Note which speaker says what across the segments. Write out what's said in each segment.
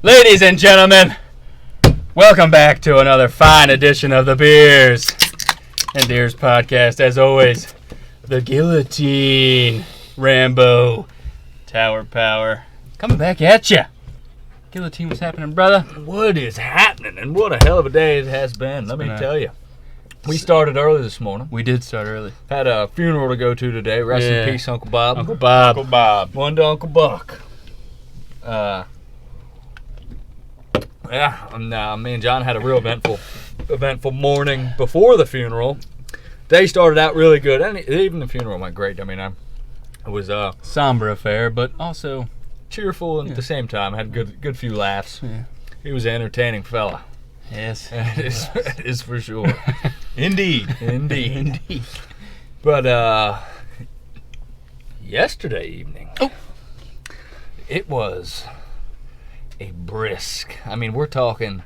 Speaker 1: Ladies and gentlemen, welcome back to another fine edition of the Beers and Deers podcast. As always, the Guillotine, Rambo, Tower Power, coming back at ya. Guillotine, what's happening, brother?
Speaker 2: What is happening? And what a hell of a day it has been, let me tell you. We started early this morning.
Speaker 1: We did start early.
Speaker 2: Had a funeral to go to today. Rest in peace, Uncle Bob.
Speaker 1: Uncle Bob.
Speaker 3: Uncle Bob.
Speaker 2: One to Uncle Buck. Me and John had a real eventful morning before the funeral. Day started out really good, and even the funeral went great. I mean, it was a
Speaker 1: somber affair, but also
Speaker 2: cheerful and at the same time. Had good few laughs.
Speaker 1: Yeah.
Speaker 2: He was an entertaining fella.
Speaker 1: Yes,
Speaker 2: it is for sure.
Speaker 3: Indeed.
Speaker 2: Indeed. But yesterday evening, it was a brisk. I mean, we're talking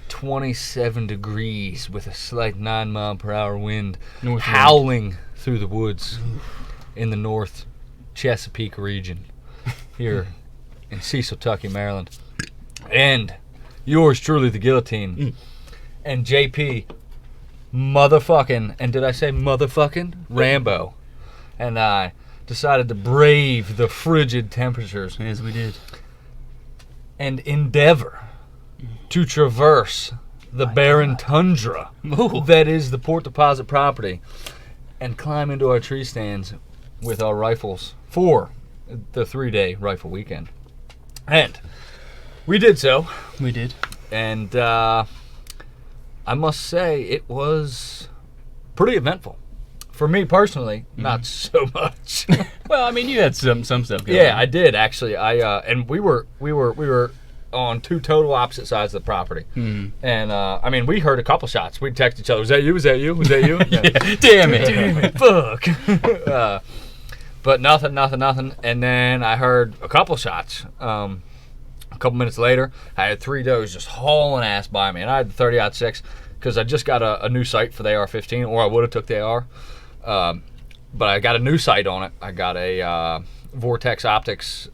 Speaker 2: 27 degrees with a slight 9-mile-per-hour wind howling through the woods in the North Chesapeake region here in Cecil, Tucky, Maryland. And yours truly, the Guillotine, and JP, motherfucking, and did I say motherfucking? Rambo, and I decided to brave the frigid temperatures.
Speaker 1: Yes, we did.
Speaker 2: And endeavor to traverse the barren tundra that is the Port Deposit property and climb into our tree stands with our rifles for the 3-day rifle weekend. And we did so.
Speaker 1: We did.
Speaker 2: And I must say it was pretty eventful. For me personally, not so much.
Speaker 1: Well, I mean, you had some stuff going
Speaker 2: Yeah,
Speaker 1: on.
Speaker 2: I did actually. And we were on two total opposite sides of the property. And I mean, we heard a couple shots. We'd text each other. Was that you? Was that you? Was that you?
Speaker 1: Yeah. Damn it.
Speaker 2: Fuck. But nothing. And then I heard a couple shots. A couple minutes later, I had 3 does just hauling ass by me, and I had the 30-06 because I just got a new sight for the AR-15, or I would have took the AR. But I got a new sight on it. I got a Vortex Optics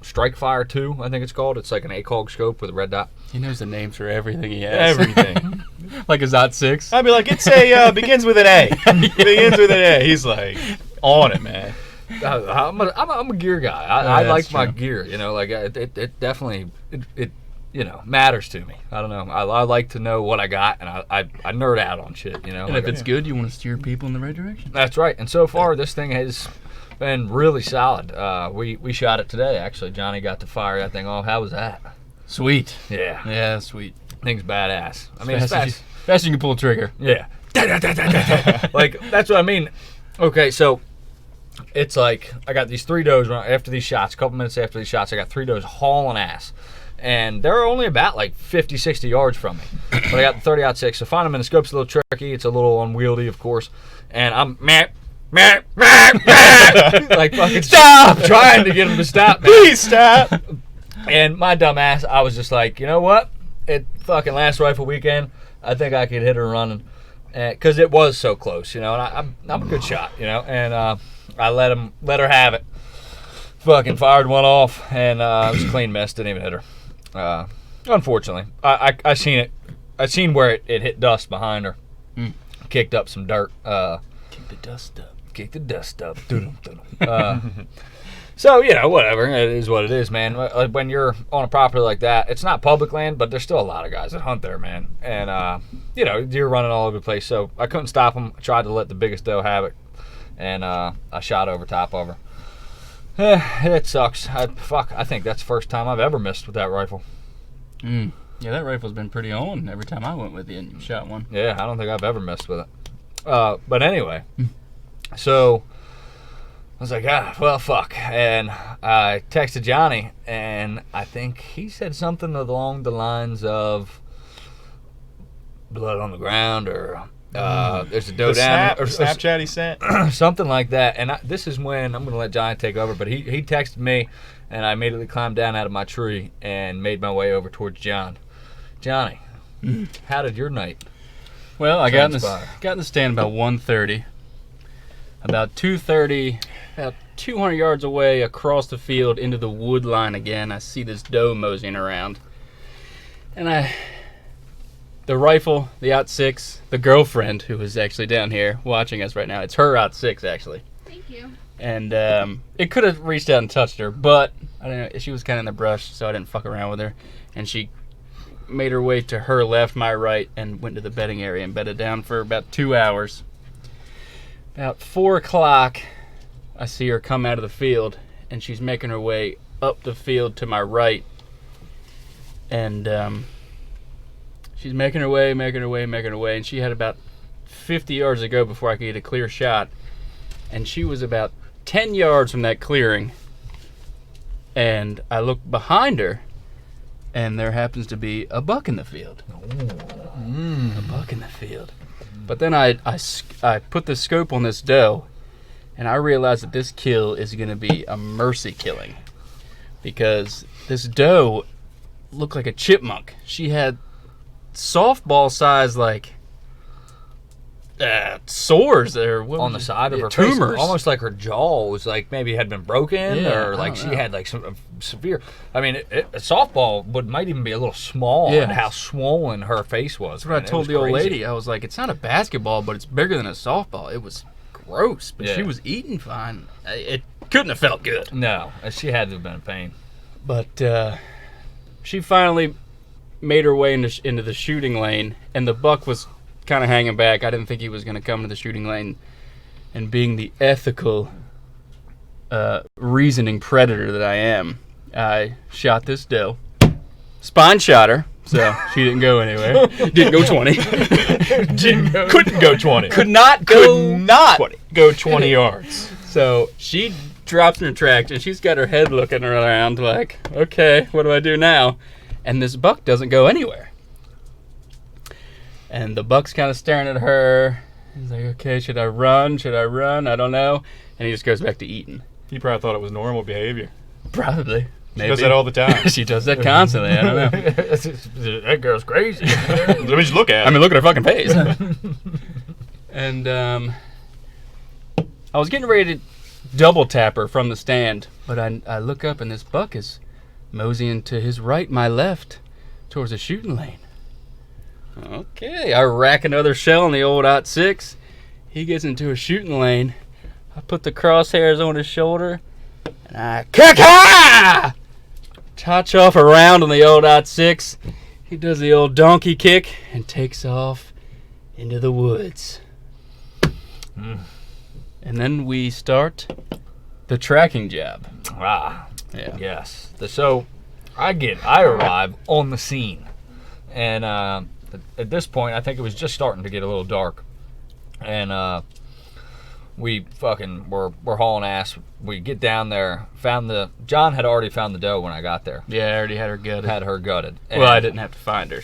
Speaker 2: Strike Fire 2, I think it's called. It's like an ACOG scope with a red dot.
Speaker 1: He knows the names for everything he has.
Speaker 3: Everything.
Speaker 1: Like a Zot 6.
Speaker 3: I'd be like, it's a begins with an A. Begins with an A. He's like, on it, man.
Speaker 2: I'm a gear guy. I like my gear. You know, like it definitely matters to me. I don't know. I like to know what I got, and I nerd out on shit. You know,
Speaker 1: And
Speaker 2: like
Speaker 1: if it's good, you want to steer people in the right direction.
Speaker 2: That's right. And so far, this thing has been really solid. We shot it today. Actually, Johnny got to fire that thing off. How was that?
Speaker 1: Sweet.
Speaker 2: Yeah.
Speaker 1: Yeah, sweet.
Speaker 2: Thing's badass. I mean,
Speaker 1: Fast
Speaker 2: it's fast.
Speaker 1: as you can pull a trigger.
Speaker 2: Yeah. Like, that's what I mean. Okay, so it's like I got these 3 does after these shots. A couple minutes after these shots, I got 3 does hauling ass. And they're only about like 50, 60 yards from me. But I got the 30-06. So finding them in the scope's a little tricky. It's a little unwieldy, of course. And I'm like fucking stop trying to get them to stop. Man.
Speaker 3: Please stop.
Speaker 2: And my dumb ass, I was just like, you know what? It fucking last rifle weekend. I think I could hit her running, because it was so close, you know. And I'm a good shot, you know. And I let her have it. Fucking fired one off, and it was a clean miss. Didn't even hit her. Unfortunately, I seen it. I seen where it hit dust behind her. Kicked up some dirt.
Speaker 1: Kick the dust up.
Speaker 2: Kick the dust up. So, you know, whatever. It is what it is, man. When you're on a property like that, it's not public land, but there's still a lot of guys that hunt there, man. And, you know, deer running all over the place. So I couldn't stop them. I tried to let the biggest doe have it. And I shot over top of her. It sucks. I think that's the first time I've ever missed with that rifle.
Speaker 1: Yeah, that rifle's been pretty on every time I went with you and you shot one.
Speaker 2: Yeah, I don't think I've ever missed with it. But anyway, so I was like, well, fuck. And I texted Johnny, and I think he said something along the lines of blood on the ground, or there's a doe down. Or
Speaker 3: Snapchat he sent.
Speaker 2: Something like that. And this is when I'm going to let Johnny take over, but he texted me, and I immediately climbed down out of my tree and made my way over towards John. Johnny, how did your night?
Speaker 1: Well, I got in the stand about 1:30. About 2:30, about 200 yards away across the field into the wood line again, I see this doe moseying around. And the rifle, the OT-6, the girlfriend who is actually down here watching us right now. It's her OT-6 actually.
Speaker 4: Thank you.
Speaker 1: And it could have reached out and touched her, but I don't know. She was kind of in the brush, so I didn't fuck around with her. And she made her way to her left, my right, and went to the bedding area and bedded down for about 2 hours. About 4 o'clock, I see her come out of the field, and she's making her way up the field to my right. And she's making her way, and she had about 50 yards to go before I could get a clear shot. And she was about 10 yards from that clearing. And I looked behind her, and there happens to be a buck in the field. A buck in the field. But then I put the scope on this doe, and I realized that this kill is going to be a mercy killing. Because this doe looked like a chipmunk. She had softball size, like, sores or
Speaker 2: on the side of her
Speaker 1: tumors.
Speaker 2: face, almost like her jaw was like maybe had been broken,
Speaker 1: Yeah,
Speaker 2: or
Speaker 1: I
Speaker 2: like
Speaker 1: don't
Speaker 2: she
Speaker 1: know.
Speaker 2: had like some severe. I mean, a softball might even be a little small,
Speaker 1: Yeah.
Speaker 2: and how swollen her face was.
Speaker 1: That's what I told the old lady. I was like, it's not a basketball, but it's bigger than a softball. It was gross, but
Speaker 2: Yeah.
Speaker 1: she was eating fine. It couldn't have felt good.
Speaker 2: No, she had to have been in pain.
Speaker 1: But she finally made her way into the shooting lane, and the buck was kind of hanging back. I didn't think he was going to come into the shooting lane. And being the ethical, reasoning predator that I am, I shot this doe. Spine shot her, so she didn't go anywhere. Didn't go 20.
Speaker 3: Couldn't go 20.
Speaker 1: Could not go 20.
Speaker 3: Go 20 yards.
Speaker 1: So she drops in her tracks, and she's got her head looking around like, okay, what do I do now? And this buck doesn't go anywhere. And the buck's kind of staring at her. He's like, okay, should I run? I don't know. And he just goes back to eating.
Speaker 3: He probably thought it was normal behavior.
Speaker 1: Probably.
Speaker 3: She does that all the time.
Speaker 1: She does that constantly. I don't know.
Speaker 2: That girl's crazy.
Speaker 3: Let me just look at it.
Speaker 1: I mean, look at her fucking face. And I was getting ready to double tap her from the stand, but I look up, and this buck is moseying to his right, my left, towards the shooting lane. Okay, I rack another shell on the old OT-6. He gets into a shooting lane. I put the crosshairs on his shoulder, and I kick-ha! Touch off a round on the old OT-6. He does the old donkey kick and takes off into the woods. And then we start the tracking job.
Speaker 2: Yeah. Yes. So I arrive on the scene, and at this point, I think it was just starting to get a little dark, and we fucking we're hauling ass. We get down there, John had already found the doe when I got there.
Speaker 1: Yeah, I already had her gutted.
Speaker 2: And
Speaker 1: Well, I didn't have to find her.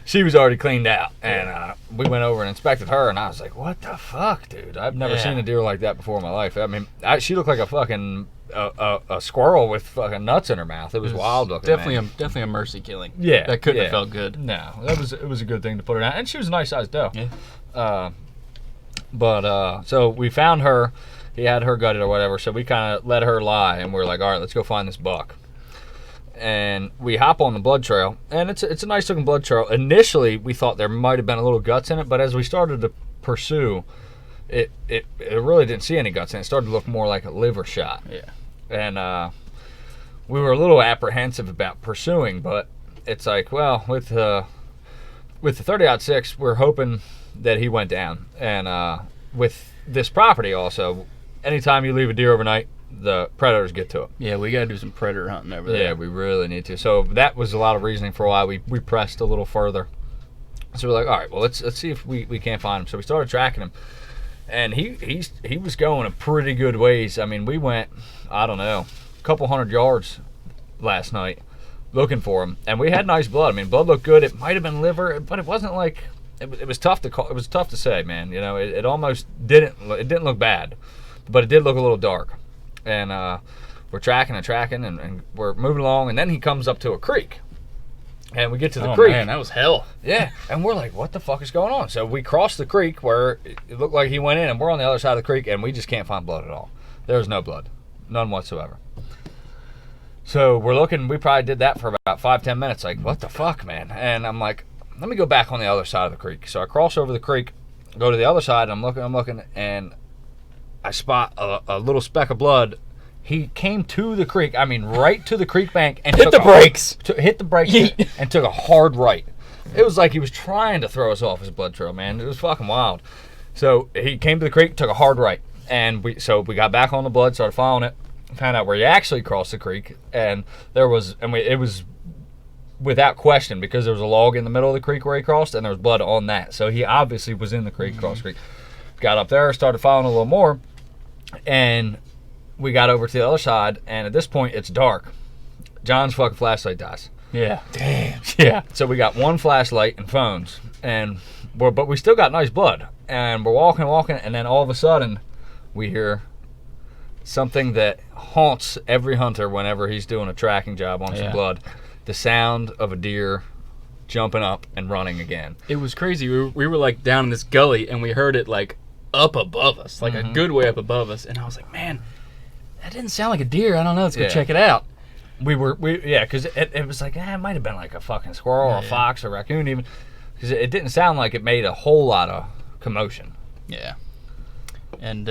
Speaker 2: She was already cleaned out, and we went over and inspected her, and I was like, what the fuck, dude? I've never seen a deer like that before in my life. I mean, she looked like a fucking a squirrel with fucking nuts in her mouth. It was wild looking.
Speaker 1: Definitely a mercy killing.
Speaker 2: Yeah,
Speaker 1: that couldn't have felt good.
Speaker 2: No, it was a good thing to put her down, and she was a nice sized doe.
Speaker 1: Yeah.
Speaker 2: So we found her. He had her gutted or whatever. So we kind of let her lie, and we're like, all right, let's go find this buck. And we hop on the blood trail, and it's a nice looking blood trail. Initially, we thought there might have been a little guts in it, but as we started to pursue, it really didn't see any guts in it. It started to look more like a liver shot.
Speaker 1: Yeah.
Speaker 2: And we were a little apprehensive about pursuing, but it's like, well, with the 30-06, we're hoping that he went down. And with this property also, anytime you leave a deer overnight, the predators get to it.
Speaker 1: Yeah, we got to do some predator hunting over there.
Speaker 2: Yeah, we really need to. So that was a lot of reasoning for why we pressed a little further. So we're like, all right, well, let's see if we can't find him. So we started tracking him, and he was going a pretty good ways. I mean, we went, I don't know, a couple hundred yards last night looking for him, and we had nice blood. I mean, blood looked good. It might have been liver, but it wasn't like it was tough to call. It was tough to say, man. You know, it almost didn't. It didn't look bad, but it did look a little dark. And we're tracking and we're moving along, and then he comes up to a creek, and we get to the creek.
Speaker 1: Man, that was hell.
Speaker 2: Yeah, and we're like, what the fuck is going on? So we cross the creek where it looked like he went in, and we're on the other side of the creek, and we just can't find blood at all. There's no blood, none whatsoever. So we're looking. We probably did that for about 5-10 minutes. Like, what the fuck, man? And I'm like, let me go back on the other side of the creek. So I cross over the creek, go to the other side. I'm looking, and I spot a little speck of blood. He came to the creek. I mean, right to the creek bank and
Speaker 1: Hit the brakes.
Speaker 2: Hit the brakes and took a hard right. It was like he was trying to throw us off his blood trail, man. It was fucking wild. So he came to the creek, took a hard right, and we got back on the blood, started following it, found out where he actually crossed the creek, and it was without question because there was a log in the middle of the creek where he crossed, and there was blood on that. So he obviously was in the creek, crossed the creek. Got up there, started following a little more, and we got over to the other side, and at this point it's dark. John's fucking flashlight dies.
Speaker 1: Yeah.
Speaker 3: Damn.
Speaker 1: Yeah.
Speaker 2: So we got one flashlight and phones, but we still got nice blood. And we're walking, and then all of a sudden we hear something that haunts every hunter whenever he's doing a tracking job on some blood. The sound of a deer jumping up and running again.
Speaker 1: It was crazy. We were like down in this gully, and we heard it like up above us, like a good way up above us. And I was like, man, that didn't sound like a deer. I don't know. Let's go check it out.
Speaker 2: Because it was like, it might have been like a fucking squirrel or a fox or a raccoon even. Because it didn't sound like it made a whole lot of commotion.
Speaker 1: Yeah. And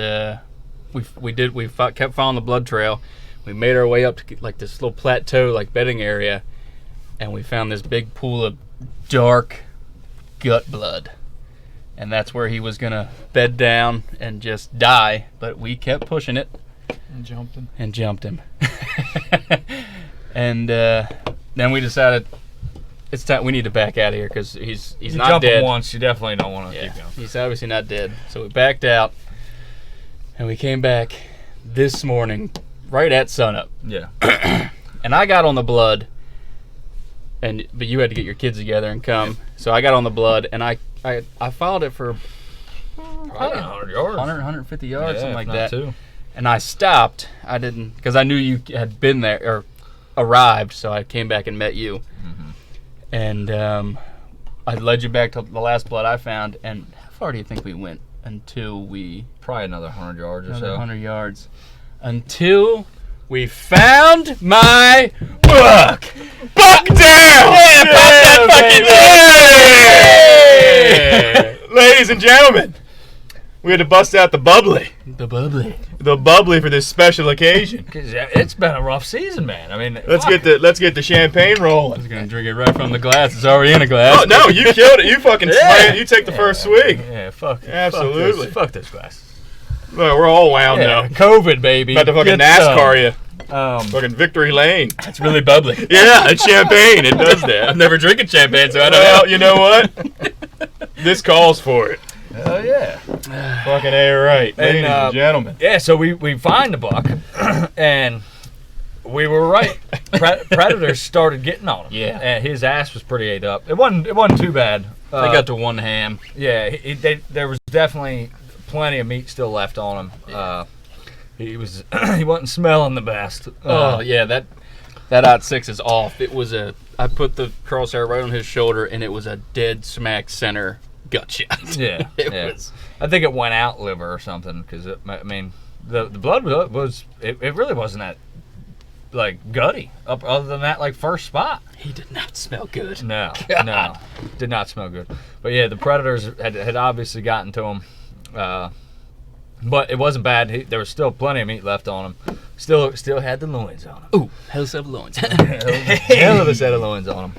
Speaker 1: we kept following the blood trail. We made our way up to like this little plateau, like bedding area, and we found this big pool of dark gut blood. And that's where he was gonna bed down and just die, but we kept pushing it. And jumped him. And then we decided it's time. We need to back out of here because he's not dead.
Speaker 2: Once, you definitely don't want to keep going.
Speaker 1: He's obviously not dead. So we backed out, and we came back this morning, right at sunup.
Speaker 2: Yeah.
Speaker 1: And I got on the blood, but you had to get your kids together and come. So I got on the blood, and I followed it for
Speaker 2: Probably 100 yards.
Speaker 1: 150 yards, something like that.
Speaker 2: Too.
Speaker 1: And I stopped. I didn't, because I knew you had been there or arrived, so I came back and met you.
Speaker 2: Mm-hmm.
Speaker 1: And I led you back to the last blood I found. And how far do you think we went until we...
Speaker 2: Probably another 100 yards or
Speaker 1: Another
Speaker 2: so.
Speaker 1: 100 yards. Until we found my buck! Buck down! Yeah, pop that fucking
Speaker 3: Yeah! Ladies and gentlemen, we had to bust out the bubbly.
Speaker 1: The bubbly.
Speaker 3: The bubbly for this special occasion.
Speaker 2: 'Cause it's been a rough season, man. I mean,
Speaker 3: Let's get the champagne
Speaker 1: I
Speaker 3: rolling.
Speaker 1: was going to drink it right from the glass. It's already in a glass.
Speaker 3: Oh no, you killed it. You fucking sprayed it. You take the first swig.
Speaker 2: Yeah, fuck.
Speaker 3: Absolutely.
Speaker 2: Fuck this glass.
Speaker 3: Well, we're all wound
Speaker 2: Yeah,
Speaker 3: up.
Speaker 2: COVID, baby.
Speaker 3: About to fucking
Speaker 2: Get
Speaker 3: NASCAR you.
Speaker 2: some.
Speaker 3: Fucking victory lane.
Speaker 1: It's really bubbly.
Speaker 3: Yeah, it's champagne. It does that.
Speaker 1: I'm never drinking champagne, so I don't
Speaker 3: Well,
Speaker 1: know.
Speaker 3: you know what? This calls for it.
Speaker 2: Hell yeah.
Speaker 3: Fucking A right. Ladies
Speaker 2: And,
Speaker 3: and gentlemen.
Speaker 2: Yeah, so we find the buck, and we were right. Predators started getting on him.
Speaker 1: Yeah.
Speaker 2: And his ass was pretty ate up. It wasn't too bad.
Speaker 1: They got to one ham.
Speaker 2: Yeah, there was definitely plenty of meat still left on him. He wasn't smelling the best.
Speaker 1: Oh yeah, that .6 is off. It was I put the crosshair right on his shoulder, and it was a dead smack center gut shot.
Speaker 2: Yeah,
Speaker 1: it
Speaker 2: yeah.
Speaker 1: was.
Speaker 2: I think it went out liver or something because I mean the blood was it really wasn't that like gutty other than that like first spot.
Speaker 1: He did not smell good.
Speaker 2: No,
Speaker 1: God.
Speaker 2: no, did not smell good. But yeah, the predators had obviously gotten to him, but it wasn't bad. There was still plenty of meat left on him. Still had the loins on him.
Speaker 1: Ooh, hell of loins.
Speaker 2: Hell of a set of loins on him.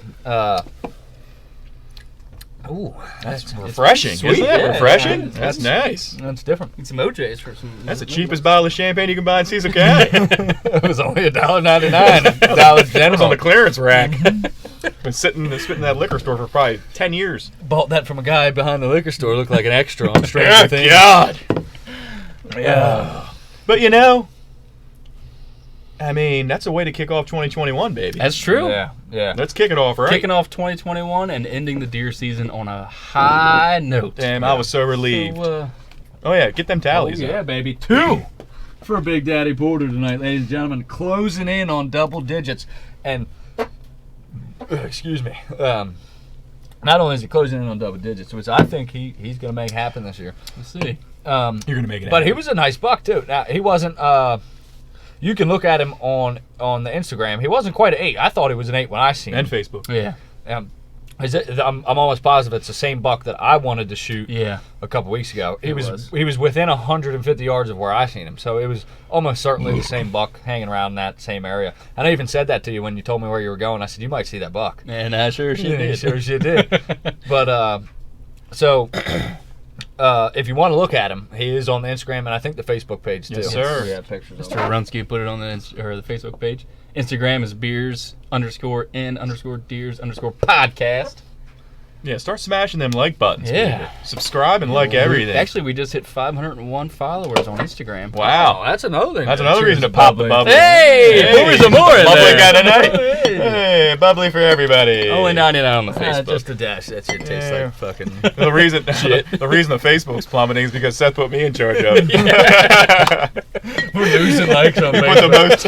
Speaker 2: Ooh,
Speaker 3: That's refreshing,
Speaker 1: sweet,
Speaker 3: isn't it?
Speaker 1: yeah.
Speaker 3: Refreshing?
Speaker 1: Yeah.
Speaker 3: That's nice.
Speaker 2: that's different.
Speaker 1: Need some OJs for some.
Speaker 3: That's the cheapest bottle of champagne you can buy in Cecil County.
Speaker 2: It was only $1.99. Dollar
Speaker 3: It was
Speaker 2: General.
Speaker 3: on the clearance rack. Been sitting in that liquor store for probably 10 years.
Speaker 2: Bought that from a guy behind the liquor store. Looked like an extra on
Speaker 3: Oh,
Speaker 2: Stranger Things.
Speaker 3: God.
Speaker 2: Yeah.
Speaker 3: But you know, I mean, that's a way to kick off 2021, baby.
Speaker 1: That's true.
Speaker 2: Yeah.
Speaker 3: Let's kick it off, right?
Speaker 1: Kicking off 2021 and ending the deer season on a high note.
Speaker 3: Damn, I was so relieved.
Speaker 1: So,
Speaker 3: Oh, yeah, get them
Speaker 2: Oh,
Speaker 3: tallies
Speaker 2: yeah,
Speaker 3: up.
Speaker 2: baby. 2 for Big Daddy Porter tonight, ladies and gentlemen. Closing in on double digits. And, excuse me, not only is he closing in on double digits, which I think he's going to make happen this year.
Speaker 1: we'll see.
Speaker 3: You're going to make it
Speaker 2: But he
Speaker 3: happen.
Speaker 2: was a nice buck, too. Now, he wasn't You can look at him on the Instagram. He wasn't quite an 8. I thought he was an 8 when I seen
Speaker 3: And
Speaker 2: him.
Speaker 3: Facebook.
Speaker 1: Yeah.
Speaker 2: I'm almost positive it's the same buck that I wanted to shoot
Speaker 1: Yeah.
Speaker 2: a couple weeks ago. He was
Speaker 1: was.
Speaker 2: he was within 150 yards of where I seen him, so it was almost certainly the same buck hanging around that same area. And I even said that to you when you told me where you were going. I said you might see that buck.
Speaker 1: And I sure she
Speaker 2: Yeah,
Speaker 1: did.
Speaker 2: sure she did. But so if you want to look at him, he is on the Instagram and I think the Facebook page too.
Speaker 3: Yes, sir.
Speaker 2: We have pictures of
Speaker 1: Mr.
Speaker 2: him.
Speaker 1: Runsky put it on the Facebook page. Instagram is beers_n_deers_podcast.
Speaker 3: Yeah, start smashing them like buttons.
Speaker 1: Yeah.
Speaker 3: people. Subscribe and like everything.
Speaker 1: Actually, we just hit 501 followers on Instagram.
Speaker 3: Wow.
Speaker 2: Oh, that's another thing.
Speaker 3: That's another reason to pop the bubbly.
Speaker 1: Hey, pour me some more in
Speaker 3: Bubbly
Speaker 1: there.
Speaker 3: guy tonight.
Speaker 1: Hey.
Speaker 3: Hey, bubbly for everybody.
Speaker 1: Only 99 on the Facebook.
Speaker 2: Just a dash. That shit tastes
Speaker 3: Yeah.
Speaker 2: like fucking.
Speaker 3: The reason the reason the Facebook's plummeting is because Seth put me in charge of it.
Speaker 1: We're losing likes on
Speaker 3: He put the most,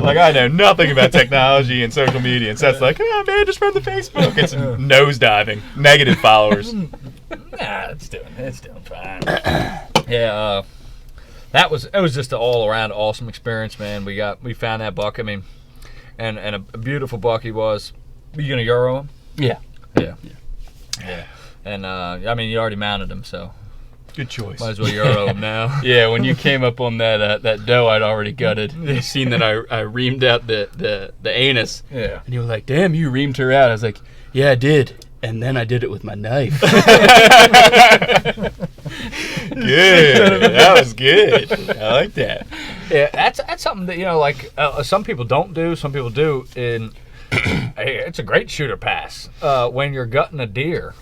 Speaker 3: like, I know nothing about technology and social media, and Seth's like, oh man, just run the Facebook. It's nosediving, negative followers.
Speaker 2: Nah, it's doing fine. Yeah, it was just an all around awesome experience, man. We found that buck. I mean, and a beautiful buck he was. You gonna Euro him?
Speaker 1: Yeah.
Speaker 2: Yeah. And I mean, you already mounted him, so
Speaker 3: Good choice.
Speaker 2: might as well Euro him now.
Speaker 1: Yeah, when you came up on that doe I'd already gutted, you seen that I reamed out the anus,
Speaker 2: Yeah.
Speaker 1: and you were like, "Damn, you reamed her out." I was like, "Yeah, I did." And then I did it with my knife.
Speaker 3: Good. That was good. I like that.
Speaker 2: Yeah, that's something that like some people don't do, some people do. And hey, it's a great shooter pass when you're gutting a deer.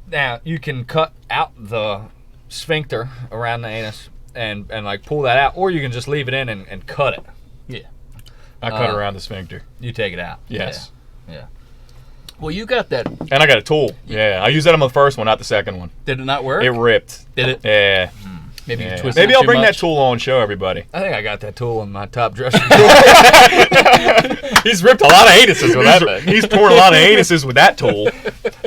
Speaker 2: Now you can cut out the sphincter around the anus and like pull that out, or you can just leave it in and cut it.
Speaker 1: Yeah.
Speaker 3: I cut around the sphincter.
Speaker 2: You take it out.
Speaker 3: Yes.
Speaker 2: Yeah.
Speaker 1: Well, you got that.
Speaker 3: And I got a tool. Yeah, I used that on the first one, not the second one.
Speaker 1: Did it not work?
Speaker 3: It ripped.
Speaker 1: Did it?
Speaker 3: Yeah.
Speaker 1: Maybe you
Speaker 3: Yeah.
Speaker 1: twisted
Speaker 3: Maybe
Speaker 1: it
Speaker 3: I'll
Speaker 1: too
Speaker 3: bring that
Speaker 1: much?
Speaker 3: tool on and show everybody.
Speaker 2: I think I got that tool in my top dresser.
Speaker 3: He's ripped a lot of anuses with that thing. He's torn a lot of anuses with that tool.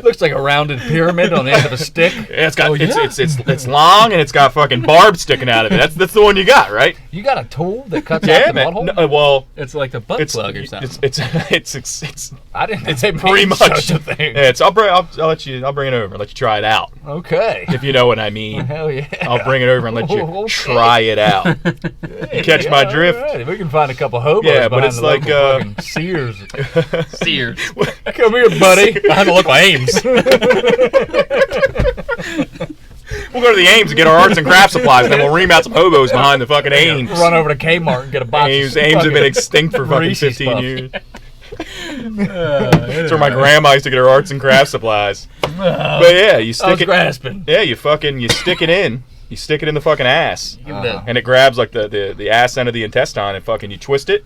Speaker 2: Looks like a rounded pyramid on the end of a stick.
Speaker 3: Yeah, it's got
Speaker 1: Oh, yeah.
Speaker 3: it's long and it's got fucking barbs sticking out of it. That's the one you got, right?
Speaker 2: You got a tool that cuts
Speaker 3: Yeah,
Speaker 2: out the
Speaker 3: man.
Speaker 2: butthole?
Speaker 3: No, well,
Speaker 1: It's like the butt
Speaker 3: it's
Speaker 1: plug or something.
Speaker 3: it's
Speaker 2: I didn't.
Speaker 3: it's
Speaker 2: they
Speaker 3: pretty
Speaker 2: made
Speaker 3: much
Speaker 2: such a thing.
Speaker 3: Yeah, I'll bring it over and let you try it out
Speaker 2: Okay.
Speaker 3: if you know what I mean.
Speaker 2: Hell yeah.
Speaker 3: I'll bring it over and let you
Speaker 2: Okay.
Speaker 3: try it out. You catch my drift?
Speaker 2: Alright, we can find a couple hobos
Speaker 3: Yeah, but
Speaker 2: behind
Speaker 3: it's
Speaker 2: the
Speaker 3: like,
Speaker 2: local fucking Sears.
Speaker 1: Sears.
Speaker 2: Come here, buddy. Behind the local Ames.
Speaker 3: We'll go to the Ames and get our arts and craft supplies, and then we'll ream out some hobos behind the fucking Ames.
Speaker 2: Run over to Kmart and get a box.
Speaker 3: Ames
Speaker 2: of
Speaker 3: have been
Speaker 2: fucking
Speaker 3: extinct for fucking
Speaker 2: Reese's
Speaker 3: 15
Speaker 2: Puffs.
Speaker 3: years. That's where my grandma used to get her arts and craft supplies. But yeah, you
Speaker 2: I
Speaker 3: stick
Speaker 2: was
Speaker 3: it.
Speaker 2: grasping.
Speaker 3: Yeah, you stick it in. You stick it in the fucking ass,
Speaker 1: Give it a-
Speaker 3: and it grabs like the ass end of the intestine, and fucking you twist it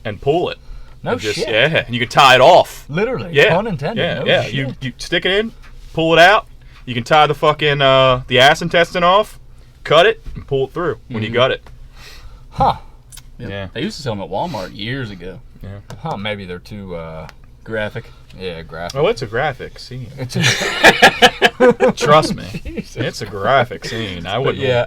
Speaker 3: and pull it.
Speaker 2: No
Speaker 3: And just,
Speaker 2: shit.
Speaker 3: Yeah, and you can tie it off.
Speaker 2: Literally.
Speaker 3: Yeah,
Speaker 2: Pun intended.
Speaker 3: Yeah,
Speaker 2: No
Speaker 3: yeah.
Speaker 2: shit.
Speaker 3: You stick it in, pull it out. You can tie the fucking the ass intestine off, cut it, and pull it through when you gut it.
Speaker 2: Huh.
Speaker 3: Yeah.
Speaker 1: They used to sell them at Walmart years ago.
Speaker 2: Huh. Maybe they're too.
Speaker 1: Graphic.
Speaker 2: Yeah, graphic.
Speaker 3: Oh, it's a graphic scene.
Speaker 2: It's a,
Speaker 3: Trust me, it's a graphic scene. I
Speaker 1: But
Speaker 3: wouldn't.
Speaker 1: yeah,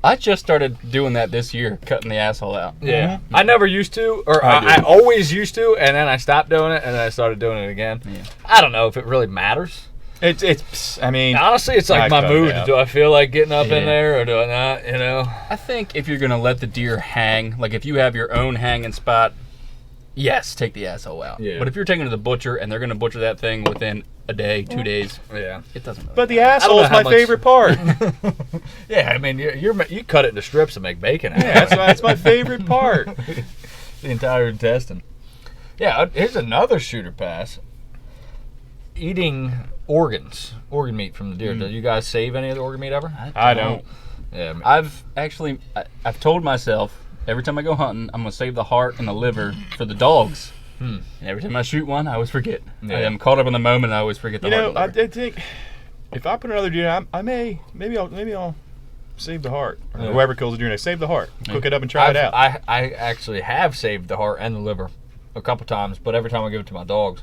Speaker 1: I just started doing that this year, cutting the asshole out.
Speaker 2: yeah. I never used to, or
Speaker 3: I
Speaker 2: I
Speaker 3: do.
Speaker 2: always used to, and then I stopped doing it, and then I started doing it again.
Speaker 1: Yeah.
Speaker 2: I don't know if it really matters.
Speaker 3: It's. I mean,
Speaker 2: Honestly, it's like
Speaker 3: I
Speaker 2: my
Speaker 3: cut it
Speaker 2: mood.
Speaker 3: out.
Speaker 2: Do I feel like getting up
Speaker 1: Yeah.
Speaker 2: in there, or do I not?
Speaker 1: I think if you're gonna let the deer hang, like if you have your own hanging spot, yes, take the asshole out.
Speaker 2: Yeah.
Speaker 1: But if you're taking it to the butcher and they're gonna butcher that thing within a day, 2 days,
Speaker 2: Yeah.
Speaker 1: it doesn't really
Speaker 3: but the
Speaker 1: matter.
Speaker 3: asshole is
Speaker 2: how
Speaker 3: my
Speaker 2: much-
Speaker 3: favorite part.
Speaker 2: Yeah, I mean, you cut it into strips and make bacon out of
Speaker 3: Yeah,
Speaker 2: it.
Speaker 3: that's my favorite part.
Speaker 2: The entire intestine. Yeah, here's another shooter pass. Eating organ meat from the deer. Do you guys save any of the organ meat ever?
Speaker 3: I don't.
Speaker 2: Yeah,
Speaker 1: I've told myself every time I go hunting, I'm gonna save the heart and the liver for the dogs. And every time I shoot one, I always forget.
Speaker 2: Yeah.
Speaker 1: I'm caught up in the moment. And I always forget the
Speaker 3: You
Speaker 1: heart.
Speaker 3: know,
Speaker 1: and liver.
Speaker 3: I think if I put another deer, maybe I'll save the heart. Or
Speaker 2: Yeah.
Speaker 3: whoever kills the deer next, save the heart. Cook it up and try it out.
Speaker 2: I actually have saved the heart and the liver a couple times, but every time I give it to my dogs.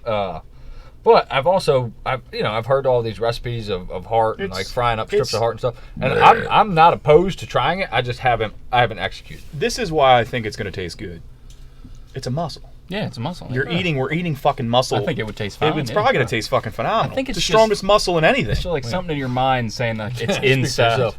Speaker 2: But But I've heard all these recipes of heart and like frying up strips of heart and stuff. And I'm not opposed to trying it. I just haven't executed.
Speaker 3: This is why I think it's going to taste good. It's a mussel.
Speaker 1: Yeah, it's a mussel.
Speaker 3: We're eating fucking mussel.
Speaker 1: I think it would taste fine.
Speaker 3: It's probably going to taste fucking phenomenal.
Speaker 1: I think it's
Speaker 3: the
Speaker 1: just-
Speaker 3: strongest mussel in anything.
Speaker 1: It's like something in your mind saying like it's inside.
Speaker 2: yourself.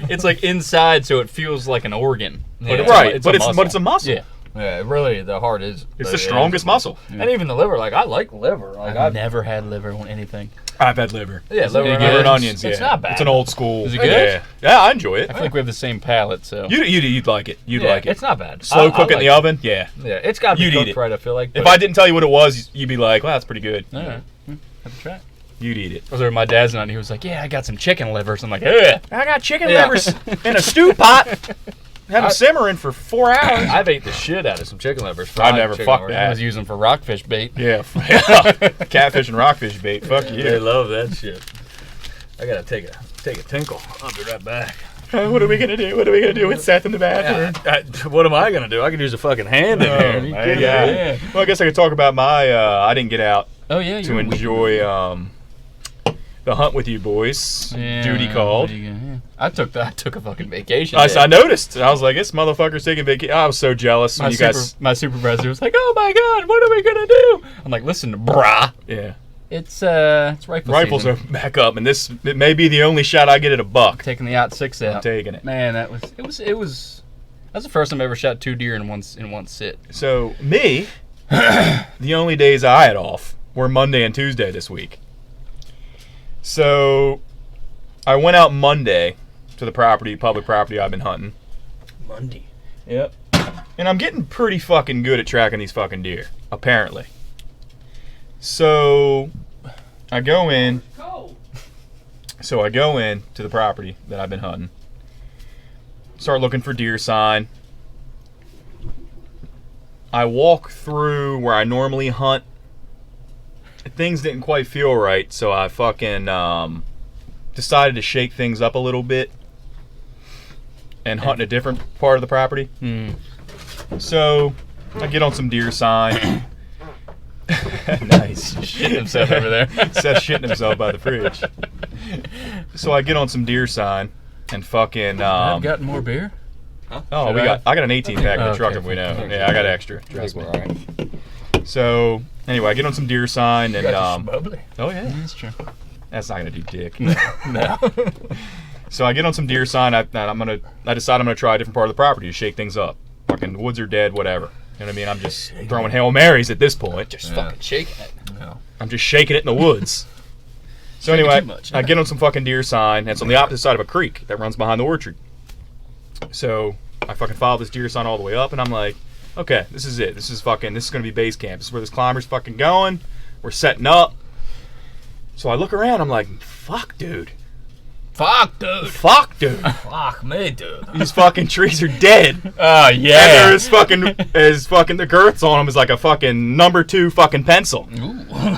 Speaker 1: It's like inside, so it feels like an organ.
Speaker 2: Yeah.
Speaker 1: It's
Speaker 3: Right,
Speaker 1: it's
Speaker 3: but
Speaker 1: a
Speaker 3: it's a muscle.
Speaker 1: Yeah.
Speaker 2: Yeah, really, the heart is.
Speaker 3: It's the strongest muscle.
Speaker 2: And even the liver. Like I like liver. Like
Speaker 1: I've never had liver on anything.
Speaker 3: I've had liver.
Speaker 2: Yeah, liver
Speaker 1: it
Speaker 2: and
Speaker 1: good?
Speaker 3: Liver and
Speaker 2: onions.
Speaker 3: onions, yeah.
Speaker 2: It's not bad.
Speaker 3: It's an old school.
Speaker 1: Is it good?
Speaker 3: Yeah, yeah, I enjoy it.
Speaker 1: I feel like we have the same palate, so
Speaker 3: You'd like it. You'd like it.
Speaker 2: It's not bad.
Speaker 3: Slow
Speaker 2: I
Speaker 3: cook it in the
Speaker 2: like
Speaker 3: oven. Yeah.
Speaker 2: it. Yeah, it's got to be
Speaker 3: You'd eat
Speaker 2: cooked
Speaker 3: it.
Speaker 2: right. I feel like.
Speaker 3: If
Speaker 2: but-
Speaker 3: I didn't tell you what it was, you'd be like, "Well, that's pretty good."
Speaker 1: all right. Have to try it.
Speaker 3: You'd eat it.
Speaker 1: I was there with my dad's night, and he was like, "Yeah, I got some chicken livers." I'm like, "Yeah."
Speaker 3: I got chicken
Speaker 2: Yeah.
Speaker 3: livers in a stew pot. Had them simmering for 4 hours.
Speaker 2: I've ate the shit out of some chicken livers.
Speaker 3: I
Speaker 2: fried
Speaker 3: never
Speaker 2: chicken
Speaker 3: fucked
Speaker 2: livers.
Speaker 3: that.
Speaker 1: I was using for rockfish bait.
Speaker 3: Yeah. Catfish and rockfish bait. Fuck
Speaker 2: They
Speaker 3: you.
Speaker 2: love that shit. I gotta take a tinkle. I'll be right back.
Speaker 3: What are we gonna do? What are we gonna do with Seth in the bathroom?
Speaker 2: What am I gonna do? I could use a fucking hand in here. Are you kidding me?
Speaker 3: Yeah. Well, I guess I could talk about my. I didn't get out
Speaker 1: Oh yeah,
Speaker 3: to enjoy the hunt with you boys. Duty called.
Speaker 1: I took a fucking vacation.
Speaker 3: I
Speaker 1: day.
Speaker 3: noticed. I was like, this motherfucker's taking vacation. I was so jealous when
Speaker 1: My supervisor was like, "Oh my god, what are we gonna do?" I'm like, "Listen, brah,
Speaker 3: Yeah.
Speaker 1: it's rifle
Speaker 3: Rifles
Speaker 1: season.
Speaker 3: are back up, and it may be the only shot I get at a buck.
Speaker 1: Taking the .6 out.
Speaker 3: I'm taking it.
Speaker 1: Man, that was that's the first time I ever shot 2 deer in one sit.
Speaker 3: So me, the only days I had off were Monday and Tuesday this week. So I went out Monday to the public property I've been hunting.
Speaker 1: Monday.
Speaker 3: Yep. And I'm getting pretty fucking good at tracking these fucking deer, apparently. So I go in to the property that I've been hunting. Start looking for deer sign. I walk through where I normally hunt. Things didn't quite feel right, so I fucking decided to shake things up a little bit and hunt in a different part of the property. So I get on some deer sign. Nice.
Speaker 1: Shitting himself over there.
Speaker 3: Seth's shitting himself by the fridge. So I get on some deer sign and fucking.
Speaker 1: I've gotten more beer.
Speaker 3: Oh,
Speaker 1: Should I?
Speaker 3: I got an 18 pack in the
Speaker 1: Okay.
Speaker 3: truck if we know. Yeah, I got extra. Trust me.
Speaker 2: All right.
Speaker 3: So anyway, I get on some deer sign and
Speaker 2: Bubbly.
Speaker 3: oh yeah,
Speaker 1: That's true.
Speaker 3: that's not gonna do dick.
Speaker 1: No.
Speaker 3: So I get on some deer sign. I decide I'm gonna try a different part of the property to shake things up. Fucking the woods are dead, whatever. You know what I mean? I'm just throwing Hail Marys at this point.
Speaker 1: Just fucking shaking it.
Speaker 2: No.
Speaker 3: I'm just shaking it in the woods. So
Speaker 1: Shaking
Speaker 3: anyway,
Speaker 1: too much.
Speaker 3: I get on some fucking deer sign. And it's on the opposite side of a creek that runs behind the orchard. So I fucking follow this deer sign all the way up, and I'm like, okay, this is it. This is gonna be base camp. This is where this climber's fucking going. We're setting up. So I look around. I'm like, fuck, dude.
Speaker 2: Fuck, dude.
Speaker 3: Fuck, dude.
Speaker 2: Fuck me, dude.
Speaker 3: These fucking trees are dead.
Speaker 1: Oh
Speaker 3: And
Speaker 1: yeah.
Speaker 3: there's fucking the girths on them is like a fucking number 2 fucking pencil.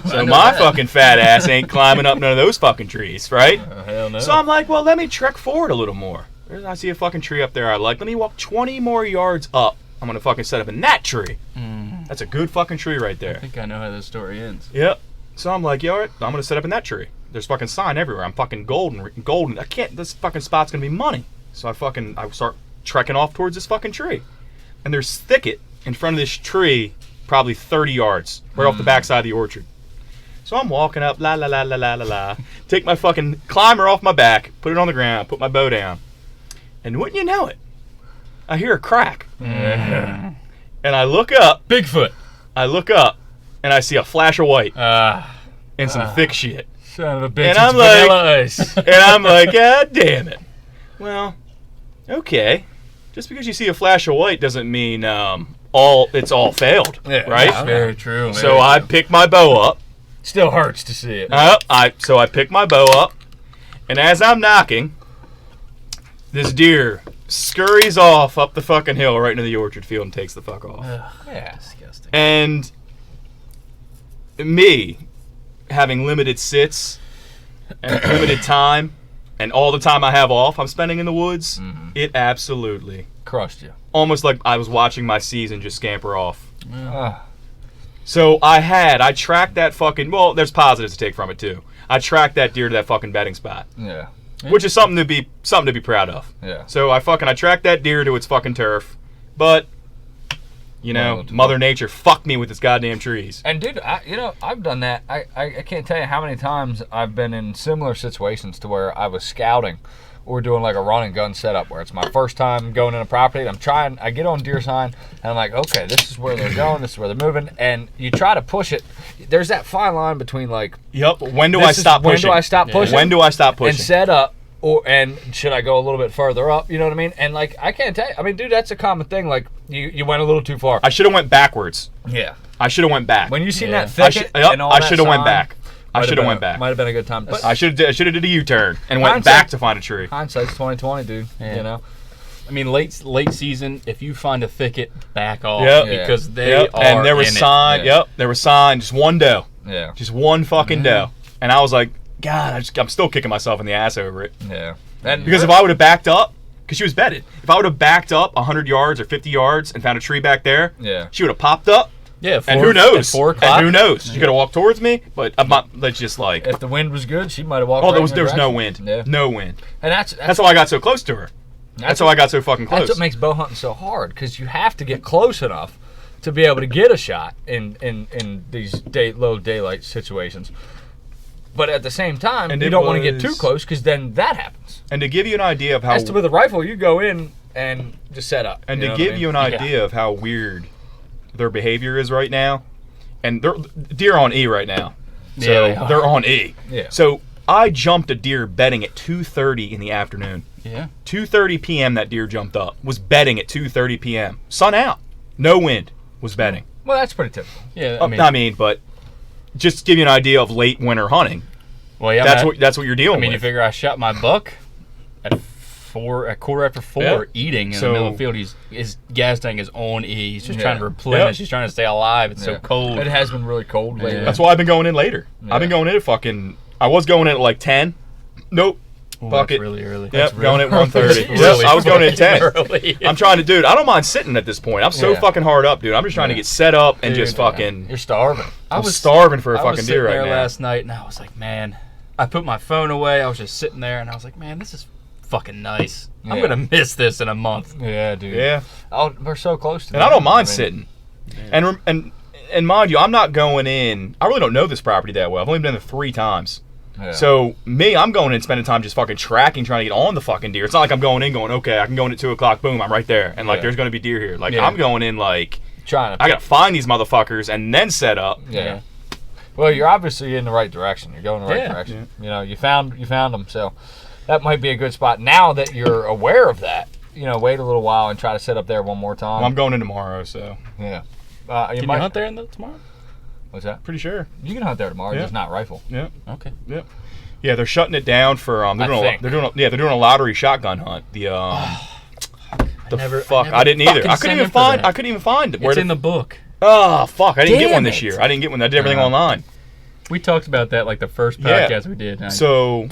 Speaker 3: So my fucking fat ass ain't climbing up none of those fucking trees, right?
Speaker 2: Hell no.
Speaker 3: So I'm like, well, let me trek forward a little more. I see a fucking tree up there I like. Let me walk 20 more yards up. I'm gonna fucking set up in that tree. That's a good fucking tree right
Speaker 1: I
Speaker 3: there.
Speaker 1: think I know how this story ends.
Speaker 3: Yep. So I'm like, yo, I'm gonna set up in that tree. There's fucking sign everywhere. I'm fucking golden. I can't. This fucking spot's gonna be money. So I start trekking off towards this fucking tree, and there's thicket in front of this tree, probably 30 yards, right off the backside of the orchard. So I'm walking up, la la la la la la la. Take my fucking climber off my back, put it on the ground, put my bow down, and wouldn't you know it, I hear a crack, and I look up.
Speaker 1: Bigfoot.
Speaker 3: I look up, and I see a flash of white
Speaker 1: Ah.
Speaker 3: and some thick shit.
Speaker 2: Son of a bitch.
Speaker 3: And
Speaker 2: It's
Speaker 3: I'm like-
Speaker 2: Vanilla Ice.
Speaker 3: And I'm like, God damn it. Well, okay. Just because you see a flash of white doesn't mean it's all failed,
Speaker 2: Yeah,
Speaker 3: right?
Speaker 2: yeah.
Speaker 1: Very true.
Speaker 3: So I pick my bow up.
Speaker 2: Still hurts to see it.
Speaker 3: So I pick my bow up, and as I'm knocking, this deer scurries off up the fucking hill right into the orchard field and takes the fuck off.
Speaker 2: Yeah.
Speaker 1: Disgusting.
Speaker 3: And me, having limited sits and limited time, and all the time I have off I'm spending in the woods, it absolutely,
Speaker 2: Crushed you.
Speaker 3: almost like I was watching my season just scamper off.
Speaker 2: Ah.
Speaker 3: So I tracked that fucking. Well, there's positives to take from it too. I tracked that deer to that fucking bedding spot,
Speaker 2: Yeah.
Speaker 3: which is something to be proud of.
Speaker 2: Yeah.
Speaker 3: So I tracked that deer to its fucking turf, but Mother Nature fucked me with its goddamn trees.
Speaker 2: And dude, I've done that. I can't tell you how many times I've been in similar situations to where I was scouting or doing like a run and gun setup where it's my first time going in a property. And I get on deer sign and I'm like, okay, this is where they're going, this is where they're moving, and you try to push it. There's that fine line between like,
Speaker 3: yep. When do I stop pushing?
Speaker 2: When do I stop pushing?
Speaker 3: When do I stop pushing?
Speaker 2: And set up. And should I go a little bit further up? You know what I mean? And like, I can't tell you. I mean, dude, that's a common thing. Like, you went a little too far.
Speaker 3: I should have went backwards.
Speaker 2: Yeah.
Speaker 3: I should have went back.
Speaker 2: When you seen that
Speaker 3: I
Speaker 2: thicket
Speaker 3: should
Speaker 2: and all that
Speaker 3: have went
Speaker 2: sign,
Speaker 3: back. I should have went back.
Speaker 2: Might have been a good time. But
Speaker 3: I should have did a U-turn and went
Speaker 2: Hindsight-
Speaker 3: back to find a tree.
Speaker 2: hindsight's 2020, dude.
Speaker 1: Yeah.
Speaker 2: You know?
Speaker 1: I mean, late season, if you find a thicket, back off.
Speaker 3: Yep.
Speaker 1: Because they
Speaker 3: Yep.
Speaker 1: are
Speaker 3: And there was
Speaker 1: in it.
Speaker 3: sign.
Speaker 2: Yeah.
Speaker 3: Yep. There was sign. Just one doe.
Speaker 2: Yeah.
Speaker 3: Just one fucking doe. And I was like, God, I'm still kicking myself in the ass over it.
Speaker 2: Yeah. And
Speaker 3: Because if I would have backed up, because she was bedded, if I would have backed up 100 yards or 50 yards and found a tree back there,
Speaker 2: Yeah.
Speaker 3: she would have popped up.
Speaker 1: Yeah,
Speaker 3: And who knows?
Speaker 1: 4 o'clock.
Speaker 3: And who knows? She could have walked towards me, but I'm not. Let's just like.
Speaker 2: if the wind was good, she might have walked.
Speaker 3: Oh,
Speaker 2: right
Speaker 3: there was
Speaker 2: in the
Speaker 3: no
Speaker 2: direction.
Speaker 3: wind.
Speaker 2: Yeah.
Speaker 3: No wind.
Speaker 2: And
Speaker 3: That's how I got so close to her. That's how I got so fucking close.
Speaker 2: That's what makes bow hunting so hard, because you have to get close enough to be able to get a shot in these low daylight situations. But at the same time,
Speaker 3: And
Speaker 2: you
Speaker 3: it
Speaker 2: don't want to get too
Speaker 3: was-
Speaker 2: close, because then that happens.
Speaker 3: And to give you an idea of how,
Speaker 2: As to with a rifle, you go in and just set up.
Speaker 3: and
Speaker 2: you
Speaker 3: to
Speaker 2: know
Speaker 3: give
Speaker 2: what I
Speaker 3: you
Speaker 2: mean?
Speaker 3: an idea of how weird their behavior is right now, and deer on E right now.
Speaker 1: Yeah,
Speaker 3: So
Speaker 1: they are.
Speaker 3: they're on E.
Speaker 2: Yeah.
Speaker 3: So I jumped a deer bedding at 2:30 in the afternoon.
Speaker 1: Yeah.
Speaker 3: 2:30 p.m. that deer jumped up. Was bedding at 2:30 p.m. Sun out, no wind. Was bedding.
Speaker 2: Well, that's pretty typical.
Speaker 1: Yeah.
Speaker 3: I mean, but just to give you an idea of late winter hunting.
Speaker 1: well, yeah.
Speaker 3: That's what you're dealing
Speaker 1: I mean, you
Speaker 3: with.
Speaker 1: figure I shot my buck at 4:15,
Speaker 3: Yeah.
Speaker 1: eating in
Speaker 3: So-
Speaker 1: the middle of the field. His gas tank is on E. He's just
Speaker 2: Yeah.
Speaker 1: trying to replenish.
Speaker 3: Yep.
Speaker 1: He's trying to stay alive. It's so
Speaker 2: Yeah.
Speaker 1: cold.
Speaker 2: It has been really cold lately.
Speaker 1: Yeah.
Speaker 3: That's why I've been going in later.
Speaker 2: Yeah.
Speaker 3: I've been going in at fucking. I was going in at like 10. Nope.
Speaker 1: Ooh,
Speaker 3: Fuck
Speaker 1: that's
Speaker 3: it.
Speaker 1: really early.
Speaker 3: Yep,
Speaker 2: really
Speaker 3: going at 1:30.
Speaker 1: Really
Speaker 3: Yep, I was going at 10.
Speaker 1: early.
Speaker 3: I'm trying to, dude. I don't mind sitting at this point. I'm so
Speaker 2: Yeah.
Speaker 3: fucking hard up, dude. I'm just trying to
Speaker 2: Yeah.
Speaker 3: get set up and
Speaker 1: Dude,
Speaker 3: just fucking.
Speaker 2: You're starving.
Speaker 3: I was starving for a
Speaker 1: I was
Speaker 3: fucking
Speaker 1: sitting
Speaker 3: deer right
Speaker 1: there
Speaker 3: now.
Speaker 1: last night, and I was like, man, I put my phone away. I was just sitting there, and I was like, man, this is fucking nice. I'm
Speaker 2: Yeah.
Speaker 1: gonna miss this in a month.
Speaker 2: Yeah, dude.
Speaker 3: Yeah,
Speaker 2: Oh, we're so close to
Speaker 3: and
Speaker 2: that.
Speaker 3: I don't mind
Speaker 2: mean,
Speaker 3: sitting. And mind you, I'm not going in. I really don't know this property that well. I've only been there 3 times.
Speaker 2: Yeah.
Speaker 3: So me, I'm going in and spending time just fucking tracking, trying to get on the fucking deer. It's not like I'm going in, going, okay, I can go in at 2 o'clock. Boom, I'm right there, and like
Speaker 2: Yeah.
Speaker 3: there's gonna be deer here. Like
Speaker 2: Yeah.
Speaker 3: I'm going in like
Speaker 2: trying to.
Speaker 3: I gotta find these motherfuckers and then set up.
Speaker 2: Yeah. Well, you're obviously in the right direction. You're going the right
Speaker 1: Yeah.
Speaker 2: direction. You know, you found them. So that might be a good spot. Now that you're aware of that, wait a little while and try to set up there one more time.
Speaker 3: Well, I'm going in tomorrow, so
Speaker 2: Yeah.
Speaker 1: Can you hunt there tomorrow?
Speaker 2: What's that?
Speaker 3: pretty sure.
Speaker 2: You can hunt there tomorrow,
Speaker 3: Yeah.
Speaker 2: just not rifle.
Speaker 3: Yeah.
Speaker 1: Okay.
Speaker 3: Yep. Yeah, they're shutting it down for they're doing a lottery shotgun hunt. The
Speaker 1: never
Speaker 3: fuck I didn't either.
Speaker 1: fucking
Speaker 3: I couldn't
Speaker 1: signed
Speaker 3: even
Speaker 1: up for
Speaker 3: find
Speaker 1: that.
Speaker 3: I couldn't even find it.
Speaker 1: It's in the book.
Speaker 3: Oh fuck! I didn't get one
Speaker 1: Damn
Speaker 3: this
Speaker 1: it.
Speaker 3: year. I didn't get one. I did everything
Speaker 2: Yeah.
Speaker 3: online.
Speaker 1: We talked about that like the first
Speaker 3: Yeah.
Speaker 1: podcast we did. and I-
Speaker 3: So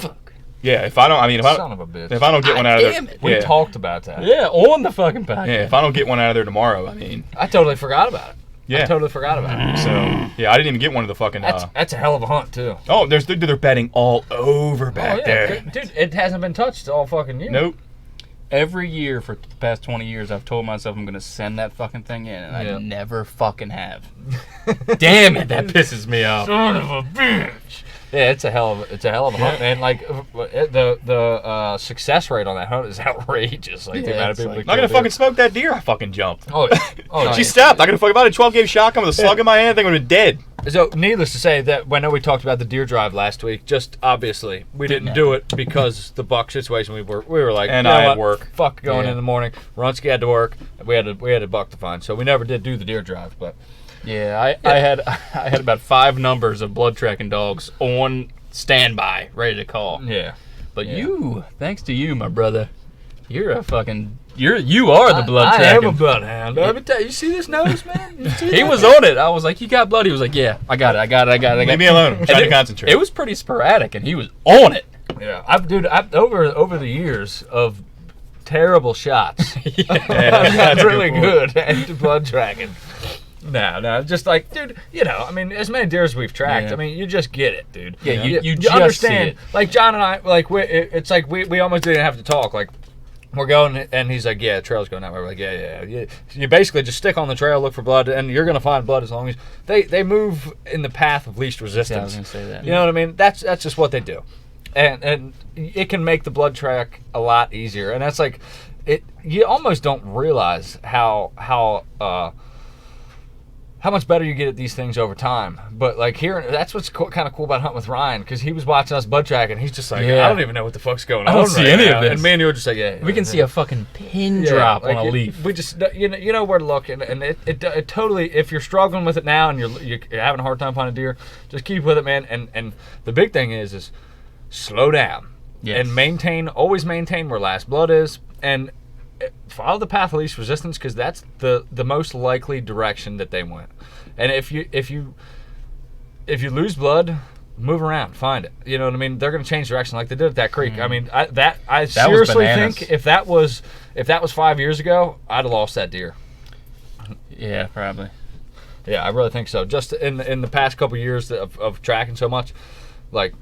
Speaker 3: yeah, if I
Speaker 2: Son of a bitch.
Speaker 3: don't get one out of there,
Speaker 1: damn it.
Speaker 2: We
Speaker 3: yeah,
Speaker 2: talked about that.
Speaker 1: yeah, on the fucking podcast.
Speaker 3: yeah, if I don't get one out of there tomorrow, I mean,
Speaker 2: I totally forgot about it. I
Speaker 3: yeah.
Speaker 2: totally forgot about it.
Speaker 3: So yeah, I didn't even get one of the fucking.
Speaker 2: That's a hell of a hunt too.
Speaker 3: Oh, they're betting all over back
Speaker 2: Oh, yeah.
Speaker 3: there.
Speaker 2: Dude, it hasn't been touched all fucking year.
Speaker 3: Nope.
Speaker 1: Every year for the past 20 years, I've told myself I'm going to send that fucking thing in, and
Speaker 2: Yeah.
Speaker 1: I never fucking have. Damn it, that pisses me off.
Speaker 2: Son of a bitch. Yeah, it's a hell of a hunt, man. Like the success rate on that hunt is outrageous. Like the
Speaker 1: Yeah,
Speaker 2: amount of
Speaker 1: it's
Speaker 2: people.
Speaker 1: like-
Speaker 2: that
Speaker 3: I'm gonna
Speaker 2: kill
Speaker 3: fucking smoke that deer. I fucking jumped.
Speaker 2: deer. Oh, yeah. Oh, yeah.
Speaker 3: She stopped. I could have fucking. If I had a 12 gauge shotgun with a slug in my hand, I think I would have been dead.
Speaker 2: So, needless to say, that I know we talked about the deer drive last week. Just obviously, we didn't do it because the buck situation. We were like,
Speaker 3: And
Speaker 2: you know
Speaker 3: I had
Speaker 2: what?
Speaker 3: work.
Speaker 2: Fuck going
Speaker 1: Yeah.
Speaker 2: in the morning. Runsky had to work. We had a buck to find, so we never did do the deer drive. But
Speaker 1: Yeah, I had about 5 numbers of blood tracking dogs on standby, ready to call.
Speaker 2: yeah,
Speaker 1: But
Speaker 2: Yeah.
Speaker 1: you, thanks to you, my brother, you are the blood
Speaker 2: I
Speaker 1: tracking.
Speaker 2: am a bloodhound. Let me tell you, you see this nose, man? You see
Speaker 1: He
Speaker 2: that?
Speaker 1: was on it. I was like, "You got blood?" He was like, "Yeah, I got it."
Speaker 3: Leave me alone. I'm
Speaker 1: And
Speaker 3: trying to
Speaker 1: it-
Speaker 3: concentrate.
Speaker 1: It was pretty sporadic, and he was on it.
Speaker 2: Yeah, I've over the years of terrible shots.
Speaker 3: Yeah,
Speaker 2: I've
Speaker 3: that's
Speaker 2: got
Speaker 3: a
Speaker 2: really
Speaker 3: point.
Speaker 2: good at blood tracking. No, just like, dude, I mean, as many deer as we've tracked,
Speaker 1: Yeah.
Speaker 2: I mean, you just get it, dude.
Speaker 1: Yeah, you just
Speaker 2: understand.
Speaker 1: see it.
Speaker 2: Like, John and I, like, it's like we almost didn't have to talk. Like, we're going, and he's like, yeah, the trail's going that way. We're like, yeah. You basically just stick on the trail, look for blood, and you're going to find blood as long as they move in the path of least resistance.
Speaker 1: Yeah, I was gonna say that.
Speaker 2: You know what I mean? That's just what they do. And it can make the blood track a lot easier. And that's like, you almost don't realize how much better you get at these things over time. But like that's what's kind of cool about hunting with Ryan, because he was watching us bud track and he's just like,
Speaker 1: Yeah.
Speaker 2: I don't even know what the fuck's going on.
Speaker 1: I don't see
Speaker 2: right
Speaker 1: any
Speaker 2: now.
Speaker 1: of this.
Speaker 2: And me and you were just like, yeah.
Speaker 1: We can see a fucking pin drop on a leaf.
Speaker 2: We just you know where to look, and it totally. If you're struggling with it now and you're having a hard time finding deer, just keep with it, man. And the big thing is slow down.
Speaker 1: Yes.
Speaker 2: And always maintain where last blood is, and follow the path of least resistance, because that's the most likely direction that they went. And if you lose blood, move around, find it. You know what I mean? They're going to change direction like they did at that creek. I mean, I seriously
Speaker 1: bananas.
Speaker 2: think if that was 5 years ago, I'd have lost that deer.
Speaker 1: Yeah, probably.
Speaker 2: Yeah, I really think so. Just in the past couple years of tracking so much, like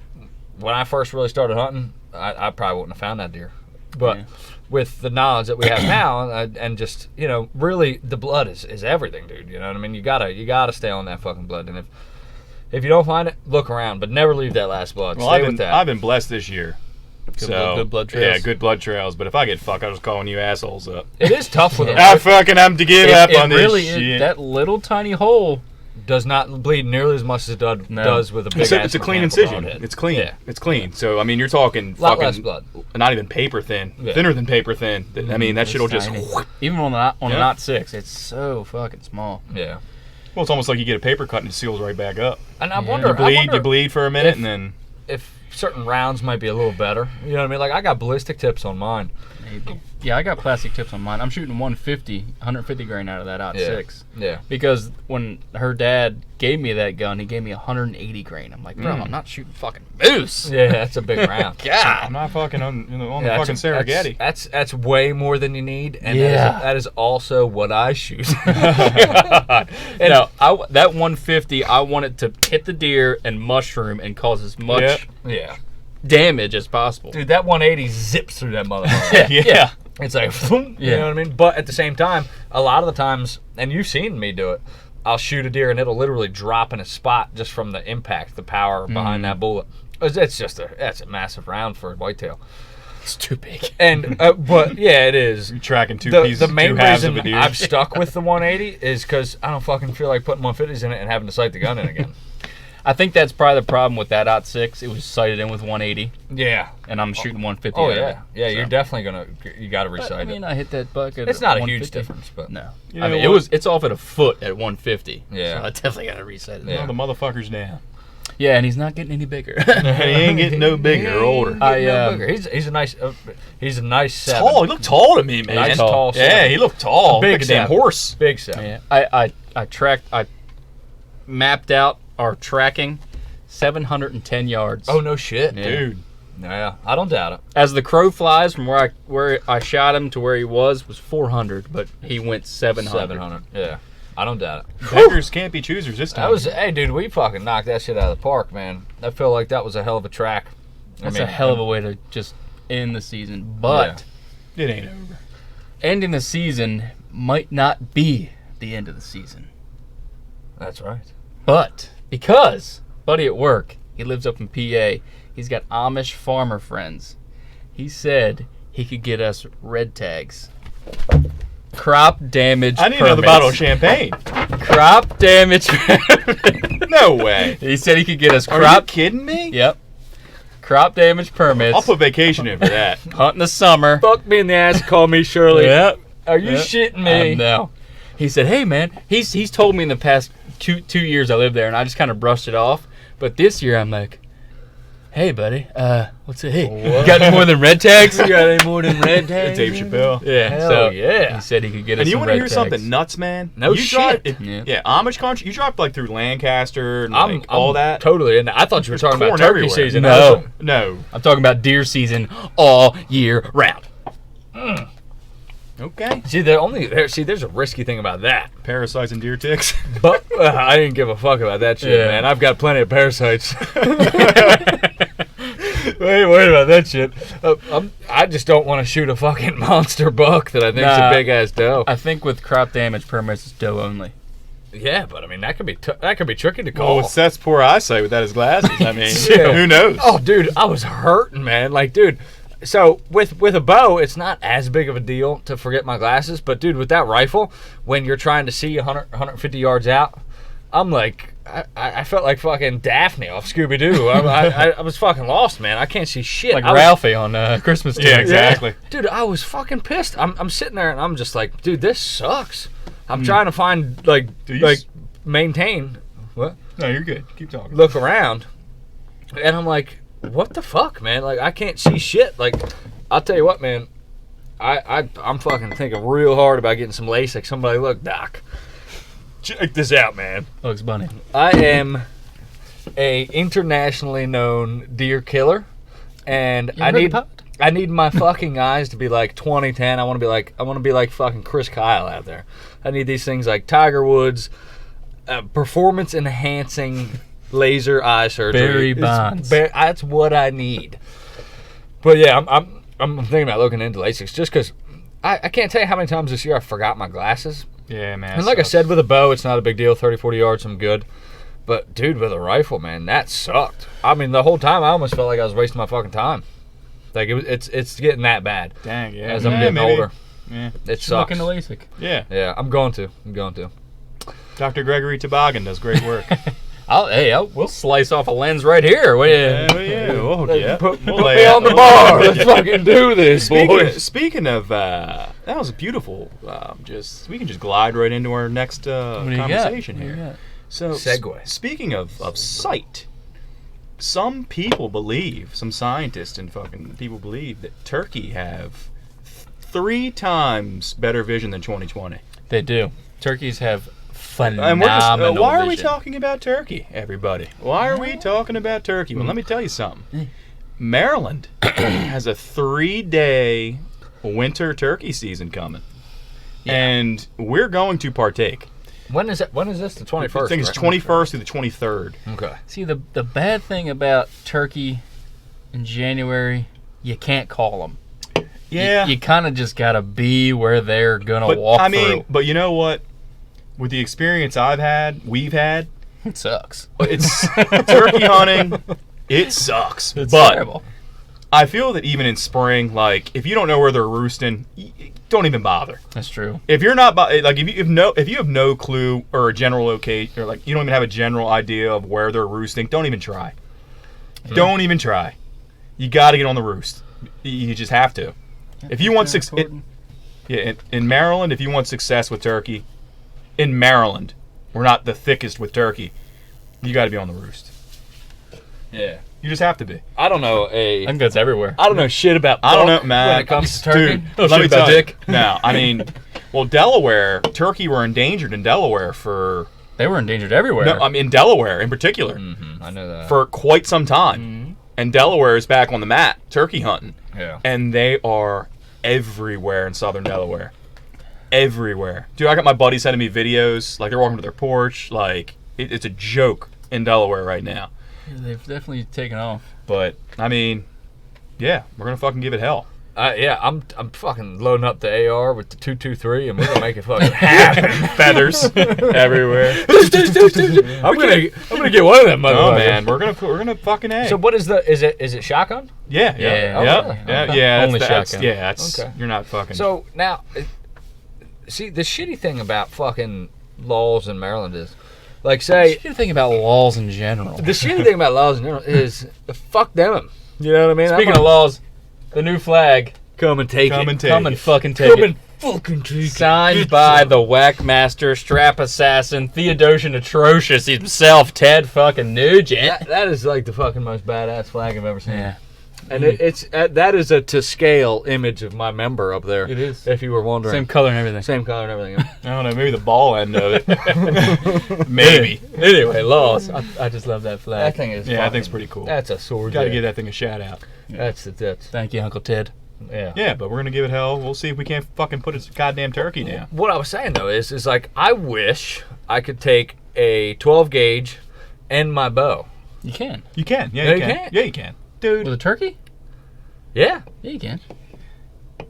Speaker 2: when I first really started hunting, I probably wouldn't have found that deer. But
Speaker 1: Yeah.
Speaker 2: with the knowledge that we have now, and just really the blood is everything, dude. You know what I mean? You gotta stay on that fucking blood, and if you don't find it, look around, but never leave that last blood.
Speaker 3: Well,
Speaker 2: Stay with that.
Speaker 3: I've been blessed this year.
Speaker 1: Good blood trails.
Speaker 3: Yeah, good blood trails. But if I get fucked, I'm just calling you assholes up.
Speaker 2: It is tough with
Speaker 3: I
Speaker 2: it.
Speaker 3: fucking have to give up on this
Speaker 1: really
Speaker 3: shit.
Speaker 1: is. That little tiny hole.
Speaker 2: Does not bleed nearly as much as it does with a big.
Speaker 3: It's a clean
Speaker 2: mechanical
Speaker 3: incision.
Speaker 2: broadhead.
Speaker 3: It's clean.
Speaker 2: Yeah.
Speaker 3: It's clean. So I mean, you're talking
Speaker 2: Lot
Speaker 3: fucking
Speaker 2: less blood.
Speaker 3: not even paper thin,
Speaker 2: Yeah.
Speaker 3: thinner than paper thin. I mean, that shit'll just.
Speaker 1: Tiny. Even on a
Speaker 3: Yeah.
Speaker 1: knot 6, it's so fucking small.
Speaker 2: Yeah.
Speaker 3: Well, it's almost like you get a paper cut and it seals right back up.
Speaker 2: And I
Speaker 1: Yeah.
Speaker 2: wonder,
Speaker 3: You bleed for a minute,
Speaker 2: if-
Speaker 3: and then
Speaker 2: if certain rounds might be a little better. You know what I mean? Like, I got ballistic tips on mine.
Speaker 1: Maybe. Yeah, I got plastic tips on mine. I'm shooting 150 grain out of that
Speaker 2: Yeah.
Speaker 1: 6.
Speaker 2: Yeah.
Speaker 1: Because when her dad gave me that gun, he gave me 180 grain. I'm like, bro,
Speaker 3: Mm.
Speaker 1: I'm not shooting fucking moose.
Speaker 2: Yeah, that's a big round.
Speaker 3: I'm not fucking on the
Speaker 2: Yeah,
Speaker 3: fucking Serengeti.
Speaker 2: That's way more than you need, and
Speaker 1: Yeah.
Speaker 2: that is also what I shoot.
Speaker 1: And that 150, I want it to hit the deer and mushroom and cause as much
Speaker 3: Yep.
Speaker 2: Yeah.
Speaker 1: damage as possible.
Speaker 2: Dude, that 180 zips through that motherfucker.
Speaker 3: Yeah.
Speaker 2: It's like, you
Speaker 1: Yeah.
Speaker 2: know what I mean? But at the same time, a lot of the times, and you've seen me do it, I'll shoot a deer and it'll literally drop in a spot just from the impact, the power behind that bullet. That's a massive round for a whitetail.
Speaker 1: It's too big.
Speaker 2: And but yeah, it is.
Speaker 3: You're tracking two
Speaker 2: The main
Speaker 3: two halves of
Speaker 2: reason
Speaker 3: a deer.
Speaker 2: I've stuck with the 180 is because I don't fucking feel like putting 150s in it and having to sight the gun in again.
Speaker 1: I think that's probably the problem with that .6. It was sighted in with 180,
Speaker 2: Yeah.
Speaker 1: and I'm shooting 150.
Speaker 2: Oh
Speaker 1: out of
Speaker 2: yeah.
Speaker 1: it.
Speaker 2: Yeah,
Speaker 1: So-
Speaker 2: you're definitely you got to
Speaker 1: But,
Speaker 2: resight
Speaker 1: I mean,
Speaker 2: it.
Speaker 1: I hit that buck at
Speaker 2: It's not a huge
Speaker 1: 150.
Speaker 2: difference, but
Speaker 1: No.
Speaker 3: You
Speaker 1: I
Speaker 3: know
Speaker 1: mean,
Speaker 3: what?
Speaker 1: it's off at a foot at 150.
Speaker 2: Yeah.
Speaker 1: So I definitely got to reset it.
Speaker 2: Yeah.
Speaker 3: Well, the motherfucker's down.
Speaker 1: Yeah, and he's not getting any bigger.
Speaker 3: He ain't getting no bigger or older.
Speaker 2: He's a nice seven.
Speaker 3: Tall. He looked tall to me, man.
Speaker 2: Nice
Speaker 1: tall.
Speaker 2: tall
Speaker 3: Yeah,
Speaker 2: seven.
Speaker 3: he looked tall.
Speaker 2: Big
Speaker 3: Like a damn
Speaker 2: seven.
Speaker 3: horse.
Speaker 2: Big seven.
Speaker 1: Yeah. I mapped out our tracking 710 yards.
Speaker 2: Oh no shit.
Speaker 1: Yeah.
Speaker 3: Dude.
Speaker 2: Yeah, I don't doubt it.
Speaker 1: As the crow flies from where I shot him to where he was 400, but he went 700.
Speaker 2: 700. Yeah, I don't doubt it.
Speaker 3: Beggars can't be choosers this time.
Speaker 2: Hey dude, we fucking knocked that shit out of the park, man. I feel like that was a hell of a track.
Speaker 1: That's a hell of a way to just end the season. But
Speaker 3: It ain't over.
Speaker 1: ending the season might not be the end of the season.
Speaker 2: That's right.
Speaker 1: But because buddy at work, he lives up in PA, he's got Amish farmer friends. He said he could get us red tags. Crop damage
Speaker 3: I need another
Speaker 1: permits.
Speaker 3: bottle of champagne.
Speaker 1: Crop damage.
Speaker 3: No way.
Speaker 1: He said he could get us
Speaker 3: Are you
Speaker 1: crop.
Speaker 3: kidding me?
Speaker 1: Yep. Crop damage permits.
Speaker 3: I'll put vacation in for that.
Speaker 1: Hunt in the summer.
Speaker 2: Fuck me in the ass, call me Shirley.
Speaker 1: Yep.
Speaker 2: Are you
Speaker 1: Yep.
Speaker 2: shitting me?
Speaker 1: No. He said, "Hey man, he's told me in the past two years I lived there, and I just kind of brushed it off. But this year I'm like, hey buddy, what's it? Hey, you got any more than red tags?
Speaker 2: You got any more than red tags?
Speaker 3: Dave Chappelle.
Speaker 1: Yeah.
Speaker 2: Hell
Speaker 1: so
Speaker 2: yeah.
Speaker 1: he said he could get us
Speaker 3: And you
Speaker 1: some
Speaker 3: want to
Speaker 1: red
Speaker 3: hear
Speaker 1: tags.
Speaker 3: something nuts, man?
Speaker 2: No
Speaker 3: you
Speaker 2: shit.
Speaker 1: Yeah.
Speaker 3: Amish country. You dropped like through Lancaster and
Speaker 2: I'm
Speaker 3: all that.
Speaker 2: Totally. And I thought you were
Speaker 3: There's
Speaker 2: talking about
Speaker 3: corn
Speaker 2: turkey
Speaker 3: everywhere.
Speaker 2: season.
Speaker 1: No.
Speaker 3: No.
Speaker 1: I'm talking about deer season all year round.
Speaker 3: Okay.
Speaker 2: There's a risky thing about that.
Speaker 3: Parasites and deer ticks.
Speaker 2: But I didn't give a fuck about that shit, man. I've got plenty of parasites. I ain't worried about that shit. I just don't want to shoot a fucking monster buck that I think's a big ass doe.
Speaker 1: I think with crop damage permits, it's doe only.
Speaker 2: Yeah, but I mean that could be tricky to call.
Speaker 3: Well, with Seth's poor eyesight without his glasses, I mean,
Speaker 2: Yeah.
Speaker 3: who knows?
Speaker 2: Oh, dude, I was hurting, man. Like, dude. So with a bow, it's not as big of a deal to forget my glasses. But dude, with that rifle, when you're trying to see 150 yards out, I'm like, I felt like fucking Daphne off Scooby Doo. I was fucking lost, man. I can't see shit.
Speaker 1: Like Ralphie on Christmas Day.
Speaker 3: Yeah, exactly.
Speaker 2: Dude, I was fucking pissed. I'm sitting there and I'm just like, dude, this sucks. I'm trying to find maintain. What?
Speaker 3: No, you're good. Keep talking.
Speaker 2: Look around, and I'm like, what the fuck, man? Like, I can't see shit. Like, I'll tell you what, man. I'm fucking thinking real hard about getting some LASIK. Somebody, look, doc, check this out, man.
Speaker 1: Looks bunny.
Speaker 2: I am a internationally known deer killer, and I need my fucking eyes to be like 2010. I want to be like fucking Chris Kyle out there. I need these things like Tiger Woods, performance enhancing laser eye surgery.
Speaker 1: Barry Bonds.
Speaker 2: That's what I need. But yeah, I'm thinking about looking into LASIK just because I can't tell you how many times this year I forgot my glasses.
Speaker 3: Yeah, man.
Speaker 2: And like I said, with a bow, it's not a big deal. 30, 40 yards, I'm good. But, dude, with a rifle, man, that sucked. I mean, the whole time, I almost felt like I was wasting my fucking time. Like, it's getting that bad.
Speaker 3: Dang, yeah.
Speaker 2: As I'm getting older.
Speaker 3: Yeah.
Speaker 2: It sucks.
Speaker 1: Look into LASIK.
Speaker 3: Yeah.
Speaker 2: Yeah, I'm going to.
Speaker 3: Dr. Gregory Toboggan does great work.
Speaker 1: We'll slice off a lens right here. What do you?
Speaker 3: Yeah. Oh, yeah.
Speaker 2: Put
Speaker 3: We'll
Speaker 2: me
Speaker 3: lay
Speaker 2: on the
Speaker 3: out-
Speaker 2: bar. Let's fucking do this, boys.
Speaker 3: Speaking of, that was beautiful. We can just glide right into our next
Speaker 1: What do you
Speaker 3: conversation
Speaker 1: got? What do you
Speaker 3: here.
Speaker 1: got?
Speaker 3: So,
Speaker 2: Segue.
Speaker 3: Speaking of sight, some scientists and fucking people believe that turkey have 3 times better vision than 2020.
Speaker 1: They do. Turkeys have phenomenal
Speaker 3: And we're just, why are we
Speaker 1: vision.
Speaker 3: talking about turkey, everybody? Why are we talking about turkey? Well, let me tell you something. Maryland has a 3-day winter turkey season coming.
Speaker 1: Yeah.
Speaker 3: And we're going to partake.
Speaker 2: When is it? When is this? The 21st?
Speaker 3: I think it's
Speaker 2: right?
Speaker 3: 21st through the 23rd.
Speaker 2: Okay.
Speaker 1: See, the bad thing about turkey in January, you can't call them.
Speaker 3: Yeah.
Speaker 1: You kind of just got to be where they're going to
Speaker 3: But
Speaker 1: walk
Speaker 3: I mean,
Speaker 1: through.
Speaker 3: but you know what? With the experience we've had,
Speaker 1: It sucks.
Speaker 3: it's turkey hunting. It sucks.
Speaker 1: It's
Speaker 3: but
Speaker 1: terrible.
Speaker 3: I feel that even in spring, like if you don't know where they're roosting, don't even bother.
Speaker 1: That's true.
Speaker 3: If you're not like if you have no clue or a general location or like you don't even have a general idea of where they're roosting, don't even try. Don't even try. You got to get on the roost. You just have to. If you want success, in Maryland, if you want success with turkey, in Maryland, we're not the thickest with turkey. You got to be on the roost.
Speaker 2: Yeah.
Speaker 3: You just have to be.
Speaker 2: I don't know
Speaker 1: I think that's everywhere.
Speaker 2: I don't know shit about.
Speaker 3: I don't know,
Speaker 2: buck
Speaker 3: man.
Speaker 2: When it comes to turkey.
Speaker 3: Dude,
Speaker 1: Don't
Speaker 3: let
Speaker 1: shit
Speaker 3: me
Speaker 1: about
Speaker 3: tell you.
Speaker 1: dick.
Speaker 3: No, I mean, well, Delaware, turkey were endangered in Delaware for.
Speaker 1: They were endangered everywhere.
Speaker 3: No, I mean in Delaware in particular
Speaker 2: I know that.
Speaker 3: for quite some time, and Delaware is back on the map turkey hunting,
Speaker 2: Yeah.
Speaker 3: and they are everywhere in southern Delaware. Everywhere, dude. I got my buddies sending me videos, like they're walking to their porch, like it's a joke in Delaware right now.
Speaker 1: They've definitely taken off.
Speaker 3: But I mean, yeah, we're gonna fucking give it hell.
Speaker 2: Yeah, I'm fucking loading up the AR with the 223, and we're gonna make it fucking happen.
Speaker 3: Feathers everywhere.
Speaker 2: I'm gonna get one of them.
Speaker 3: Oh man, we're gonna fucking A.
Speaker 2: So what is is it shotgun?
Speaker 3: Yeah.
Speaker 1: Yeah.
Speaker 2: Oh,
Speaker 3: Yeah.
Speaker 2: really?
Speaker 3: Yeah.
Speaker 2: Okay.
Speaker 3: Yeah.
Speaker 1: Only
Speaker 3: that's,
Speaker 1: shotgun.
Speaker 3: Yeah. That's
Speaker 2: Okay.
Speaker 3: you're not fucking.
Speaker 2: So now, see the shitty thing about fucking laws in Maryland is, like, say
Speaker 1: What do you think about laws in general?
Speaker 2: the shitty thing about laws in general is fuck them. You know what I mean?
Speaker 1: Speaking of laws, the new flag.
Speaker 2: come and take
Speaker 3: Come
Speaker 2: it.
Speaker 3: and take
Speaker 1: Come
Speaker 3: it.
Speaker 1: and fucking take
Speaker 2: Come
Speaker 1: it.
Speaker 2: and fucking take it.
Speaker 1: Signed by the Whackmaster, Strap Assassin, Theodosian Atrocious himself, Ted fucking Nugent.
Speaker 2: That is like the fucking most badass flag I've ever seen.
Speaker 1: Yeah.
Speaker 2: And it's that is a to scale image of my member up there.
Speaker 1: It is.
Speaker 2: If you were wondering.
Speaker 1: Same color and everything.
Speaker 2: Same color and everything.
Speaker 3: I don't know. Maybe the ball end of it. Maybe.
Speaker 1: Anyway, laws. I just love that flag.
Speaker 2: that thing is
Speaker 3: Yeah, I
Speaker 2: fucking,
Speaker 3: think it's pretty cool.
Speaker 2: That's a sword.
Speaker 3: Got to
Speaker 2: yeah.
Speaker 3: give that thing a shout out.
Speaker 2: That's.
Speaker 1: Thank you, Uncle Ted.
Speaker 2: Yeah.
Speaker 3: Yeah, but we're gonna give it hell. We'll see if we can't fucking put a goddamn turkey down.
Speaker 2: What I was saying though is like I wish I could take a 12 gauge and my bow.
Speaker 1: You can.
Speaker 3: You can. Yeah,
Speaker 2: No,
Speaker 3: you
Speaker 2: you
Speaker 3: can.
Speaker 2: can't.
Speaker 3: Yeah, you can. Dude.
Speaker 1: With a turkey?
Speaker 2: Yeah.
Speaker 1: Yeah, you can.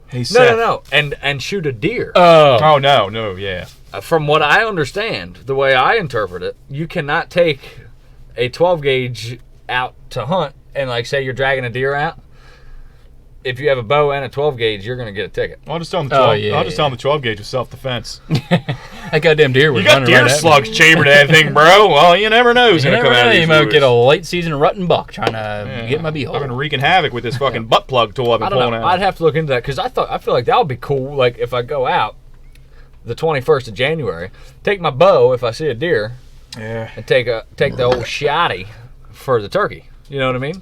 Speaker 3: Hey, Seth.
Speaker 2: No. And shoot a deer.
Speaker 3: Oh, no, yeah.
Speaker 2: From what I understand, the way I interpret it, you cannot take a 12 gauge out to hunt and like say you're dragging a deer out. If you have a bow and a 12 gauge, you're gonna get a ticket.
Speaker 3: I'll just tell him the 12,
Speaker 1: yeah,
Speaker 3: I'll just tell him the 12 gauge was self-defense.
Speaker 1: That goddamn deer was
Speaker 3: You got
Speaker 1: running
Speaker 3: deer
Speaker 1: right at me.
Speaker 3: slugs chambered in that thing, bro. Well, you never know who's
Speaker 1: You
Speaker 3: going to
Speaker 1: never
Speaker 3: come out
Speaker 1: know,
Speaker 3: of these
Speaker 1: you might
Speaker 3: woods.
Speaker 1: get a late season rutting buck trying to get my beehole.
Speaker 3: I've been wreaking havoc with this fucking butt plug tool I've been
Speaker 2: I don't
Speaker 3: pulling
Speaker 2: know.
Speaker 3: out.
Speaker 2: I'd have to look into that because I feel like that would be cool. Like if I go out the 21st of January, take my bow if I see a deer,
Speaker 3: Yeah.
Speaker 2: and take the old shotty for the turkey. You know what I mean?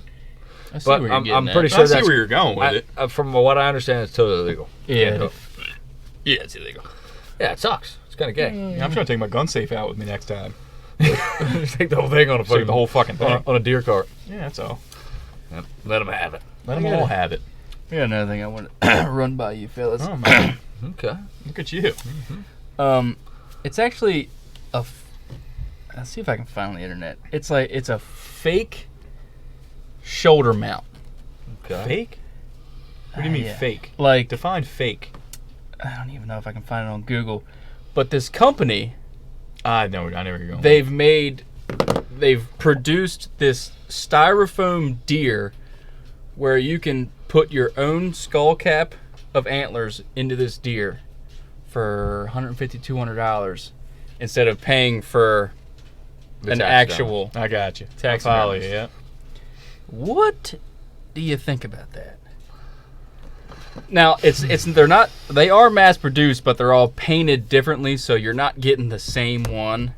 Speaker 1: I see
Speaker 2: But
Speaker 1: where you're
Speaker 2: I'm
Speaker 1: getting at.
Speaker 2: pretty
Speaker 3: I
Speaker 2: sure
Speaker 3: see
Speaker 2: that's
Speaker 3: where you're going with it.
Speaker 2: from what I understand, it's totally illegal.
Speaker 1: Yeah,
Speaker 2: Can't hook.
Speaker 1: yeah, it's illegal.
Speaker 2: Yeah, it sucks. It's kind of gay.
Speaker 3: Yeah, I'm just going to take my gun safe out with me next time.
Speaker 2: Just take the whole thing on a
Speaker 3: Take the whole fucking thing.
Speaker 2: on a deer cart.
Speaker 3: Yeah, that's all.
Speaker 2: Yep. Let them have it.
Speaker 3: Let them all have it.
Speaker 1: We got another thing I want to run by you, fellas.
Speaker 3: Oh, man.
Speaker 2: Okay.
Speaker 3: Look at you.
Speaker 1: It's actually let's see if I can find it on the internet. It's a fake shoulder mount.
Speaker 2: Okay.
Speaker 3: Fake? What do you mean
Speaker 1: Yeah.
Speaker 3: fake?
Speaker 1: Like,
Speaker 3: Define fake.
Speaker 1: I don't even know if I can find it on Google, but this company,
Speaker 3: I know where you're going.
Speaker 1: they've produced this styrofoam deer where you can put your own skull cap of antlers into this deer for $150, $200 instead of paying for
Speaker 2: The
Speaker 1: an
Speaker 2: tax
Speaker 1: actual.
Speaker 3: I got you.
Speaker 1: Tax
Speaker 3: I follow you,
Speaker 1: returns.
Speaker 3: yeah.
Speaker 1: What do you think about that? Now they are mass produced, but they're all painted differently, so you're not getting the same one.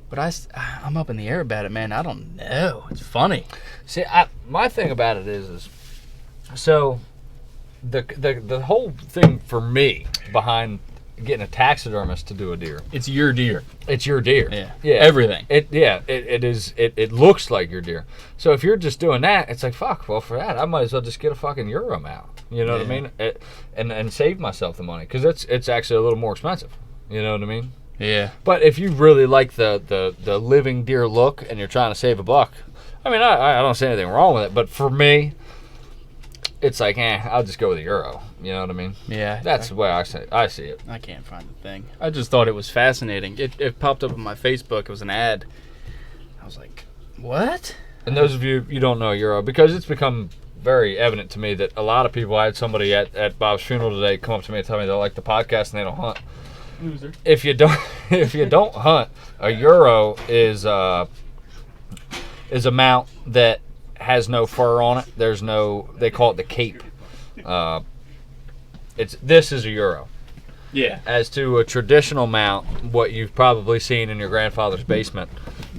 Speaker 1: But I'm up in the air about it, man. I don't know. It's funny.
Speaker 2: See, my thing about it is so the whole thing for me behind getting a taxidermist to do a deer,
Speaker 1: It's your deer.
Speaker 2: it's your deer.
Speaker 1: Yeah. Everything.
Speaker 2: It is. It looks like your deer. So if you're just doing that, it's like fuck. Well, for that, I might as well just get a fucking Euro mount. You know what I mean? And save myself the money because it's actually a little more expensive. You know what I mean?
Speaker 1: Yeah.
Speaker 2: But if you really like the living deer look and you're trying to save a buck, I mean, I don't see anything wrong with it. But for me, it's like, I'll just go with the Euro. You know what I mean?
Speaker 1: Yeah.
Speaker 2: That's the way I see it.
Speaker 1: I can't find the thing. I just thought it was fascinating. It popped up on my Facebook. It was an ad. I was like, what?
Speaker 2: And those of you don't know Euro, because it's become very evident to me that a lot of people, I had somebody at Bob's funeral today come up to me and tell me they like the podcast and they don't hunt.
Speaker 1: Loser.
Speaker 2: If you don't hunt, a Euro is a mount that has no fur on it. There's no, they call it the cape. This is a Euro.
Speaker 1: Yeah.
Speaker 2: As to a traditional mount, what you've probably seen in your grandfather's basement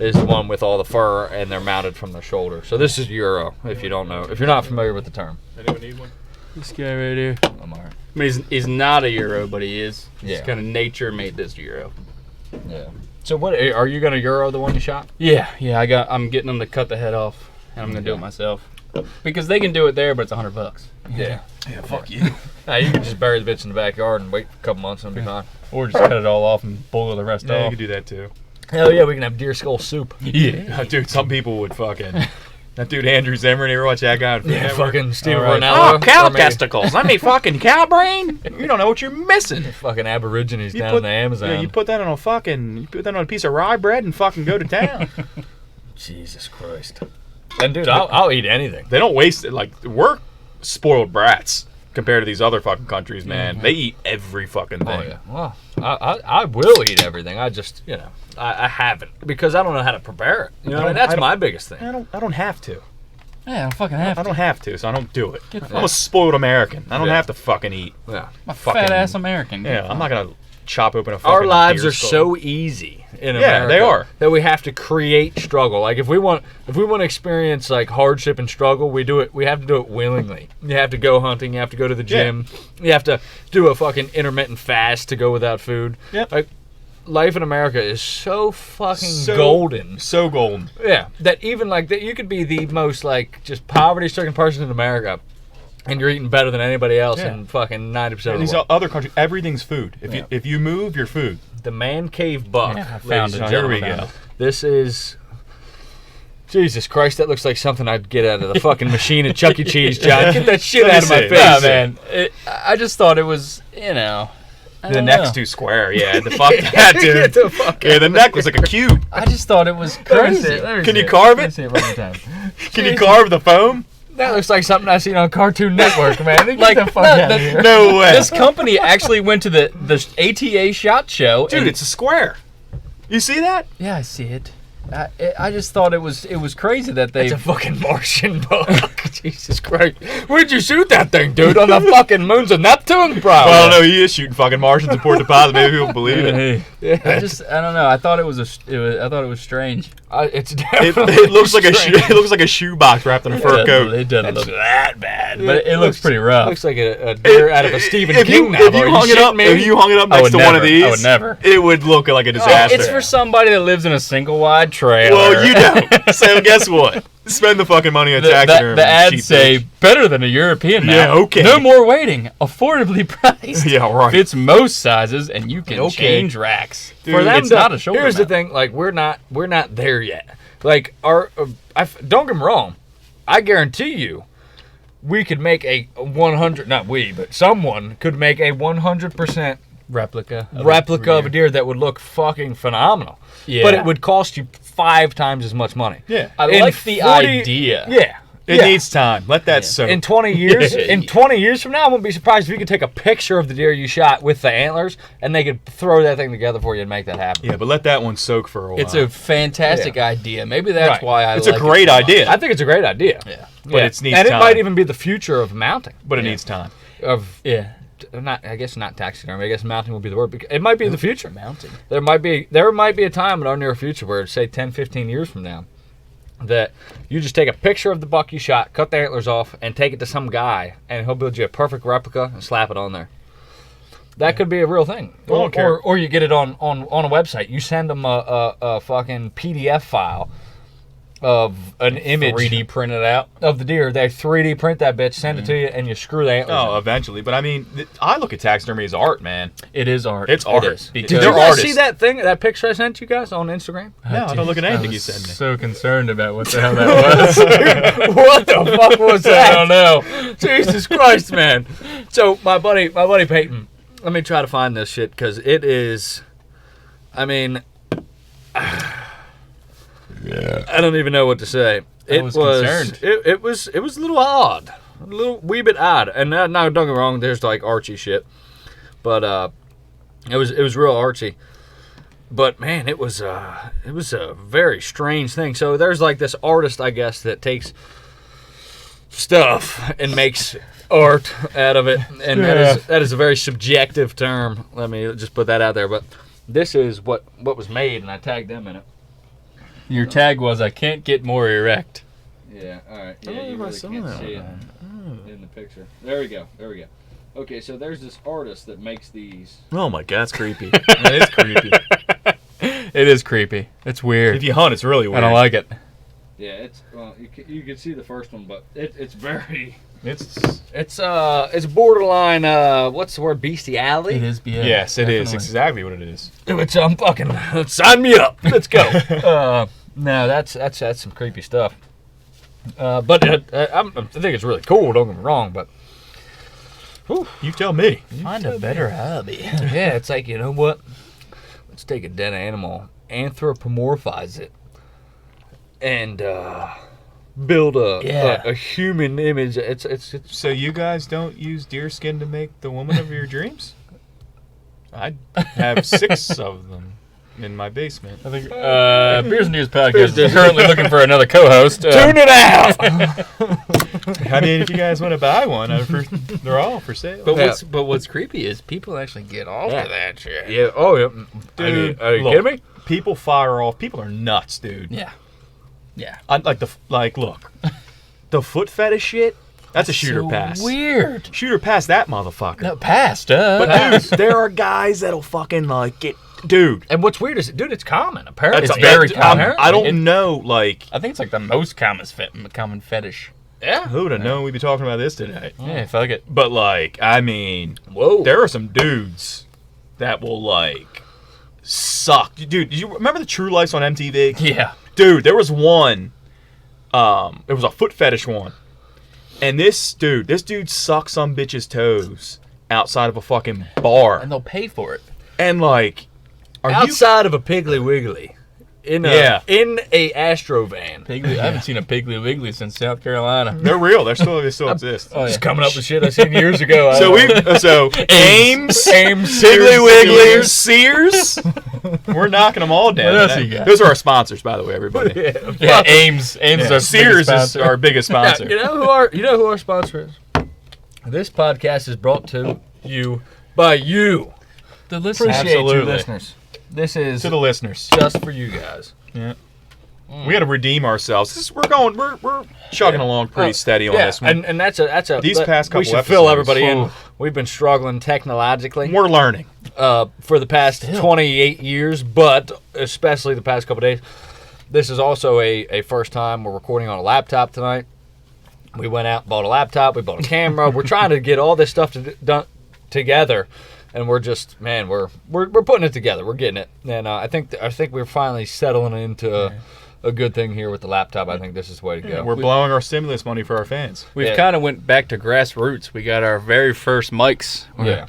Speaker 2: is the one with all the fur and they're mounted from the shoulder. So this is Euro, if you don't know, if you're not familiar with the term.
Speaker 3: Anyone need one?
Speaker 1: This guy right here.
Speaker 2: I'm all right.
Speaker 1: I mean, he's not a Euro, but he is.
Speaker 2: Yeah.
Speaker 1: It's kind of nature made this Euro.
Speaker 2: Yeah. So what are you gonna Euro the one you shot?
Speaker 1: Yeah. I'm getting them to cut the head off, and I'm gonna do it myself because they can do it there, but it's $100.
Speaker 2: Yeah.
Speaker 3: Yeah, fuck you.
Speaker 2: Nah, you can just bury the bitch in the backyard and wait a couple months and it'll be fine.
Speaker 1: Or just cut it all off and boil the rest
Speaker 3: Yeah, you
Speaker 1: off.
Speaker 3: can do that too.
Speaker 2: Hell yeah, we can have deer skull soup.
Speaker 1: Yeah.
Speaker 3: Dude, some people would fucking... That dude Andrew Zimmerman, you ever watch that guy on Food
Speaker 2: Yeah,
Speaker 3: Network?
Speaker 2: fucking Steven
Speaker 3: All right.
Speaker 2: Rinella.
Speaker 3: Oh, cow
Speaker 2: Or maybe
Speaker 3: testicles. Let me fucking cow brain. You don't know what you're missing.
Speaker 2: Fucking Aborigines
Speaker 3: You
Speaker 2: down
Speaker 3: put,
Speaker 2: in the Amazon.
Speaker 3: Yeah, you put that on a piece of rye bread and fucking go to town.
Speaker 2: Jesus Christ. And dude, I'll eat anything.
Speaker 3: They don't waste it. Like, we're spoiled brats compared to these other fucking countries, man.
Speaker 1: Mm-hmm.
Speaker 3: They eat every fucking thing.
Speaker 2: Oh yeah. Well, I will eat everything. I just I haven't because I don't know how to prepare it. You know,
Speaker 3: I
Speaker 2: that's
Speaker 3: don't-
Speaker 2: my biggest thing.
Speaker 3: I don't have to.
Speaker 1: Yeah, I don't fucking have
Speaker 3: I
Speaker 1: to.
Speaker 3: don't have to, so I don't do it.
Speaker 1: Get
Speaker 3: I'm a spoiled American. I don't
Speaker 2: Yeah.
Speaker 3: have to fucking eat.
Speaker 2: Yeah.
Speaker 1: I'm a
Speaker 3: fucking-
Speaker 1: fat ass American.
Speaker 3: Yeah, I'm not gonna chop open a fucking
Speaker 2: Our lives
Speaker 3: deer
Speaker 2: are
Speaker 3: skull.
Speaker 2: so easy in
Speaker 3: Yeah,
Speaker 2: America.
Speaker 3: they are.
Speaker 2: That we have to create struggle. Like if we want to experience like hardship and struggle, we have to do it willingly. You have to go hunting, you have to go to the gym, you have to do a fucking intermittent fast to go without food.
Speaker 3: Yep.
Speaker 2: Like life in America is so fucking
Speaker 3: So-
Speaker 2: golden.
Speaker 3: So golden.
Speaker 2: Yeah, that even like that you could be the most like just poverty-stricken person in America, And you're eating better than anybody else
Speaker 3: Yeah.
Speaker 2: in fucking 90% of the
Speaker 3: These
Speaker 2: world.
Speaker 3: other countries, everything's food.
Speaker 2: Yeah.
Speaker 3: If you move, you're food.
Speaker 2: The Man Cave Buck.
Speaker 1: Yeah, I found
Speaker 2: ladies
Speaker 1: it.
Speaker 2: and
Speaker 3: Here we
Speaker 2: gentlemen.
Speaker 3: go.
Speaker 2: This is... Jesus Christ, that looks like something I'd get out of the fucking machine at Chuck E. Cheese, John. Get that shit
Speaker 3: Let me
Speaker 2: out of my
Speaker 3: see.
Speaker 2: face.
Speaker 1: Nah, man. I just thought it was, I
Speaker 3: The
Speaker 1: don't
Speaker 3: neck's
Speaker 1: know.
Speaker 3: too square. Yeah, the fuck that, dude.
Speaker 2: Get the fuck
Speaker 3: Yeah, the neck was like a cube.
Speaker 1: I just thought it was crazy.
Speaker 3: Can you carve it? Can you carve the foam?
Speaker 2: That looks like something I seen on Cartoon Network, man. Get
Speaker 1: Like,
Speaker 2: the fuck
Speaker 1: no,
Speaker 2: out
Speaker 1: the-
Speaker 2: of here.
Speaker 3: No way.
Speaker 1: This company actually went to the ATA SHOT Show.
Speaker 3: Dude,
Speaker 1: and,
Speaker 3: it's a square. You see that?
Speaker 1: yeah, I see it. I just thought it was crazy that they.
Speaker 2: It's a fucking Martian buck. Jesus Christ. Where'd you shoot that thing, dude? On the fucking moons of Neptune, bro?
Speaker 3: Well, no, he is shooting fucking Martians in Port Deposit. Maybe people believe it.
Speaker 1: I don't know. I thought I thought it was strange.
Speaker 2: It's
Speaker 3: It,
Speaker 2: definitely
Speaker 3: it looks like a shoe.
Speaker 2: strange.
Speaker 3: It looks like a shoebox wrapped in a fur coat.
Speaker 1: It doesn't look that bad, but it looks pretty rough.
Speaker 2: Looks like a deer out of a Stephen
Speaker 3: If
Speaker 2: King
Speaker 3: you,
Speaker 2: novel.
Speaker 3: if you
Speaker 2: Are
Speaker 3: hung it
Speaker 2: shitting
Speaker 3: up,
Speaker 2: me?
Speaker 3: if you hung it up
Speaker 1: I
Speaker 3: next
Speaker 1: would
Speaker 3: to one of
Speaker 1: never.
Speaker 3: these,
Speaker 1: I would never.
Speaker 3: it would look like a disaster.
Speaker 1: It's for somebody that lives in a single wide trailer.
Speaker 3: Well, you don't. So guess what? Spend the fucking money on taxidermy.
Speaker 1: The ads
Speaker 3: cheap
Speaker 1: say
Speaker 3: bitch.
Speaker 1: better than a European now.
Speaker 3: Yeah, okay.
Speaker 1: No more waiting. Affordably priced.
Speaker 3: Yeah, right.
Speaker 1: Fits most sizes, and you can
Speaker 3: Okay.
Speaker 1: change racks.
Speaker 2: For them
Speaker 1: it's
Speaker 2: to-
Speaker 1: not a shoulder
Speaker 2: Here's the
Speaker 1: mount.
Speaker 2: thing, like we're not there yet. Like don't get me wrong, I guarantee you, we could make a 100. Not we, but someone could make a 100%
Speaker 1: Replica
Speaker 2: replica of a deer that would look fucking phenomenal.
Speaker 1: Yeah.
Speaker 2: But it would cost you 5 times as much money.
Speaker 3: Yeah.
Speaker 1: I
Speaker 2: In
Speaker 1: like the
Speaker 2: 40
Speaker 1: idea.
Speaker 2: Yeah.
Speaker 3: It
Speaker 2: yeah.
Speaker 3: needs time. Let that soak.
Speaker 2: In 20 years,
Speaker 1: Yeah.
Speaker 2: in 20 years from now, I wouldn't be surprised if you could take a picture of the deer you shot with the antlers, and they could throw that thing together for you and make that happen.
Speaker 3: Yeah, but let that one soak for a while.
Speaker 1: It's a fantastic idea. Maybe that's
Speaker 2: Right.
Speaker 1: why I
Speaker 3: It's
Speaker 1: like
Speaker 3: a great
Speaker 1: it so much.
Speaker 3: idea.
Speaker 2: I think it's a great idea.
Speaker 1: Yeah.
Speaker 3: But it needs
Speaker 2: and it
Speaker 3: time.
Speaker 2: might even be the future of mounting.
Speaker 3: But it needs time.
Speaker 2: Of
Speaker 1: Yeah.
Speaker 2: not, I guess not taxidermy. I guess mounting will be the word. Because it might be the future.
Speaker 1: Mounting.
Speaker 2: There might be a time in our near future where, say, 10, 15 years from now, that you just take a picture of the buck you shot, cut the antlers off, and take it to some guy, and he'll build you a perfect replica and slap it on there. That could be a real thing.
Speaker 3: I don't care.
Speaker 2: Or you get it on a website. You send them a fucking PDF file of an image
Speaker 1: 3D printed out.
Speaker 2: of the deer. They 3D print that bitch, send it to you, and you screw the antlers
Speaker 3: Oh,
Speaker 2: in.
Speaker 3: eventually. But I mean, I look at taxidermy as art, man.
Speaker 1: It is art.
Speaker 3: It's art.
Speaker 1: It is.
Speaker 3: Did
Speaker 2: Did
Speaker 1: Because
Speaker 2: you
Speaker 3: They're
Speaker 2: guys
Speaker 3: artists.
Speaker 2: see that picture I sent you guys on Instagram?
Speaker 3: No, I don't look at anything
Speaker 1: I
Speaker 3: you
Speaker 1: was
Speaker 3: send me.
Speaker 1: so concerned about what the hell that was.
Speaker 2: What the fuck was that?
Speaker 1: I don't know.
Speaker 2: Jesus Christ, man. So my buddy Peyton, let me try to find this shit because it is. I mean, I don't even know what to say. It
Speaker 1: was concerned.
Speaker 2: It was a little odd, a little wee bit odd. And now don't get me wrong, there's like Archie shit, but it was real Archie. But man, it was a very strange thing. So there's like this artist, I guess, that takes stuff and makes art out of it, and that is a very subjective term. Let me just put that out there. But this is what was made, and I tagged them in it.
Speaker 1: Your tag was, I can't get more erect.
Speaker 2: Yeah. All right. Yeah,
Speaker 3: Oh,
Speaker 2: you
Speaker 3: I
Speaker 2: really
Speaker 3: saw
Speaker 2: can't
Speaker 3: that
Speaker 2: see it
Speaker 3: one.
Speaker 2: in the picture. There we go. Okay, so there's this artist that makes these.
Speaker 3: Oh my god, it's creepy. That is creepy.
Speaker 1: It is creepy. It's weird.
Speaker 3: If you hunt, it's really
Speaker 1: I
Speaker 3: weird.
Speaker 1: don't like it.
Speaker 2: Yeah, it's you can see the first one, but it's very.
Speaker 3: It's
Speaker 2: It's borderline. What's the word? Bestiality.
Speaker 1: It is. Yeah,
Speaker 3: yes, it is
Speaker 1: definitely.
Speaker 3: exactly what it is.
Speaker 2: Which I'm fucking sign me up. Let's go. No, that's some creepy stuff. But I think it's really cool. Don't get me wrong, but
Speaker 3: You tell me.
Speaker 1: Find a better hobby.
Speaker 2: yeah, it's like, you know what? Let's take a dead animal, anthropomorphize it, and build a human image. It's
Speaker 3: So you guys don't use deer skin to make the woman of your dreams? I have 6 of them in my basement.
Speaker 1: I think Beers and News Podcast is currently looking for another co-host.
Speaker 2: tune it out.
Speaker 3: I mean, if you guys want to buy one, they're all for sale.
Speaker 1: But what's creepy is people actually get off
Speaker 2: Yeah.
Speaker 1: to that shit.
Speaker 2: Yeah. Oh yeah.
Speaker 3: Dude,
Speaker 2: are you
Speaker 3: look,
Speaker 2: kidding me?
Speaker 3: people fire off. People are nuts, dude.
Speaker 1: Yeah. Yeah.
Speaker 3: Look, the foot fetish shit. That's a shooter
Speaker 1: So
Speaker 3: pass.
Speaker 1: Weird.
Speaker 3: Shooter pass that motherfucker.
Speaker 1: No, passed.
Speaker 3: But dude, there are guys that'll fucking like get. Dude,
Speaker 2: And what's weird is, dude, it's common. Apparently,
Speaker 1: It's very common.
Speaker 3: I don't know. Like,
Speaker 1: I think it's like the most common fetish.
Speaker 2: Yeah.
Speaker 3: Who would have known we'd be talking about this today?
Speaker 1: Yeah, fuck it.
Speaker 3: But like, I mean,
Speaker 2: Whoa.
Speaker 3: there are some dudes that will like suck. Dude, do you remember the True Life on MTV?
Speaker 1: Yeah.
Speaker 3: Dude, there was one. It was a foot fetish one, and this dude sucks some bitch's toes outside of a fucking bar,
Speaker 1: And they'll pay for it.
Speaker 3: and like, are
Speaker 2: Outside of a Piggly Wiggly. In a Astro van.
Speaker 1: Piggly, I haven't seen a Piggly Wiggly since South Carolina.
Speaker 3: you? They're real. They still exist.
Speaker 1: Oh, yeah.
Speaker 2: Just coming up with shit I seen years ago.
Speaker 3: So Ames,
Speaker 2: Ames,
Speaker 3: Piggly Wiggly, Sears. We're knocking them all down.
Speaker 1: What else
Speaker 3: today.
Speaker 1: you got?
Speaker 3: Those are our sponsors, by the way, everybody.
Speaker 1: Yeah, Ames is our
Speaker 3: Sears
Speaker 1: biggest
Speaker 3: is
Speaker 1: sponsor.
Speaker 3: our biggest
Speaker 2: Now,
Speaker 3: sponsor.
Speaker 2: you know who our sponsor is? This podcast is brought to you by you.
Speaker 1: The listeners.
Speaker 2: Appreciate you,
Speaker 3: Absolutely.
Speaker 2: listeners. This is
Speaker 3: To the listeners,
Speaker 2: just for you guys.
Speaker 3: we got to redeem ourselves. We're chugging along pretty steady on this one.
Speaker 2: and that's a
Speaker 3: These past couple
Speaker 2: we should fill
Speaker 3: episodes,
Speaker 2: everybody in.
Speaker 3: ooh.
Speaker 2: We've been struggling technologically
Speaker 3: We're learning.
Speaker 2: for the past 28 years, but especially the past couple days. This is also a first time we're recording on a laptop tonight. We went out and bought a laptop. We bought a camera. We're trying to get all this stuff done together, and we're just we're putting it together. We're getting it, and I think we're finally settling into a good thing here with the laptop. I think this is the way to go.
Speaker 3: We're blowing our stimulus money for our fans.
Speaker 1: We've
Speaker 2: Yeah.
Speaker 1: kind of went back to grassroots. We got our very first mics.
Speaker 2: Yeah.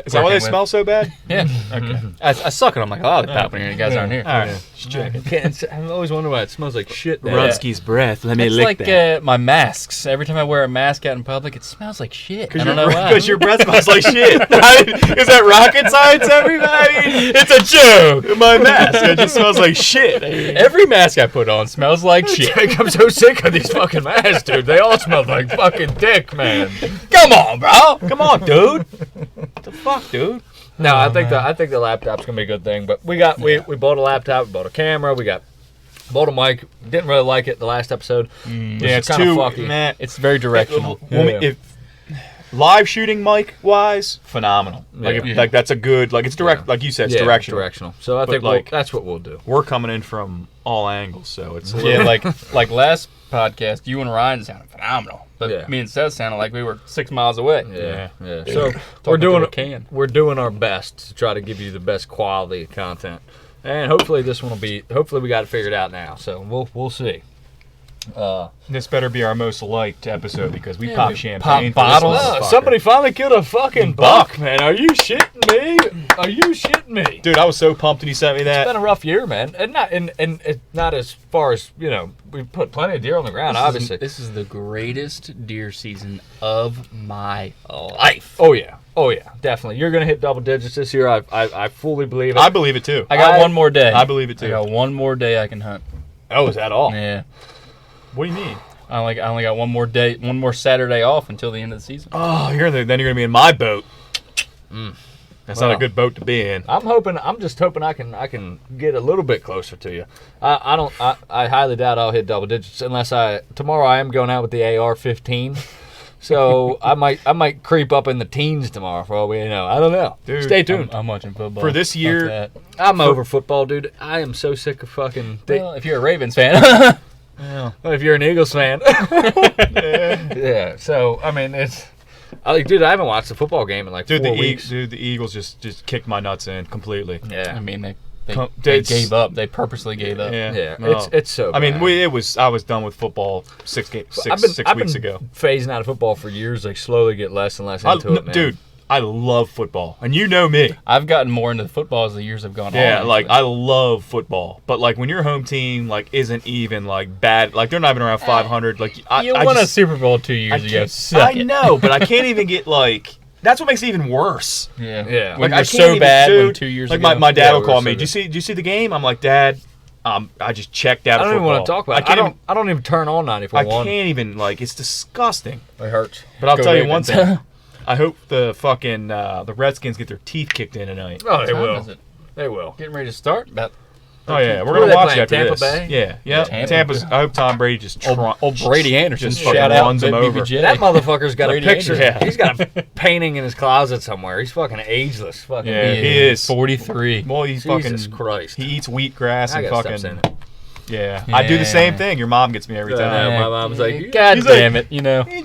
Speaker 3: Is that why they smell so bad?
Speaker 1: Yeah. Okay. I suck it on my lollipop when you guys aren't here.
Speaker 3: All right. Just checking.
Speaker 2: I always wonder why it smells like shit. Now.
Speaker 3: Runsky's breath. Let me
Speaker 1: It's
Speaker 3: lick
Speaker 1: like
Speaker 3: that.
Speaker 1: my masks. Every time I wear a mask out in public, it smells like shit. I don't know why.
Speaker 3: Because your breath smells like shit. Is that rocket science, everybody?
Speaker 1: It's a joke.
Speaker 3: My mask. It just smells like shit.
Speaker 1: Every mask I put on smells like shit.
Speaker 2: I'm so sick of these fucking masks, dude. They all smell like fucking dick, man.
Speaker 1: Come on, bro.
Speaker 3: Come on, dude. What the fuck, dude?
Speaker 2: No, I think the laptop's gonna be a good thing. But we bought a laptop, we bought a camera, we bought a mic. Didn't really like it the last episode.
Speaker 3: Yeah, it's
Speaker 2: kinda
Speaker 3: too.
Speaker 2: fucky.
Speaker 3: Meh.
Speaker 1: It's very directional.
Speaker 3: If live shooting mic wise, phenomenal. Like,
Speaker 2: Yeah.
Speaker 3: like that's a good. Like it's direct. Like you said, it's directional.
Speaker 2: So I
Speaker 3: But,
Speaker 2: think
Speaker 3: like-
Speaker 2: that's what we'll do.
Speaker 3: We're coming in from all angles, so it's a
Speaker 1: Yeah,
Speaker 3: little,
Speaker 1: like last podcast, you and Ryan sounded phenomenal, but
Speaker 2: Yeah.
Speaker 1: me and Seth sounded like we were 6 miles away.
Speaker 2: Yeah. So
Speaker 1: Talking through a can.
Speaker 2: we're doing our best to try to give you the best quality content, and hopefully this one will be. Hopefully we got it figured out now. So we'll see.
Speaker 3: this better be our most liked episode because we
Speaker 1: Yeah,
Speaker 3: pop
Speaker 1: we
Speaker 3: champagne.
Speaker 1: pop
Speaker 3: for this
Speaker 1: bottles.
Speaker 3: motherfucker.
Speaker 2: Somebody finally killed a fucking buck, man. Are you shitting me? Are you shitting me?
Speaker 3: Dude, I was so pumped when you sent me
Speaker 2: It's
Speaker 3: that.
Speaker 2: been a rough year, man, and it's not as far as we put plenty of deer on the ground, obviously.
Speaker 1: This is the greatest deer season of my life.
Speaker 2: Oh yeah, definitely. You're gonna hit double digits this year. I fully believe it.
Speaker 3: I believe it too.
Speaker 1: I got one more day.
Speaker 3: I believe it
Speaker 1: I
Speaker 3: too.
Speaker 1: got one more day I can hunt.
Speaker 2: Oh, is that all?
Speaker 1: Yeah.
Speaker 3: What do you mean?
Speaker 1: I only got one more day, one more Saturday off until the end of the season.
Speaker 3: Oh, then you're gonna be in my boat. That's not
Speaker 2: Well.
Speaker 3: a good boat to be in.
Speaker 2: I'm just hoping I can get a little bit closer to you. I highly doubt I'll hit double digits unless tomorrow I am going out with the AR-15. So I might creep up in the teens tomorrow for all we know. I don't know.
Speaker 3: Dude,
Speaker 2: Stay tuned.
Speaker 1: I'm watching football.
Speaker 3: For this
Speaker 1: Fuck
Speaker 3: year-
Speaker 1: that.
Speaker 2: I'm over football, dude. I am so sick of fucking.
Speaker 1: Well, if you're a Ravens fan,
Speaker 2: If you're an Eagles fan. Yeah. So I mean, it's. I haven't watched a football game in like
Speaker 3: Dude,
Speaker 2: 4
Speaker 3: the
Speaker 2: weeks.
Speaker 3: Eagles just kicked my nuts in completely.
Speaker 2: Yeah.
Speaker 1: I mean they
Speaker 3: It's-
Speaker 1: gave up. They purposely gave up.
Speaker 3: Yeah.
Speaker 2: Yeah.
Speaker 3: No.
Speaker 2: It's so.
Speaker 3: I mean,
Speaker 2: bad.
Speaker 3: I was done with football 6
Speaker 2: I've
Speaker 3: weeks
Speaker 2: been
Speaker 3: ago.
Speaker 2: phasing out of football for years. Like slowly get less and less into it, man.
Speaker 3: Dude, I love football, and you know me.
Speaker 1: I've gotten more into football as the years have gone on.
Speaker 3: Yeah, like
Speaker 1: actually.
Speaker 3: I love football, but like when your home team like isn't even like bad, like they're not even around 500. Like
Speaker 1: you
Speaker 3: I
Speaker 1: won a
Speaker 3: just,
Speaker 1: Super Bowl 2
Speaker 3: I
Speaker 1: years ago.
Speaker 3: can't-
Speaker 1: Suck
Speaker 3: I
Speaker 1: it.
Speaker 3: know, but I can't even get like. That's what makes it even worse.
Speaker 1: Yeah.
Speaker 2: Yeah.
Speaker 1: When
Speaker 3: Like I
Speaker 1: you're
Speaker 3: can't
Speaker 1: so
Speaker 3: even,
Speaker 1: bad
Speaker 3: dude,
Speaker 1: when 2 years
Speaker 3: like
Speaker 1: ago.
Speaker 3: my dad
Speaker 2: Yeah,
Speaker 3: will
Speaker 2: we
Speaker 3: call
Speaker 2: were
Speaker 3: me.
Speaker 2: so
Speaker 3: Do you see the game? I'm like, Dad, I just checked out.
Speaker 2: I
Speaker 3: of
Speaker 2: don't even
Speaker 3: football.
Speaker 2: want to talk about it.
Speaker 3: can't
Speaker 2: I don't even turn on 94.1.
Speaker 3: I can't even like. It's disgusting.
Speaker 2: It hurts.
Speaker 3: But I'll
Speaker 1: Go
Speaker 3: tell you one
Speaker 1: Ravens.
Speaker 3: thing. I hope the fucking the Redskins get their teeth kicked in tonight.
Speaker 2: Oh,
Speaker 1: What
Speaker 2: they
Speaker 1: time
Speaker 2: will.
Speaker 1: is it?
Speaker 2: They will.
Speaker 1: Getting ready to start? About
Speaker 3: Oh yeah,
Speaker 2: Who
Speaker 3: we're
Speaker 2: are
Speaker 3: gonna
Speaker 2: they
Speaker 3: watch
Speaker 2: playing,
Speaker 3: it after
Speaker 2: Tampa
Speaker 3: this.
Speaker 2: Bay?
Speaker 3: Yeah, yeah.
Speaker 1: Tampa.
Speaker 3: Tampa's. I hope Tom Brady just
Speaker 1: old Brady Anderson.
Speaker 3: just fucking
Speaker 1: Shout out
Speaker 3: runs him
Speaker 1: to
Speaker 3: over.
Speaker 1: BBJ.
Speaker 2: That motherfucker's got
Speaker 1: Brady
Speaker 2: a picture.
Speaker 3: Anderson. Yeah.
Speaker 2: He's got a painting in his closet somewhere. He's fucking ageless. Fucking
Speaker 3: Yeah, he is.
Speaker 1: 43.
Speaker 3: Well, he's
Speaker 2: Jesus
Speaker 3: fucking.
Speaker 2: Christ.
Speaker 3: He eats wheatgrass
Speaker 2: I
Speaker 3: and
Speaker 2: gotta stop
Speaker 3: fucking.
Speaker 2: saying
Speaker 3: Yeah, I do the same thing. Your mom gets me every
Speaker 2: I know,
Speaker 3: time.
Speaker 2: my mom's like,
Speaker 1: God
Speaker 3: He's like,
Speaker 1: damn it, you know.
Speaker 3: Hey,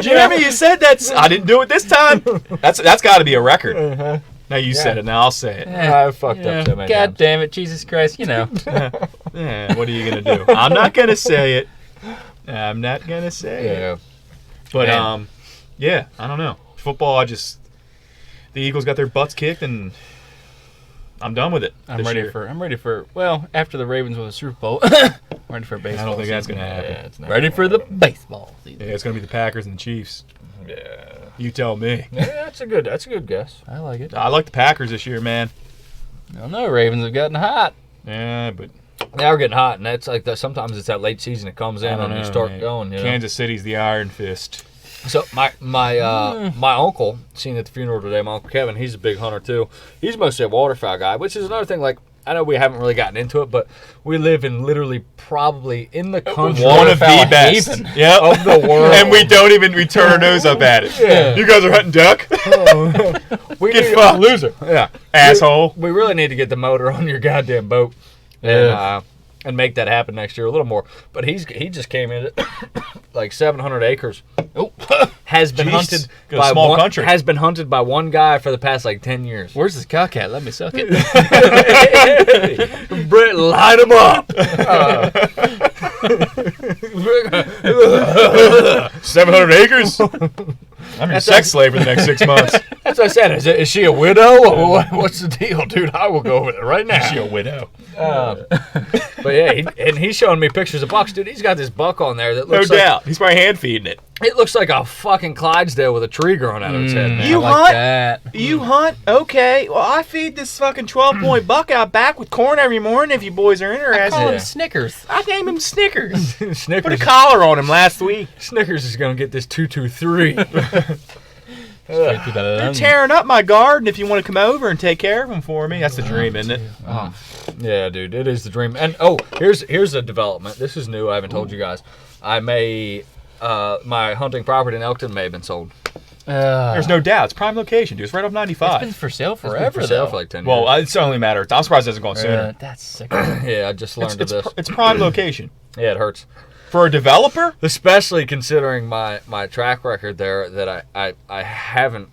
Speaker 3: Jeremy, you said that. I didn't do it this time. That's got to be a record. Now you said it. Now I'll say it.
Speaker 2: I fucked up so many
Speaker 1: God
Speaker 2: times.
Speaker 1: damn it, Jesus Christ, you know.
Speaker 3: Yeah, what are you gonna do? I'm not gonna say it. I'm not gonna say it.
Speaker 2: Yeah.
Speaker 3: But
Speaker 1: Man.
Speaker 3: yeah, I don't know. Football, the Eagles got their butts kicked, and I'm done with it.
Speaker 1: I'm
Speaker 3: this
Speaker 1: ready
Speaker 3: year.
Speaker 1: for well, after the Ravens win the Super Bowl, I'm ready for baseball.
Speaker 3: I don't think that's
Speaker 1: season.
Speaker 3: gonna happen.
Speaker 2: Yeah, it's not
Speaker 1: Ready for the baseball season.
Speaker 3: Yeah, it's gonna be the Packers and the Chiefs.
Speaker 2: Yeah.
Speaker 3: You tell me.
Speaker 2: Yeah, that's a good guess.
Speaker 1: I like it.
Speaker 3: I like the Packers this year, man.
Speaker 1: I don't know, Ravens have gotten hot.
Speaker 3: Yeah, but
Speaker 2: They are getting hot, and that's like that. Sometimes it's that late season. It comes in
Speaker 3: I don't
Speaker 2: and
Speaker 3: know,
Speaker 2: you start
Speaker 3: man.
Speaker 2: going. You know?
Speaker 3: Kansas City's the Iron Fist.
Speaker 2: So my uncle, seen at the funeral today, my uncle Kevin, he's a big hunter too. He's mostly a waterfowl guy, which is another thing. Like, I know we haven't really gotten into it, but we live in literally probably in the country
Speaker 3: One of the
Speaker 2: waterfowl
Speaker 3: best.
Speaker 2: haven
Speaker 3: Yep.
Speaker 2: of the world.
Speaker 3: And we turn our nose up at it.
Speaker 2: Yeah.
Speaker 3: You guys are hunting duck?
Speaker 2: we
Speaker 3: Get
Speaker 2: need-
Speaker 3: fucked.
Speaker 2: loser. Yeah,
Speaker 3: Asshole.
Speaker 2: we really need to get the motor on your goddamn boat and make that happen next year a little more. But he just came in at like 700 acres. Oh, has been
Speaker 3: Jeez.
Speaker 2: hunted
Speaker 3: Got a
Speaker 2: by
Speaker 3: small
Speaker 2: one,
Speaker 3: country.
Speaker 2: Has been hunted by one guy for the past like 10 years.
Speaker 1: Where's this cock at? Let me suck it.
Speaker 2: Brett, light him up.
Speaker 3: 700 acres? I'm your sex slave for the next 6 months.
Speaker 2: That's what I said. Is she a widow? What's the deal, dude? I will go over there right now.
Speaker 3: Is she a widow?
Speaker 2: But yeah, he's showing me pictures of bucks, dude. He's got this buck on there that
Speaker 3: No
Speaker 2: looks like
Speaker 3: doubt. He's probably hand feeding it.
Speaker 2: it looks like a fucking Clydesdale with a tree growing out of its head. Man.
Speaker 3: You
Speaker 1: I like
Speaker 3: hunt?
Speaker 1: that.
Speaker 3: You hunt? Okay. Well, I feed this fucking 12-point buck out back with corn every morning if you boys are
Speaker 1: I
Speaker 3: interested.
Speaker 1: call
Speaker 2: Yeah.
Speaker 1: him Snickers.
Speaker 3: I named him Snickers. Put a
Speaker 2: Snickers,
Speaker 3: collar on him last week.
Speaker 2: Snickers is gonna get this 223.
Speaker 1: Straight through the
Speaker 3: They're
Speaker 1: onion.
Speaker 3: tearing up my garden if you want to come over and take care of them for me. That's the dream, isn't it?
Speaker 2: Yeah, dude, it is the dream. And here's a development. This is new. I haven't told you guys. I may my hunting property in Elkton may have been sold.
Speaker 3: There's no doubt. It's prime location, dude. It's right off 95.
Speaker 1: It's been for sale
Speaker 2: It's been
Speaker 1: forever,
Speaker 2: for sale
Speaker 1: though.
Speaker 2: for like 10
Speaker 3: Well,
Speaker 2: years.
Speaker 3: it's only a matter of time. I'm surprised it hasn't gone sooner.
Speaker 1: That's sick.
Speaker 2: Yeah, I just learned of this.
Speaker 3: It's prime location.
Speaker 2: Yeah, it hurts.
Speaker 3: For a developer?
Speaker 2: Especially considering my track record there, that I haven't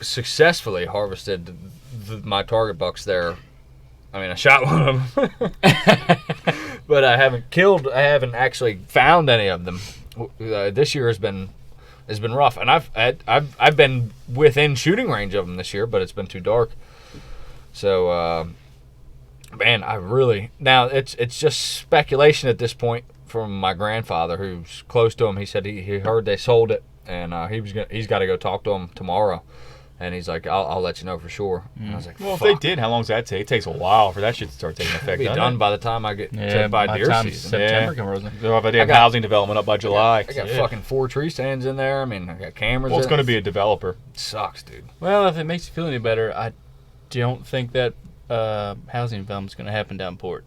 Speaker 2: successfully harvested my target bucks there. I mean, I shot one of them, but I haven't actually found any of them. This year has been rough, and I've been within shooting range of them this year, but it's been too dark. So, man, now it's just speculation at this point from my grandfather, who's close to him. He said he heard they sold it, and he's got to go talk to them tomorrow. And he's like, I'll let you know for sure. And I was like,
Speaker 3: Well, if
Speaker 2: fuck.
Speaker 3: they did, how long does that take? It takes a while for that shit to start taking effect.
Speaker 2: It'll be
Speaker 3: doesn't
Speaker 2: done
Speaker 3: it?
Speaker 2: by the time I get
Speaker 1: Yeah,
Speaker 2: to by
Speaker 1: by
Speaker 2: deer
Speaker 1: the time
Speaker 2: season.
Speaker 1: September
Speaker 3: Yeah.
Speaker 1: comes around.
Speaker 3: They'll have a damn
Speaker 2: I got-
Speaker 3: housing development up by July.
Speaker 2: I got
Speaker 3: Yeah.
Speaker 2: fucking 4 tree stands in there. I mean, I got cameras.
Speaker 3: Well, it's
Speaker 2: in
Speaker 3: going
Speaker 2: it.
Speaker 3: to be a developer.
Speaker 2: Sucks, dude.
Speaker 1: Well, if it makes you feel any better, I don't think that housing development's going to happen down Port.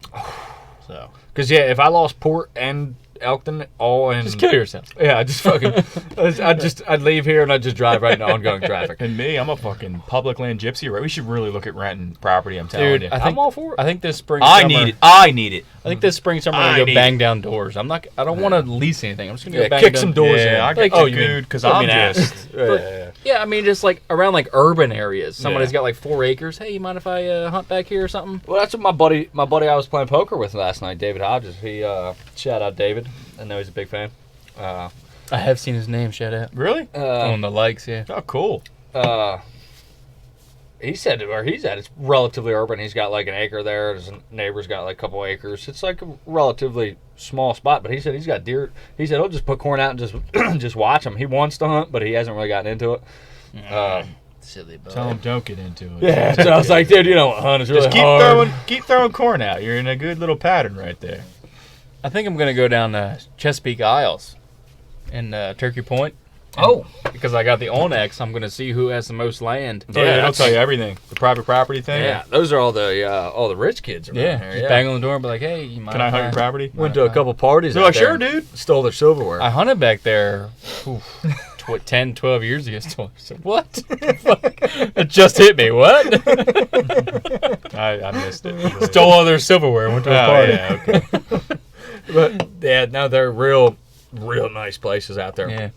Speaker 1: So
Speaker 2: Because yeah, if I lost Port and Elkton all in,
Speaker 1: just kill yourself.
Speaker 2: Yeah, I just fucking, I'd leave here and I'd just drive right into ongoing traffic.
Speaker 3: And me, I'm a fucking public land gypsy. Right? We should really look at renting property. I'm telling
Speaker 1: Dude,
Speaker 3: you.
Speaker 1: I think
Speaker 2: I'm all for it.
Speaker 1: I think this spring.
Speaker 3: I
Speaker 1: summer,
Speaker 3: need it. I need it.
Speaker 1: I think this spring summer I'm
Speaker 3: I
Speaker 1: gonna
Speaker 3: need
Speaker 1: go bang down doors. I don't want to lease anything. I'm just gonna go bang
Speaker 2: kick
Speaker 1: down
Speaker 2: some doors
Speaker 3: Yeah,
Speaker 2: in.
Speaker 3: I
Speaker 1: Like,
Speaker 3: get
Speaker 1: oh,
Speaker 3: you
Speaker 1: you mean-
Speaker 3: good because
Speaker 1: I
Speaker 3: I'm
Speaker 1: mean,
Speaker 3: just.
Speaker 2: Yeah.
Speaker 1: Yeah, I mean just like around like urban areas. Somebody's
Speaker 3: Yeah.
Speaker 1: got like 4 acres. Hey, you mind if I hunt back here or something?
Speaker 2: Well, that's what my buddy I was playing poker with last night, David Hodges. He shout out David. I know he's a big fan.
Speaker 1: I have seen his name shout out
Speaker 3: Really?
Speaker 1: on the likes. Yeah.
Speaker 3: Oh, cool.
Speaker 2: He said where he's at, it's relatively urban. He's got like an acre there. His neighbor's got like a couple acres. It's like a relatively small spot. But he said he's got deer. He said he'll just put corn out and just just watch them. He wants to hunt, but he hasn't really gotten into it.
Speaker 1: Silly boy.
Speaker 3: Tell them don't get into it.
Speaker 2: Yeah, so I was like, dude, you know what, hunt is really
Speaker 3: Just
Speaker 2: hard.
Speaker 3: keep throwing corn out. You're in a good little pattern right there.
Speaker 1: I think I'm gonna go down Chesapeake Isles in Turkey Point.
Speaker 2: Oh,
Speaker 1: Because I got the Onyx, I'm gonna see who has the most land.
Speaker 3: Yeah, they'll
Speaker 2: that's-
Speaker 3: tell you everything. The private property thing.
Speaker 2: yeah, those are all the rich kids around
Speaker 1: Yeah,
Speaker 2: here.
Speaker 1: just bang on the door and be like, hey, you mind
Speaker 3: Can I
Speaker 1: if
Speaker 3: hunt your property?
Speaker 2: Went to a couple parties.
Speaker 3: They're
Speaker 2: out
Speaker 3: like,
Speaker 2: there
Speaker 3: sure,
Speaker 2: and
Speaker 3: dude.
Speaker 2: Stole their silverware.
Speaker 1: I hunted back there 10, 12 years ago. So what? Fuck? It just hit me. What?
Speaker 3: I I missed it.
Speaker 1: Stole all their silverware and went to a party.
Speaker 3: Yeah, okay.
Speaker 2: But yeah, no, they're real nice places out there.
Speaker 1: Yeah.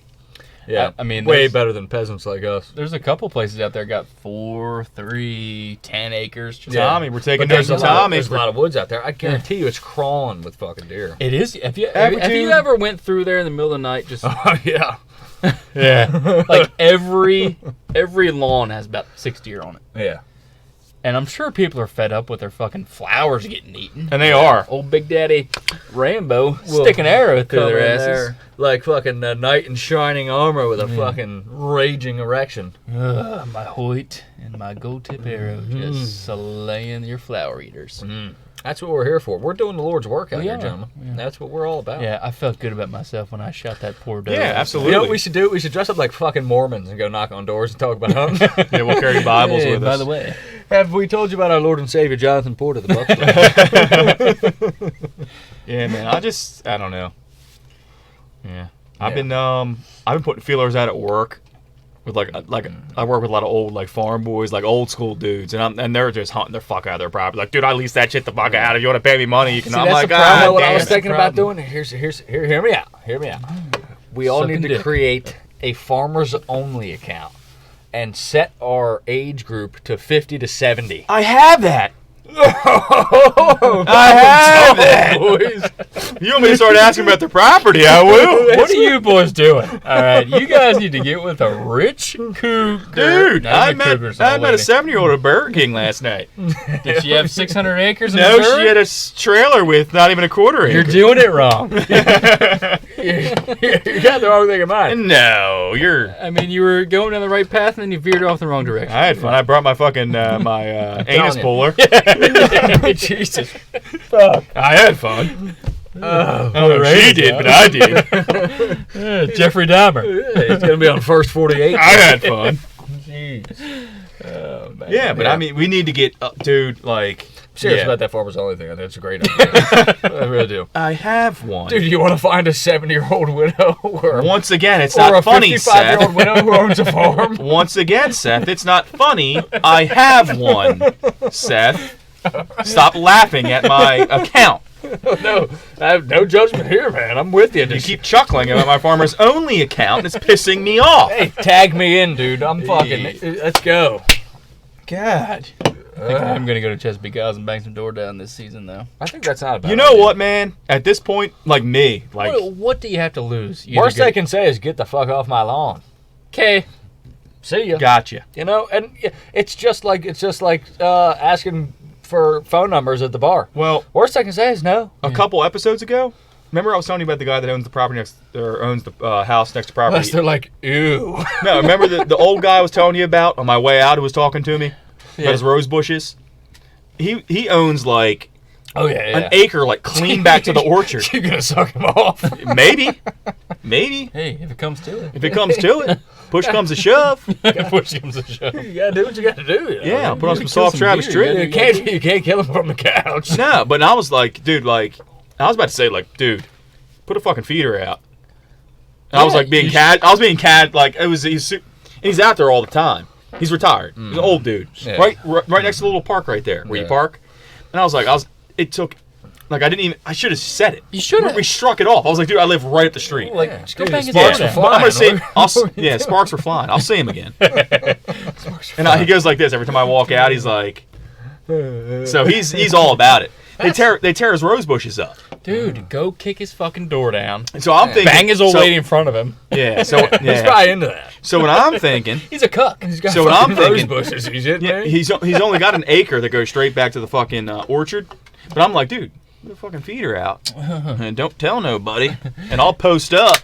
Speaker 2: Yeah,
Speaker 1: I mean,
Speaker 2: way
Speaker 1: there's-
Speaker 2: better than peasants like us.
Speaker 1: There's a couple places out there got 4, 3, 10 acres. Just
Speaker 3: Tommy, we're taking
Speaker 2: But there's
Speaker 3: names
Speaker 2: a
Speaker 3: from
Speaker 2: lot,
Speaker 3: Tommy.
Speaker 2: there's a lot of woods out there. I guarantee you, it's crawling with fucking deer.
Speaker 1: It is. Have you
Speaker 3: Dude.
Speaker 1: ever went through there in the middle of the night? Just
Speaker 2: Oh yeah,
Speaker 1: yeah, like every lawn has about 6 deer on it,
Speaker 2: yeah.
Speaker 1: and I'm sure people are fed up with their fucking flowers getting eaten.
Speaker 3: And they are.
Speaker 1: Old Big Daddy Rambo stick an arrow through
Speaker 2: Come
Speaker 1: their
Speaker 2: in
Speaker 1: asses.
Speaker 2: there like fucking knight in shining armor with a fucking raging erection.
Speaker 1: Ugh, my Hoyt and my gold tip arrow just slaying your flower eaters.
Speaker 2: That's what we're here for. We're doing the Lord's work out
Speaker 1: We
Speaker 2: here,
Speaker 1: are,
Speaker 2: gentlemen.
Speaker 1: yeah.
Speaker 2: That's what we're all about.
Speaker 1: Yeah, I felt good about myself when I shot that poor doe.
Speaker 3: Yeah,
Speaker 2: You
Speaker 3: absolutely.
Speaker 2: know what we should do? We should dress up like fucking Mormons and go knock on doors and talk about hunting.
Speaker 3: Yeah, we'll carry Bibles
Speaker 1: Hey,
Speaker 3: with
Speaker 1: by
Speaker 3: us.
Speaker 1: the way,
Speaker 2: Have we told you about our Lord and Savior Jonathan Porter, the Buffalo?
Speaker 3: Yeah, man. I don't know. Yeah. I've been putting feelers out at work with like I work with a lot of old like farm boys, like old school dudes, and they're just hunting their fuck out of their property. Like, dude, I lease that shit the fuck out. If you want to pay me money, you can.
Speaker 1: See,
Speaker 3: I'm
Speaker 1: that's
Speaker 3: like,
Speaker 1: the problem.
Speaker 3: God
Speaker 2: what I
Speaker 3: damn
Speaker 2: was
Speaker 3: it."
Speaker 2: thinking about
Speaker 1: problem.
Speaker 2: doing? Hear me out. We all
Speaker 1: Sucking
Speaker 2: need to
Speaker 1: dick.
Speaker 2: create a farmers only account and set our age group to 50 to 70.
Speaker 3: I have that. I have that.
Speaker 2: Boys.
Speaker 3: You want me to start asking about the property? I will.
Speaker 1: what are you boys doing? All right, you guys need to get with a rich cougar.
Speaker 3: Dude,
Speaker 1: Not
Speaker 3: I
Speaker 1: even
Speaker 3: met
Speaker 1: cougars,
Speaker 3: a
Speaker 1: old lady.
Speaker 3: 7-year-old at Burger King last night.
Speaker 1: Did she have 600 acres in
Speaker 3: No,
Speaker 1: Missouri?
Speaker 3: she had a trailer with not even a quarter
Speaker 1: You're
Speaker 3: acre.
Speaker 1: doing it wrong.
Speaker 2: You got the wrong thing in mind.
Speaker 3: No, you're.
Speaker 1: I mean, you were going down the right path, and then you veered off the wrong direction.
Speaker 3: I had fun. I brought my fucking anus
Speaker 2: you.
Speaker 3: puller.
Speaker 1: Jesus.
Speaker 3: I had fun.
Speaker 1: Oh,
Speaker 3: I don't know if she did, but I did.
Speaker 1: Jeffrey Dahmer.
Speaker 2: It's going to be on first 48.
Speaker 3: I had fun.
Speaker 1: Jeez. Oh, man.
Speaker 3: Yeah, but
Speaker 2: Yeah.
Speaker 3: I mean, we need to get, dude, like.
Speaker 2: Serious
Speaker 3: yeah.
Speaker 2: about that farmers only thing. I think it's a great idea. I really do.
Speaker 3: I have one.
Speaker 2: Dude, you want to find a 70-year-old widow or,
Speaker 3: Once again, it's
Speaker 2: or
Speaker 3: not
Speaker 2: a
Speaker 3: funny,
Speaker 2: 55-year-old
Speaker 3: Seth.
Speaker 2: widow who owns a farm?
Speaker 3: Once again, Seth, it's not funny. I have one, Seth. Stop laughing at my account.
Speaker 2: No, I have no judgment here, man. I'm with you.
Speaker 3: You keep chuckling about my farmer's only account, and it's pissing me off.
Speaker 2: Hey, tag me in, dude. I'm fucking. Let's go.
Speaker 1: God. I think I'm going to go to Chesapeake Isles and bang some door down this season, though.
Speaker 2: I think that's not a bad
Speaker 3: You know
Speaker 2: idea.
Speaker 3: what, man? At this point, like me, like
Speaker 1: What do you have to lose?
Speaker 2: Worst they can say is get the fuck off my lawn.
Speaker 1: Okay.
Speaker 2: See ya.
Speaker 3: gotcha.
Speaker 2: You know, and it's just like asking for phone numbers at the bar.
Speaker 3: Well,
Speaker 2: Worst I can say is no.
Speaker 3: a couple episodes ago, remember I was telling you about the guy that owns the property next, or owns the house next to property.
Speaker 2: Unless they're like, ew.
Speaker 3: No, remember the old guy I was telling you about on my way out who was talking to me about his rose bushes? He owns like
Speaker 2: Oh yeah,
Speaker 3: an acre, like clean back to the orchard.
Speaker 2: You're gonna suck him off.
Speaker 3: Maybe.
Speaker 1: Hey, if it comes to it.
Speaker 3: If it comes to it. Push comes to shove.
Speaker 1: Push comes to shove.
Speaker 2: You gotta do what you gotta do. You know?
Speaker 3: Yeah, I'll put on some
Speaker 1: kill
Speaker 3: soft
Speaker 1: some
Speaker 3: Travis
Speaker 1: deer,
Speaker 3: Tritt.
Speaker 1: yeah.
Speaker 2: You can't kill him from the couch.
Speaker 3: No, but I was like, dude, like, I was about to say, like, dude, put a fucking feeder out. And I was
Speaker 1: Yeah,
Speaker 3: like being
Speaker 1: you
Speaker 3: cat. I was being cat. Like it was. He's out there all the time. He's retired. He's an old dude.
Speaker 2: Yeah.
Speaker 3: Right next to the little park right there where you
Speaker 2: Yeah.
Speaker 3: park. And I was like, It took. Like I didn't even. I should have said it.
Speaker 1: You should've.
Speaker 3: We struck it off. I was like, dude, I live right up the street.
Speaker 1: Like,
Speaker 2: Yeah.
Speaker 1: just go
Speaker 2: Dude,
Speaker 1: bang his
Speaker 2: sparks
Speaker 1: door
Speaker 2: were
Speaker 1: down.
Speaker 3: But I'm gonna
Speaker 2: flying.
Speaker 3: say, sparks were flying. I'll see him again. And he goes like this every time I walk out. He's like, so he's all about it. They tear his rose bushes up.
Speaker 1: Dude, go kick his fucking door down.
Speaker 3: And so I'm thinking,
Speaker 1: Bang his old
Speaker 3: so-
Speaker 1: lady in front of him.
Speaker 3: Yeah. So
Speaker 2: He's
Speaker 3: yeah.
Speaker 2: probably into that.
Speaker 3: So what I'm thinking.
Speaker 1: He's a cuck.
Speaker 2: He's got
Speaker 3: So what I'm
Speaker 2: fucking rose
Speaker 3: thinking-
Speaker 2: bushes. He's in
Speaker 3: Yeah,
Speaker 2: there.
Speaker 3: he's only got an acre that goes straight back to the fucking orchard. But I'm like, dude, put a fucking feeder out and don't tell nobody, and I'll post up,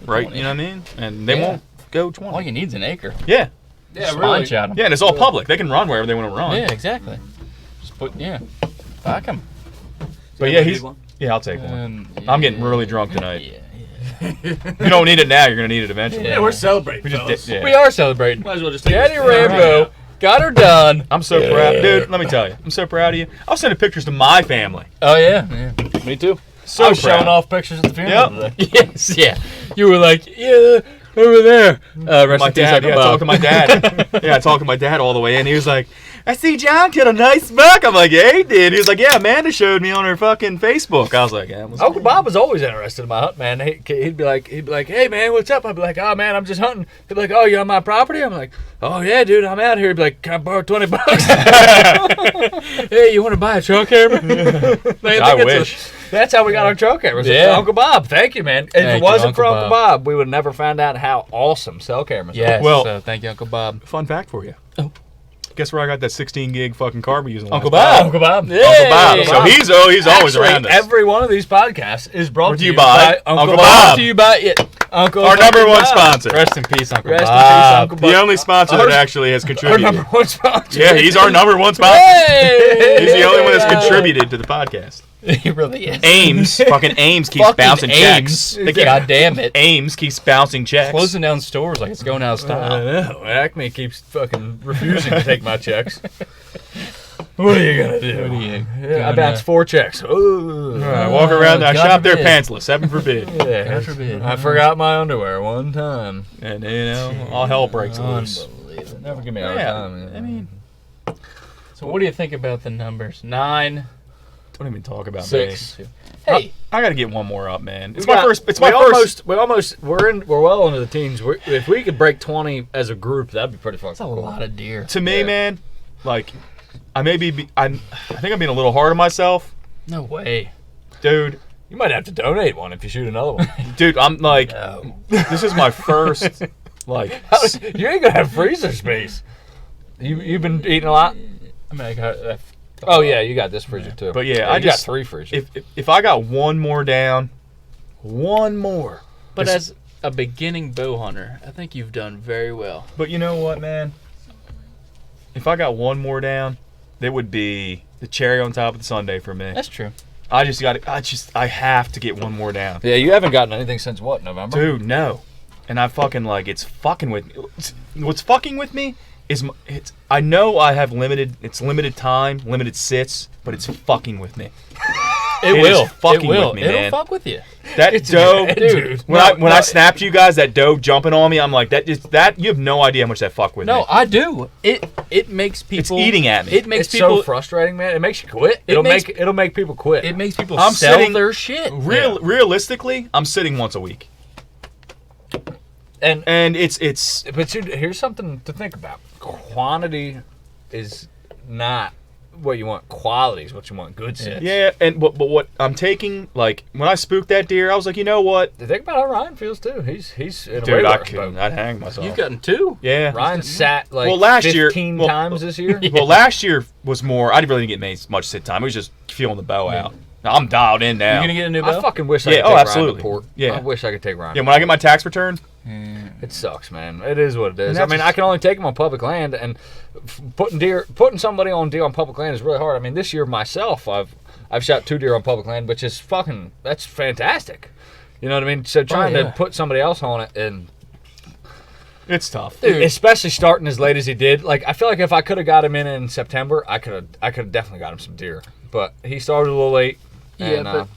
Speaker 3: right? You know what I mean? And they
Speaker 1: Yeah.
Speaker 3: won't go 20.
Speaker 1: All you need's an acre.
Speaker 3: Yeah,
Speaker 1: Just launch at 'em.
Speaker 3: yeah, and it's all public. They can run wherever they want to run.
Speaker 1: Yeah, exactly. Just put, fuck him.
Speaker 3: But yeah, I'll take one. I'm getting really drunk tonight.
Speaker 1: Yeah.
Speaker 3: You don't need it now. You're gonna need it eventually.
Speaker 1: Yeah,
Speaker 2: we're celebrating.
Speaker 3: We just did, yeah.
Speaker 1: We are celebrating.
Speaker 2: Might as well just take
Speaker 1: Daddy
Speaker 2: this-
Speaker 1: Rambo got her done.
Speaker 3: I'm so proud, dude. Let me tell you, I'm so proud of you. I was sending pictures to my family.
Speaker 1: Oh, yeah.
Speaker 2: Me too.
Speaker 3: So
Speaker 2: I was showing
Speaker 3: proud.
Speaker 2: off pictures at the funeral
Speaker 3: Yep.
Speaker 2: today.
Speaker 1: Yes, yeah. You were like, yeah, over there. Rest
Speaker 3: My
Speaker 1: in peace,
Speaker 3: dad,
Speaker 1: Uncle
Speaker 3: yeah,
Speaker 1: Bob.
Speaker 3: talking to my dad. Yeah, talking to my dad all the way in. He was like, I see John killed a nice buck. I'm like, yeah, he did. He was like, yeah, Amanda showed me on her fucking Facebook. I was like, yeah.
Speaker 2: Uncle Bob was always interested in my hunt, man. He'd be like, hey man, what's up? I'd be like, oh man, I'm just hunting. He'd be like, oh, you're on my property? I'm like, oh yeah, dude, I'm out here. He'd be like, can I borrow $20? Hey, you want to buy a trail camera? Man,
Speaker 3: I wish.
Speaker 2: That's how we got our trail cameras.
Speaker 1: Yeah.
Speaker 2: Uncle Bob, thank you, man. If
Speaker 1: Thank
Speaker 2: it
Speaker 1: you,
Speaker 2: wasn't
Speaker 1: Uncle
Speaker 2: for Uncle Bob, we would never find out how awesome cell cameras
Speaker 1: Yes.
Speaker 2: are.
Speaker 3: Well-
Speaker 1: so thank you, Uncle Bob.
Speaker 3: Fun fact for you.
Speaker 1: Oh.
Speaker 3: Guess where I got that 16 gig fucking card we using?
Speaker 1: Uncle
Speaker 3: last
Speaker 1: Bob.
Speaker 2: Uncle Bob.
Speaker 3: Uncle Bob.
Speaker 2: Yay.
Speaker 3: So he's always
Speaker 2: Actually,
Speaker 3: around us.
Speaker 2: every one of these podcasts is brought
Speaker 3: Brought
Speaker 2: to you by
Speaker 3: Uncle
Speaker 2: Bob.
Speaker 3: Bob.
Speaker 1: Brought to you by it.
Speaker 2: Uncle
Speaker 3: Our number
Speaker 2: fucking
Speaker 3: one
Speaker 2: Bob.
Speaker 3: sponsor.
Speaker 1: Rest in peace, Uncle
Speaker 2: Rest in
Speaker 1: Bob.
Speaker 2: peace, Uncle Bob.
Speaker 3: The only sponsor
Speaker 2: Our-
Speaker 3: that actually has
Speaker 2: Our
Speaker 3: contributed.
Speaker 2: number one sponsor.
Speaker 3: Yeah, he's our number one sponsor.
Speaker 2: Hey!
Speaker 3: He's the only one that's contributed to the podcast.
Speaker 1: He really is.
Speaker 3: Ames, fucking Ames keeps
Speaker 1: Fucking
Speaker 3: bouncing
Speaker 1: Ames.
Speaker 3: checks.
Speaker 1: God damn it.
Speaker 3: Ames keeps bouncing checks.
Speaker 1: Closing down stores like it's going out of style.
Speaker 2: I know. Acme keeps fucking refusing to take my checks. What are you gonna do?
Speaker 1: What are you
Speaker 2: Yeah, I
Speaker 1: gonna-
Speaker 2: bounced 4 checks. Ooh.
Speaker 3: I walk around, I
Speaker 1: God
Speaker 3: shop there
Speaker 1: forbid.
Speaker 3: pantsless, heaven forbid.
Speaker 2: Yeah.
Speaker 1: God forbid.
Speaker 2: I forgot my underwear one time.
Speaker 3: And, all hell breaks loose.
Speaker 2: Unbelievable. Never give me a hard
Speaker 3: Yeah,
Speaker 2: time. Man.
Speaker 3: I mean,
Speaker 1: So what do you think about the numbers? 9,
Speaker 3: don't even talk about
Speaker 2: 6.
Speaker 3: me.
Speaker 1: Hey,
Speaker 3: I gotta get one more up, man. It's
Speaker 2: We
Speaker 3: my
Speaker 2: got-
Speaker 3: first. It's
Speaker 2: we
Speaker 3: my first.
Speaker 2: We're well into the teens. If we could break 20 as a group, that'd be pretty fucking
Speaker 1: that's a
Speaker 2: cool.
Speaker 1: lot of deer.
Speaker 3: To me,
Speaker 2: Yeah.
Speaker 3: man, like, I think I'm being a little hard on myself,
Speaker 1: No way.
Speaker 3: dude.
Speaker 2: You might have to donate one if you shoot another one.
Speaker 3: Dude, I'm like,
Speaker 1: No.
Speaker 3: this is my first, like,
Speaker 2: You ain't gonna have freezer space. You've been eating a lot.
Speaker 1: I mean, I got,
Speaker 2: Oh yeah, you got this freezer too.
Speaker 3: But yeah, I
Speaker 2: you
Speaker 3: just-
Speaker 2: got 3 freezers.
Speaker 3: if I got one more down, one more.
Speaker 1: but
Speaker 3: This-
Speaker 1: as a beginning bow hunter, I think you've done very well.
Speaker 3: But you know what, man? If I got one more down, that would be the cherry on top of the sundae for me.
Speaker 1: That's true.
Speaker 3: I have to get one more down.
Speaker 2: Yeah, you haven't gotten anything since what, November?
Speaker 3: Dude, no. And I fucking like, it's fucking with me. What's fucking with me is I know I have limited time, limited sits, but it's fucking with me.
Speaker 1: It
Speaker 3: It
Speaker 1: will.
Speaker 3: is fucking
Speaker 1: it will.
Speaker 3: with me,
Speaker 1: It'll
Speaker 3: man.
Speaker 1: fuck with you.
Speaker 3: That doe,
Speaker 2: dude.
Speaker 3: when I snapped you guys, that doe jumping on me, I'm like, that you have no idea how much that fuck with
Speaker 1: No,
Speaker 3: me.
Speaker 1: I do. It makes people.
Speaker 3: It's eating at me.
Speaker 1: It makes
Speaker 2: It's
Speaker 1: people.
Speaker 2: so frustrating, man. It makes you quit.
Speaker 1: It makes-
Speaker 2: It'll make people quit.
Speaker 1: It makes people
Speaker 3: I'm
Speaker 1: sell
Speaker 3: sitting-
Speaker 1: their shit.
Speaker 3: Realistically, I'm sitting once a week,
Speaker 2: and
Speaker 3: and it's
Speaker 2: but dude, here's something to think about. Quantity is not what you want. Quality is what you want. Good sits.
Speaker 3: yeah. And but what I'm taking, like when I spooked that deer, I was like, you know what,
Speaker 2: Think about how Ryan feels too. He's in a way
Speaker 3: dude, I
Speaker 2: worse
Speaker 3: couldn't.
Speaker 2: boat.
Speaker 3: I'd hang myself.
Speaker 1: You've gotten 2.
Speaker 3: Yeah.
Speaker 2: Ryan sat like
Speaker 3: Well, last year-
Speaker 2: 15
Speaker 3: well-
Speaker 2: times this year.
Speaker 3: Well, last year was more. I didn't really get much sit time. It was just feeling the bow out. Now, I'm dialed in now.
Speaker 1: You're gonna get a new
Speaker 2: I
Speaker 1: bow.
Speaker 2: fucking wish I
Speaker 3: Yeah,
Speaker 2: could
Speaker 3: oh,
Speaker 2: take Ryan
Speaker 3: absolutely.
Speaker 2: to port.
Speaker 3: Yeah.
Speaker 2: I wish I could take Ryan.
Speaker 3: Yeah, when I get my tax return,
Speaker 2: It sucks, man. It is what it is.
Speaker 3: And
Speaker 2: I
Speaker 3: that's
Speaker 2: mean,
Speaker 3: just-
Speaker 2: I can only take them on public land, and putting somebody on deer on public land is really hard. I mean, this year myself, I've shot 2 deer on public land, which is that's fantastic. You know what I mean? So trying
Speaker 1: yeah.
Speaker 2: to put somebody else on it, and
Speaker 3: it's tough.
Speaker 1: Dude.
Speaker 2: especially starting as late as he did, like I feel like if I could have got him in September, I could have definitely got him some deer. But he started a little late.
Speaker 1: Yeah,
Speaker 2: and,
Speaker 1: but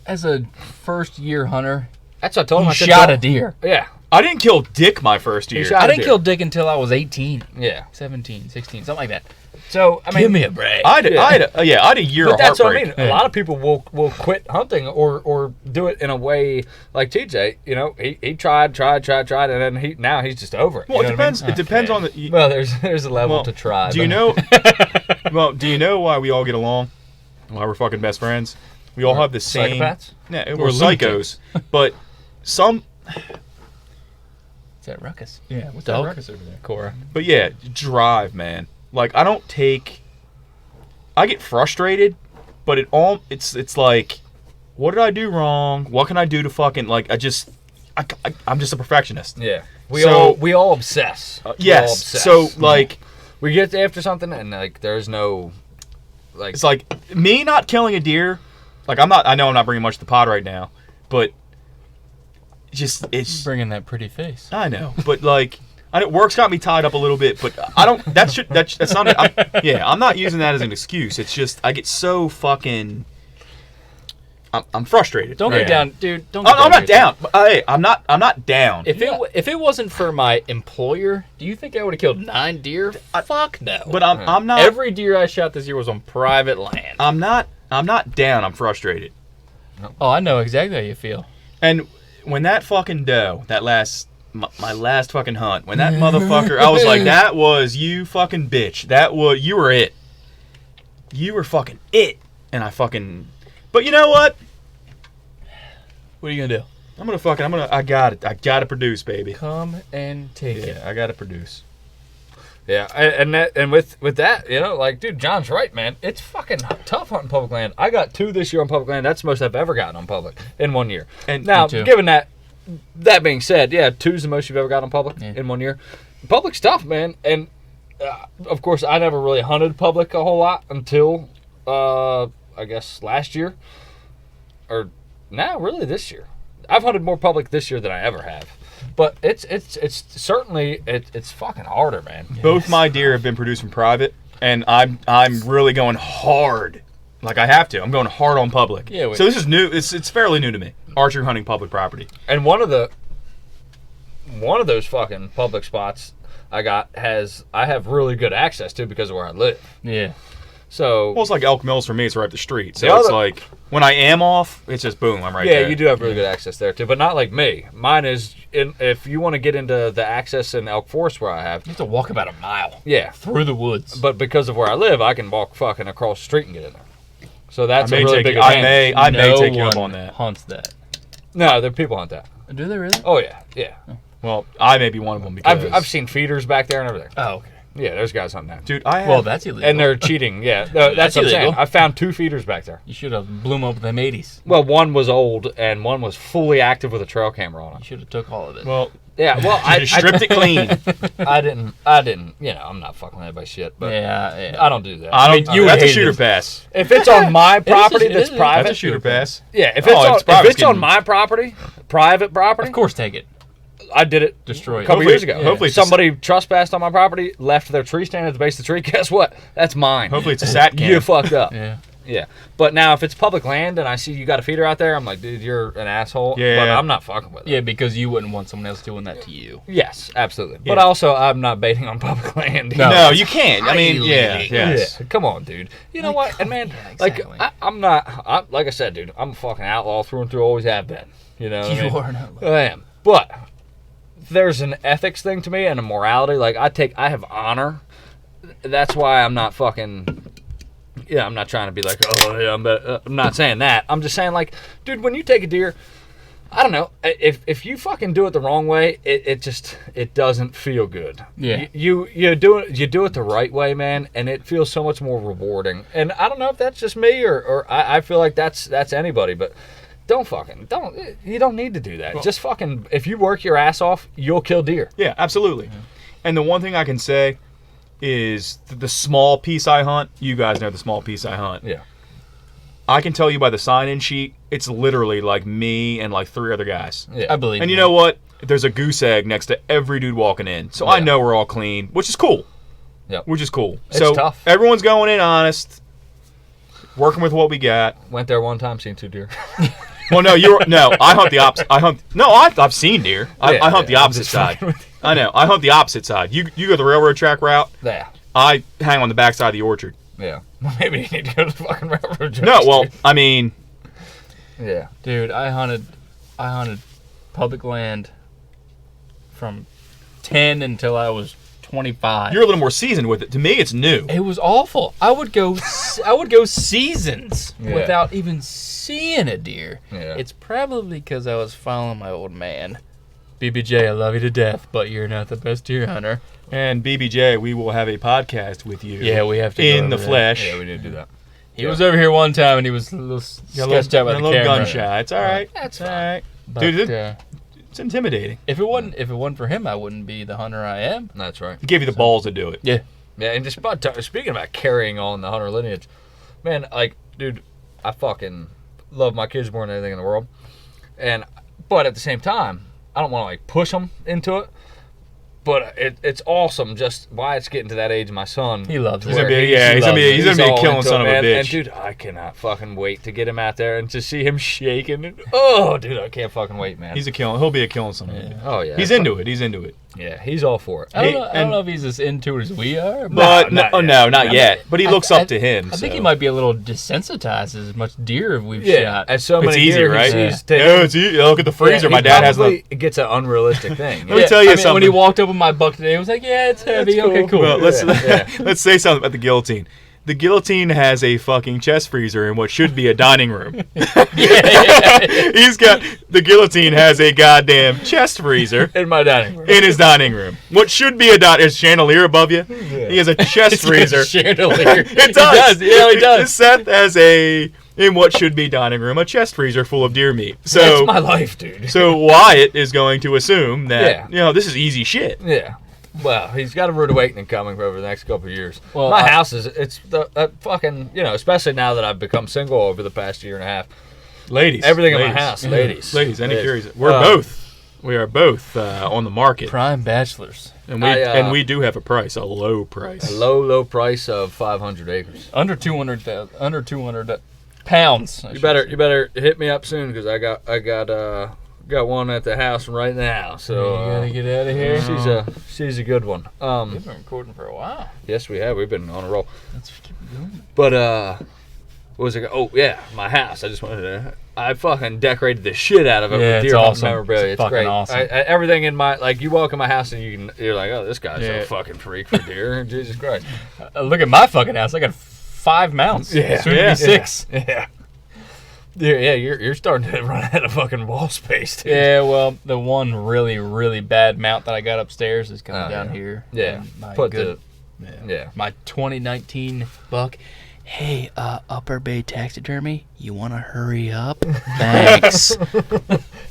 Speaker 1: as a first year hunter,
Speaker 2: that's what I told him.
Speaker 1: you
Speaker 2: I said,
Speaker 1: shot
Speaker 2: "Don't-"
Speaker 1: a deer.
Speaker 2: Yeah,
Speaker 3: I didn't kill Dick my first year.
Speaker 2: shot-
Speaker 1: I didn't
Speaker 2: deer.
Speaker 1: kill Dick until I was 18,
Speaker 2: yeah.
Speaker 1: 17, 16, something like that.
Speaker 2: So I mean,
Speaker 1: Give me a break.
Speaker 3: I had a year
Speaker 2: But
Speaker 3: of
Speaker 2: that's what I
Speaker 3: heartbreak.
Speaker 2: mean. A lot of people will quit hunting or do it in a way like TJ. You know, he tried, and then he's just over it.
Speaker 3: Well,
Speaker 2: you
Speaker 3: it
Speaker 2: know what I mean?
Speaker 3: depends. It depends on the.
Speaker 2: Well, there's a level
Speaker 3: Well,
Speaker 2: to try.
Speaker 3: Do you
Speaker 2: but-
Speaker 3: know? Well, do you know why we all get along? Why we're fucking best friends? We all have the same.
Speaker 2: psychopaths?
Speaker 3: Yeah,
Speaker 1: We're
Speaker 3: we're psychos. But some.
Speaker 1: It's that ruckus.
Speaker 3: Yeah, what's
Speaker 1: Dog?
Speaker 3: that ruckus over there?
Speaker 1: Cora.
Speaker 3: But yeah, drive, man. Like I don't take. I get frustrated, but it's like, what did I do wrong? What can I do to fucking like? I'm just a perfectionist.
Speaker 2: Yeah, we
Speaker 3: So-
Speaker 2: all obsess. We all
Speaker 3: Yes.
Speaker 2: obsess.
Speaker 3: So like,
Speaker 2: we get after something and like there's no like
Speaker 3: it's like me not killing a deer. Like I know I'm not bringing much to the pod right now, but it's.
Speaker 1: Bringing that pretty face.
Speaker 3: I know, but like. I know work's got me tied up a little bit, but I don't. That's not. I'm not using that as an excuse. It's just I get so fucking. I'm frustrated.
Speaker 4: Don't
Speaker 2: Yeah.
Speaker 4: get down, dude. Don't.
Speaker 3: I'm,
Speaker 4: Get
Speaker 3: I'm not down. Hey, I'm not down.
Speaker 4: If it wasn't for my employer, do you think I would have killed 9 deer? Fuck no.
Speaker 3: But I'm not.
Speaker 4: Every deer I shot this year was on private land.
Speaker 3: I'm not down. I'm frustrated.
Speaker 1: Oh, I know exactly how you feel.
Speaker 3: And when that fucking doe, my last fucking hunt, when that motherfucker, I was like, that was you fucking bitch. You were it. You were fucking it. And but you know what?
Speaker 1: What are you gonna do?
Speaker 3: I got it. I gotta produce, baby.
Speaker 1: Come and take it.
Speaker 3: Yeah, I gotta produce.
Speaker 2: Yeah, and with that, you know, like, dude, John's right, man. It's fucking tough hunting public land. I got 2 this year on public land. That's the most I've ever gotten on public in 1 year.
Speaker 3: And
Speaker 2: now,
Speaker 1: me too.
Speaker 2: given that being said, yeah, 2's the most you've ever gotten on public in 1 year. Public's tough, man. And of course, I never really hunted public a whole lot until I guess last year, or now really this year. I've hunted more public this year than I ever have. But it's certainly it's fucking harder, man.
Speaker 3: Both my deer have been produced from private, and I'm really going hard. Like I have to. I'm going hard on public.
Speaker 1: Yeah,
Speaker 3: so this is new. It's fairly new to me. Archery hunting public property.
Speaker 2: And one of those fucking public spots I have really good access to because of where I live.
Speaker 1: Yeah.
Speaker 2: So
Speaker 3: Well, it's like Elk Mills for me. It's right up the street. So
Speaker 2: The
Speaker 3: it's
Speaker 2: other-
Speaker 3: like when I am off, it's just boom. I'm right
Speaker 2: yeah,
Speaker 3: there.
Speaker 2: you do have really good access there too, but not like me. Mine is if you want to get into the access in Elk Forest where I have,
Speaker 1: You have to walk about a mile
Speaker 2: yeah.
Speaker 1: through the woods.
Speaker 2: But because of where I live, I can walk fucking across the street and get in there. So that's a really big
Speaker 3: I
Speaker 2: advantage.
Speaker 3: may
Speaker 1: no
Speaker 3: take you up
Speaker 1: one
Speaker 3: on that.
Speaker 1: hunts that.
Speaker 2: No, there people hunt that.
Speaker 1: Do they really?
Speaker 2: Oh yeah, yeah.
Speaker 3: Well, I may be one of them because
Speaker 2: I've seen feeders back there and everything.
Speaker 1: Oh, okay.
Speaker 2: Yeah, there's guys hunting that.
Speaker 3: dude. I have,
Speaker 1: Well, that's illegal.
Speaker 2: And they're cheating. Yeah, no, that's what I'm saying.
Speaker 1: illegal.
Speaker 2: I found 2 feeders back there.
Speaker 1: You should have blew them up with them 80s.
Speaker 2: Well, one was old and one was fully active with a trail camera on
Speaker 1: You
Speaker 2: it.
Speaker 1: should have took all of it.
Speaker 3: well,
Speaker 2: Yeah, well,
Speaker 3: I just stripped it clean.
Speaker 2: I didn't. You know, I'm not fucking with anybody's shit, but
Speaker 1: yeah.
Speaker 2: I don't do that.
Speaker 3: I don't.
Speaker 1: you would
Speaker 3: that's a
Speaker 1: hate
Speaker 3: shooter
Speaker 1: it.
Speaker 3: pass.
Speaker 2: If it's on my property
Speaker 1: it
Speaker 2: that's
Speaker 1: is.
Speaker 2: private,
Speaker 3: That's a shooter pass.
Speaker 2: yeah. If
Speaker 3: Oh,
Speaker 2: it's
Speaker 3: if
Speaker 2: on,
Speaker 3: it's private,
Speaker 2: if it's on
Speaker 3: getting-
Speaker 2: my property, private property,
Speaker 1: Of course, take it.
Speaker 2: I did it
Speaker 1: Destroy
Speaker 2: a
Speaker 1: it.
Speaker 2: couple
Speaker 3: Hopefully-
Speaker 2: years ago.
Speaker 3: yeah. hopefully it's
Speaker 2: somebody trespassed on my property, left their tree stand at the base of the tree. Guess what? That's mine.
Speaker 3: Hopefully it's a sat cam.
Speaker 2: You fucked up.
Speaker 1: Yeah.
Speaker 2: Yeah. But now if it's public land and I see you got a feeder out there, I'm like, dude, you're an asshole.
Speaker 3: Yeah.
Speaker 2: But I'm not fucking with it.
Speaker 1: Yeah, because you wouldn't want someone else doing that to you.
Speaker 2: Yes, absolutely.
Speaker 3: Yeah.
Speaker 2: But also, I'm not baiting on public land.
Speaker 3: No, you can't. I mean, yeah,
Speaker 1: Highly
Speaker 3: yes.
Speaker 2: Yeah, come on, dude. You know
Speaker 1: Like,
Speaker 2: what? And man,
Speaker 1: yeah,
Speaker 2: like
Speaker 1: exactly.
Speaker 2: I'm not. Like I said, dude, I'm a fucking outlaw through and through. Always have been. You know, what I
Speaker 1: You
Speaker 2: mean?
Speaker 1: are an outlaw.
Speaker 2: I am. But there's an ethics thing to me and a morality. Like I have honor. That's why I'm not fucking. Yeah, I'm not trying to be like, oh yeah, I'm not saying that. I'm just saying, like, dude, when you take a deer, I don't know. If you fucking do it the wrong way, it doesn't feel good.
Speaker 1: Yeah.
Speaker 2: You do it the right way, man, and it feels so much more rewarding. And I don't know if that's just me or I feel like that's anybody, but don't you don't need to do that.
Speaker 3: Well-
Speaker 2: Just fucking if you work your ass off, you'll kill deer.
Speaker 3: Yeah, absolutely. And the one thing I can say is the small piece I hunt. You guys know the small piece I hunt.
Speaker 2: Yeah.
Speaker 3: I can tell you by the sign-in sheet, it's literally like me and like 3 other guys.
Speaker 2: Yeah.
Speaker 1: I believe.
Speaker 3: And you know what? There's a goose egg next to every dude walking in, so I
Speaker 2: Yeah.
Speaker 3: know we're all clean, which is cool.
Speaker 2: Yep.
Speaker 3: Which is cool.
Speaker 2: It's
Speaker 3: so
Speaker 2: tough.
Speaker 3: everyone's going in honest, working with what we got.
Speaker 2: Went there one time, seen 2 deer.
Speaker 3: Well, no, I hunt the opposite. I've seen deer. I
Speaker 2: Yeah,
Speaker 3: hunt the
Speaker 2: yeah, I'm
Speaker 3: opposite
Speaker 2: just
Speaker 3: side.
Speaker 2: fucking with
Speaker 3: I know. I hunt the opposite side. You go the railroad track route.
Speaker 2: Yeah.
Speaker 3: I hang on the backside of the orchard.
Speaker 2: Yeah. Maybe you need to go to the fucking railroad tracks.
Speaker 3: No, well, I mean,
Speaker 2: Yeah.
Speaker 1: Dude, I hunted public land from 10 until I was 25.
Speaker 3: you're a little more seasoned with it. To me, it's new.
Speaker 1: It was awful. I would go seasons
Speaker 2: Yeah.
Speaker 1: without even seeing a deer.
Speaker 2: Yeah.
Speaker 1: It's probably because I was following my old man. BBJ, I love you to death, but you're not the best deer hunter.
Speaker 3: And BBJ, we will have a podcast with you.
Speaker 1: Yeah, we have to go
Speaker 3: in the
Speaker 1: over that.
Speaker 3: flesh.
Speaker 2: Yeah, we need to do that.
Speaker 1: He was over here one time and he was a little sketched out by
Speaker 3: a
Speaker 1: the
Speaker 3: little
Speaker 1: camera.
Speaker 3: gun shy. It's all right.
Speaker 1: That's
Speaker 3: all
Speaker 1: fine.
Speaker 3: right.
Speaker 1: But,
Speaker 3: Dude, it's intimidating.
Speaker 1: if it wasn't for him, I wouldn't be the hunter I am.
Speaker 2: That's right.
Speaker 3: He gave you the balls to do it.
Speaker 1: Yeah.
Speaker 2: Yeah, and just speaking about carrying on the hunter lineage, man, like, dude, I fucking love my kids more than anything in the world. But at the same time, I don't want to, like, push them into it. But it's awesome just why it's getting to that age. My son,
Speaker 1: He loves
Speaker 3: He's
Speaker 1: it.
Speaker 3: gonna be he's gonna be a
Speaker 2: all
Speaker 3: killing
Speaker 2: into
Speaker 3: son
Speaker 2: it,
Speaker 3: of a
Speaker 2: man.
Speaker 3: bitch.
Speaker 2: And dude, I cannot fucking wait to get him out there and to see him shaking. And, oh, dude, I can't fucking wait, man.
Speaker 3: He'll be a killing son of a bitch.
Speaker 2: Oh yeah,
Speaker 3: He's into it. He's into it.
Speaker 2: Yeah, he's all for it.
Speaker 1: I don't
Speaker 3: and-
Speaker 1: know if he's as into it as we are,
Speaker 3: But
Speaker 2: not
Speaker 3: not yet. But he looks up to him.
Speaker 1: I think
Speaker 3: so.
Speaker 1: he might be a little desensitized as much deer we've
Speaker 2: Yeah,
Speaker 1: shot.
Speaker 2: as so
Speaker 3: It's
Speaker 2: many
Speaker 3: easy,
Speaker 2: deer he
Speaker 3: right?
Speaker 2: sees
Speaker 1: Yeah.
Speaker 2: take-
Speaker 3: Yeah, it's easy. Look at the freezer.
Speaker 2: Yeah,
Speaker 3: My
Speaker 2: he
Speaker 3: dad has
Speaker 2: probably
Speaker 3: the.
Speaker 2: gets an unrealistic thing.
Speaker 3: Let me tell you
Speaker 1: I mean, when he
Speaker 3: something.
Speaker 1: walked up with my buck today, he was like, "Yeah, it's heavy. Okay, cool."
Speaker 3: Well, let's
Speaker 2: Yeah.
Speaker 3: let's say something about the guillotine. The guillotine has a fucking chest freezer in what should be a dining room. The guillotine has a goddamn chest freezer
Speaker 2: in my dining room.
Speaker 3: in his dining room. What should be a chandelier above you. He has a chest freezer.
Speaker 1: Chandelier.
Speaker 3: It does.
Speaker 1: Yeah, he does.
Speaker 3: Seth has in what should be dining room, a chest freezer full of deer meat.
Speaker 2: That's
Speaker 3: So,
Speaker 2: my life, dude.
Speaker 3: so Wyatt is going to assume that
Speaker 2: Yeah.
Speaker 3: this is easy shit.
Speaker 2: Yeah. Well, he's got a rude awakening coming over the next couple of years.
Speaker 1: Well,
Speaker 2: My house it's the fucking, especially now that I've become single over the past year and a half.
Speaker 3: Ladies,
Speaker 2: Everything in my
Speaker 3: ladies.
Speaker 2: house, ladies.
Speaker 3: Ladies, any
Speaker 2: Ladies.
Speaker 3: curious? We are both on the market,
Speaker 1: Prime bachelors.
Speaker 3: and we do have a low price.
Speaker 2: A low price of 500 acres.
Speaker 1: Under 200 pounds.
Speaker 2: You better hit me up soon because I got one at the house right now. So
Speaker 1: You gotta get out of here.
Speaker 2: she's a good one.
Speaker 1: We've been recording for a while.
Speaker 2: Yes, we have. We've been on a roll.
Speaker 1: Let's keep going.
Speaker 2: But what was it? Oh yeah, my house. I fucking decorated the shit out of it
Speaker 1: Yeah,
Speaker 2: with
Speaker 1: it's
Speaker 2: deer hunting
Speaker 1: awesome.
Speaker 2: memorabilia.
Speaker 1: It's
Speaker 2: It's
Speaker 1: fucking
Speaker 2: great.
Speaker 1: awesome.
Speaker 2: Everything in my you walk in my house and you're like, oh, this guy's
Speaker 3: Yeah.
Speaker 2: a fucking freak for deer. Jesus Christ.
Speaker 1: Look at my fucking house. I got 5 mounts.
Speaker 2: Yeah.
Speaker 1: Soon to
Speaker 3: Yeah.
Speaker 1: be 6.
Speaker 2: Yeah. Yeah, you're starting to run out of fucking wall space, dude.
Speaker 1: Yeah, well, the one really, really bad mount that I got upstairs is coming down
Speaker 2: yeah.
Speaker 1: here.
Speaker 2: Yeah.
Speaker 1: And my
Speaker 2: Put
Speaker 1: good,
Speaker 2: my
Speaker 1: 2019 buck. Hey, Upper Bay Taxidermy, you want to hurry up? Thanks.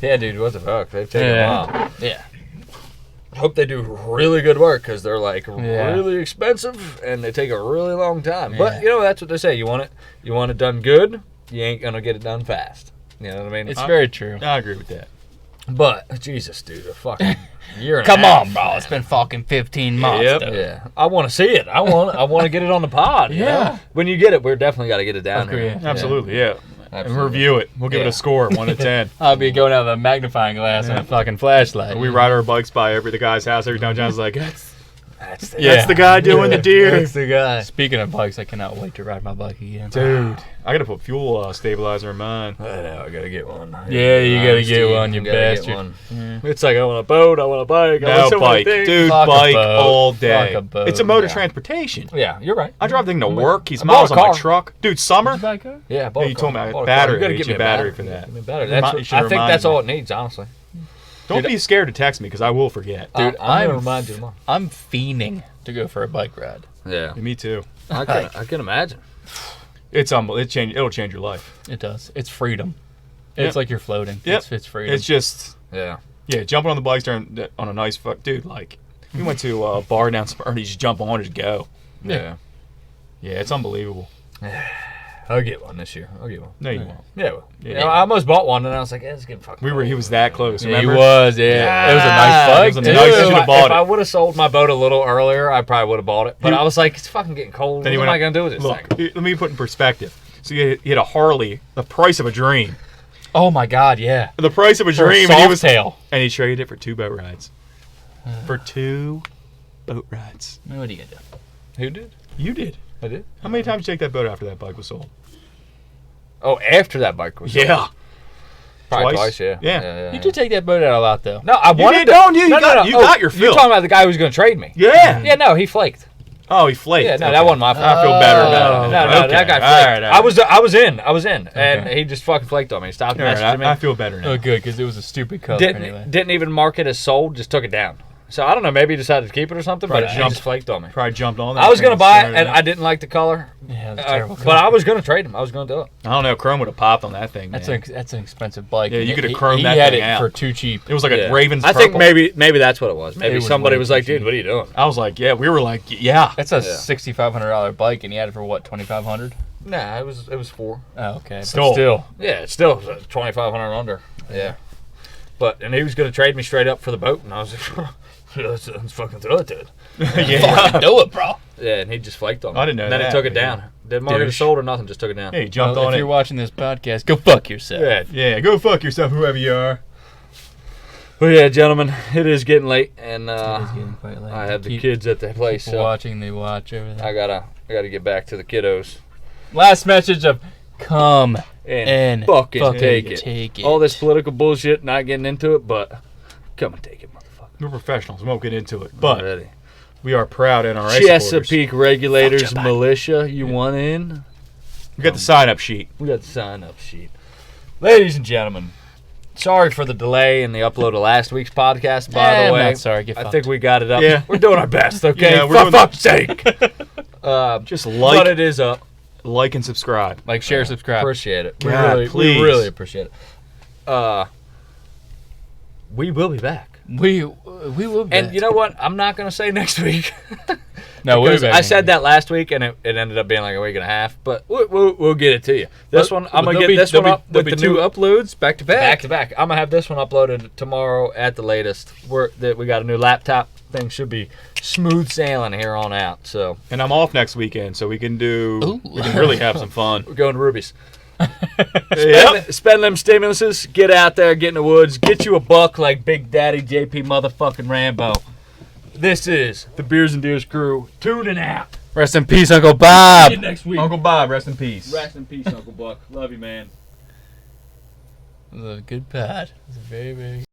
Speaker 2: Yeah, dude, what the fuck? They've taken a while.
Speaker 1: Yeah.
Speaker 2: Hope they do really good work because they're like
Speaker 1: Yeah.
Speaker 2: really expensive and they take a really long time. But
Speaker 1: Yeah.
Speaker 2: that's what they say. You want it done good. You ain't gonna get it done fast. You know what I mean?
Speaker 1: It's very true.
Speaker 3: I agree with that.
Speaker 2: But Jesus, dude, a fucking year and
Speaker 1: Come
Speaker 2: a half.
Speaker 1: on, bro. It's been fucking 15 months.
Speaker 3: Yep.
Speaker 1: Dude.
Speaker 2: Yeah, I want to see it. I want to get it on the pod. you
Speaker 1: Yeah.
Speaker 2: know? When you get it, we're definitely got to get it down
Speaker 1: Agree.
Speaker 2: here.
Speaker 3: Absolutely, yeah. And
Speaker 2: Absolutely.
Speaker 3: review it. We'll give it
Speaker 2: Yeah.
Speaker 3: a score, 1 to 10.
Speaker 1: I'll be going out with a magnifying glass and a fucking flashlight.
Speaker 3: We ride our bikes by the guy's house every time. John's like,
Speaker 2: That's the
Speaker 1: Yeah.
Speaker 3: that's the guy doing the deer.
Speaker 2: That's the guy.
Speaker 1: Speaking of bikes, I cannot wait to ride my bike again.
Speaker 3: Dude, I gotta put fuel stabilizer in mine.
Speaker 2: I know. I gotta get one.
Speaker 1: Yeah, you gotta get
Speaker 2: Steve,
Speaker 1: one, you
Speaker 2: gotta get
Speaker 1: bastard.
Speaker 2: one. It's like I want a boat. I want a bike. I
Speaker 3: No
Speaker 2: want so many
Speaker 3: bike,
Speaker 2: things.
Speaker 3: dude.
Speaker 1: Fuck a
Speaker 3: Bike
Speaker 1: boat.
Speaker 3: all
Speaker 1: Fuck
Speaker 3: day.
Speaker 1: a boat.
Speaker 3: It's a mode of
Speaker 2: Yeah.
Speaker 3: transportation.
Speaker 2: Yeah, you're right.
Speaker 3: I drive the thing to work. He's
Speaker 2: I bought
Speaker 3: miles
Speaker 2: a
Speaker 3: on my
Speaker 2: car.
Speaker 3: truck, dude. Summer.
Speaker 1: Did you buy a car?
Speaker 2: Yeah, I bought
Speaker 3: Yeah,
Speaker 2: a
Speaker 3: you
Speaker 2: car.
Speaker 3: told me
Speaker 2: I bought a
Speaker 3: battery.
Speaker 2: car. You gotta
Speaker 3: I
Speaker 2: get
Speaker 3: need
Speaker 2: me
Speaker 3: a battery for that.
Speaker 2: Give me a battery.
Speaker 3: Remi-
Speaker 2: That's
Speaker 3: you should
Speaker 2: I think
Speaker 3: remind
Speaker 2: that's
Speaker 3: me.
Speaker 2: all it needs, honestly.
Speaker 3: Don't be scared to text me because I will forget.
Speaker 1: Dude,
Speaker 2: I'm gonna
Speaker 1: I'm
Speaker 2: remind you tomorrow.
Speaker 1: I'm fiending to go for a bike ride.
Speaker 2: Yeah,
Speaker 3: Me too.
Speaker 2: I can imagine.
Speaker 3: It'll change your life.
Speaker 1: It does. It's freedom. It's
Speaker 3: Yep.
Speaker 1: like you're floating.
Speaker 3: Yep.
Speaker 1: It's freedom.
Speaker 3: It's just
Speaker 2: Yeah.
Speaker 3: jumping on the bikes on a nice dude. Like we went to a bar down some, you just jump on, just go.
Speaker 2: Yeah.
Speaker 3: Yeah, it's unbelievable.
Speaker 2: I'll get one this year. I'll get one.
Speaker 3: No, you won't.
Speaker 2: Yeah, well.
Speaker 3: Yeah.
Speaker 2: I almost bought one, and I was like, "Yeah, it's getting fucking."
Speaker 3: He was that close.
Speaker 1: Yeah, he
Speaker 3: Remember?
Speaker 1: was. Yeah, it was a nice bike.
Speaker 3: it was a
Speaker 1: too.
Speaker 3: nice- you should've bought
Speaker 2: If
Speaker 3: it.
Speaker 2: I would have sold my boat a little earlier, I probably would have bought it. But
Speaker 3: You-
Speaker 2: I was like, "It's fucking getting cold.
Speaker 3: Then
Speaker 2: What
Speaker 3: he
Speaker 2: am
Speaker 3: went
Speaker 2: I
Speaker 3: up-
Speaker 2: gonna do with this
Speaker 3: Look,
Speaker 2: thing?"
Speaker 3: let me put in perspective. So you had a Harley, the price of a dream.
Speaker 1: Oh my God, yeah.
Speaker 3: The price of a
Speaker 1: For a
Speaker 3: dream, and
Speaker 1: Softail.
Speaker 3: he traded it for 2 boat rides. For 2 boat rides.
Speaker 1: What are you gonna do?
Speaker 2: Who did?
Speaker 3: You did.
Speaker 2: I did.
Speaker 3: How many times did you take that boat after that bike was sold?
Speaker 2: Oh, after that bike was sold. Probably twice. Yeah.
Speaker 3: Yeah.
Speaker 1: You did take that boat out a lot though.
Speaker 2: No, I wanted
Speaker 3: did?
Speaker 2: to.
Speaker 3: No, you got your
Speaker 2: You're
Speaker 3: fill.
Speaker 2: talking about the guy who was going to trade me.
Speaker 3: Yeah.
Speaker 2: Yeah, no, he flaked.
Speaker 3: Oh, he flaked.
Speaker 2: Yeah, no,
Speaker 3: Okay.
Speaker 2: that wasn't my fault.
Speaker 3: I feel better about it.
Speaker 2: No,
Speaker 3: Okay.
Speaker 2: that guy
Speaker 3: All
Speaker 2: flaked.
Speaker 3: right, all right.
Speaker 2: I was in, and
Speaker 3: Okay.
Speaker 2: he just fucking flaked on me. He stopped
Speaker 3: All right,
Speaker 2: messaging me.
Speaker 3: I feel better now.
Speaker 1: Oh, good, because it was a stupid color
Speaker 2: didn't
Speaker 1: anyway.
Speaker 2: didn't even mark it as sold. Just took it down. So I don't know. Maybe he decided to keep it or something.
Speaker 3: Probably
Speaker 2: But he
Speaker 3: jumped.
Speaker 2: just flaked on me.
Speaker 3: Probably jumped on that.
Speaker 2: I was
Speaker 3: thing
Speaker 2: gonna buy it,
Speaker 3: started
Speaker 2: and
Speaker 3: up.
Speaker 2: I didn't like the color.
Speaker 1: Yeah, that's a terrible
Speaker 2: But
Speaker 1: color.
Speaker 2: I was gonna trade him. I was gonna do it.
Speaker 3: I don't know. Chrome would have popped on that thing, man.
Speaker 1: That's an expensive bike.
Speaker 3: Yeah, you
Speaker 1: and
Speaker 3: could have
Speaker 1: he-
Speaker 3: chromed
Speaker 1: he
Speaker 3: that
Speaker 1: had
Speaker 3: thing
Speaker 1: it
Speaker 3: out.
Speaker 1: for too cheap.
Speaker 3: It was like
Speaker 2: Yeah.
Speaker 3: a Ravens
Speaker 2: I think
Speaker 3: purple.
Speaker 2: maybe that's what it was. Maybe
Speaker 1: It was
Speaker 2: somebody
Speaker 1: way
Speaker 2: was
Speaker 1: too
Speaker 2: like, "Dude,
Speaker 1: cheap.
Speaker 2: what are you doing?"
Speaker 3: I was like, yeah, we were like, yeah.
Speaker 1: That's a
Speaker 2: Yeah.
Speaker 1: $6,500 bike, and you had it for what, 2,500?
Speaker 2: Nah, it was 4.
Speaker 1: Oh, okay. But
Speaker 3: Still.
Speaker 1: still.
Speaker 2: Yeah, it's still 2,500 under. Yeah. And he was going to trade me straight up for the boat, and I was like, Let's fucking throw it, dude.
Speaker 1: Fucking do it, bro.
Speaker 2: Yeah, and he just flaked on me.
Speaker 3: I didn't know
Speaker 2: and then
Speaker 3: that,
Speaker 2: he took it
Speaker 3: yeah.
Speaker 2: down. Didn't mark it
Speaker 3: Douche.
Speaker 2: sold or nothing, just took it down.
Speaker 3: Hey, he jumped
Speaker 1: Well,
Speaker 3: on
Speaker 1: if
Speaker 3: it.
Speaker 1: you're watching this podcast, go fuck yourself.
Speaker 2: Yeah.
Speaker 3: Yeah, go fuck yourself, whoever you are.
Speaker 2: Well, yeah, gentlemen, it is getting late, and
Speaker 1: It is getting quite late.
Speaker 2: I have the
Speaker 1: Keep
Speaker 2: kids at the place, so
Speaker 1: watching. They watch everything.
Speaker 2: I gotta get back to the kiddos
Speaker 1: Last message of come
Speaker 2: and
Speaker 1: and
Speaker 2: fucking take it.
Speaker 1: Take it.
Speaker 2: All this political bullshit, not getting into it, but come and take it, motherfucker.
Speaker 3: We're professionals. We won't get into it. But
Speaker 2: Already.
Speaker 3: we are proud NRA supporters.
Speaker 2: Chesapeake Regulators Militia, you want in?
Speaker 3: We got the sign-up sheet.
Speaker 2: We got the sign-up sheet. Ladies and gentlemen, sorry for the delay in the upload of last week's podcast, by the
Speaker 1: I'm
Speaker 2: way.
Speaker 1: not sorry. Get
Speaker 2: I
Speaker 1: fucked.
Speaker 2: think we got it up.
Speaker 3: Yeah.
Speaker 2: We're doing our best, okay?
Speaker 3: Yeah, we're
Speaker 2: For
Speaker 3: doing
Speaker 2: fuck's sake.
Speaker 3: Just
Speaker 2: But
Speaker 3: like,
Speaker 2: it is up.
Speaker 3: like, and subscribe.
Speaker 1: like, share, subscribe.
Speaker 2: Appreciate it.
Speaker 3: God,
Speaker 2: we
Speaker 3: please.
Speaker 2: really appreciate it. We will be back.
Speaker 1: We will. Be
Speaker 2: And
Speaker 1: back.
Speaker 2: you know what? I'm not going to say next week.
Speaker 1: no, we'll be
Speaker 2: Because
Speaker 1: back
Speaker 2: I
Speaker 1: next
Speaker 2: said
Speaker 1: week.
Speaker 2: that last week, and it ended up being like a week and a half. But we'll get it to you. This one, I'm going to get this one up with the new
Speaker 1: uploads back to
Speaker 2: back to back. I'm going to have this one uploaded tomorrow at the latest. We got a new laptop. Things should be smooth sailing here on out. So
Speaker 3: And I'm off next weekend, so we can
Speaker 1: Ooh.
Speaker 3: really have some fun.
Speaker 2: we're going to Ruby's.
Speaker 3: Yep.
Speaker 2: Spend them stimuluses. Get out there, get in the woods, get you a buck like Big Daddy JP motherfucking Rambo. This is the Beers and Deers crew tuning out.
Speaker 1: Rest in peace, Uncle Bob.
Speaker 2: See you next week.
Speaker 3: Uncle Bob, rest in peace.
Speaker 2: Rest in peace, Uncle Buck. Love you, man.
Speaker 1: It was a good pad. It was a very, very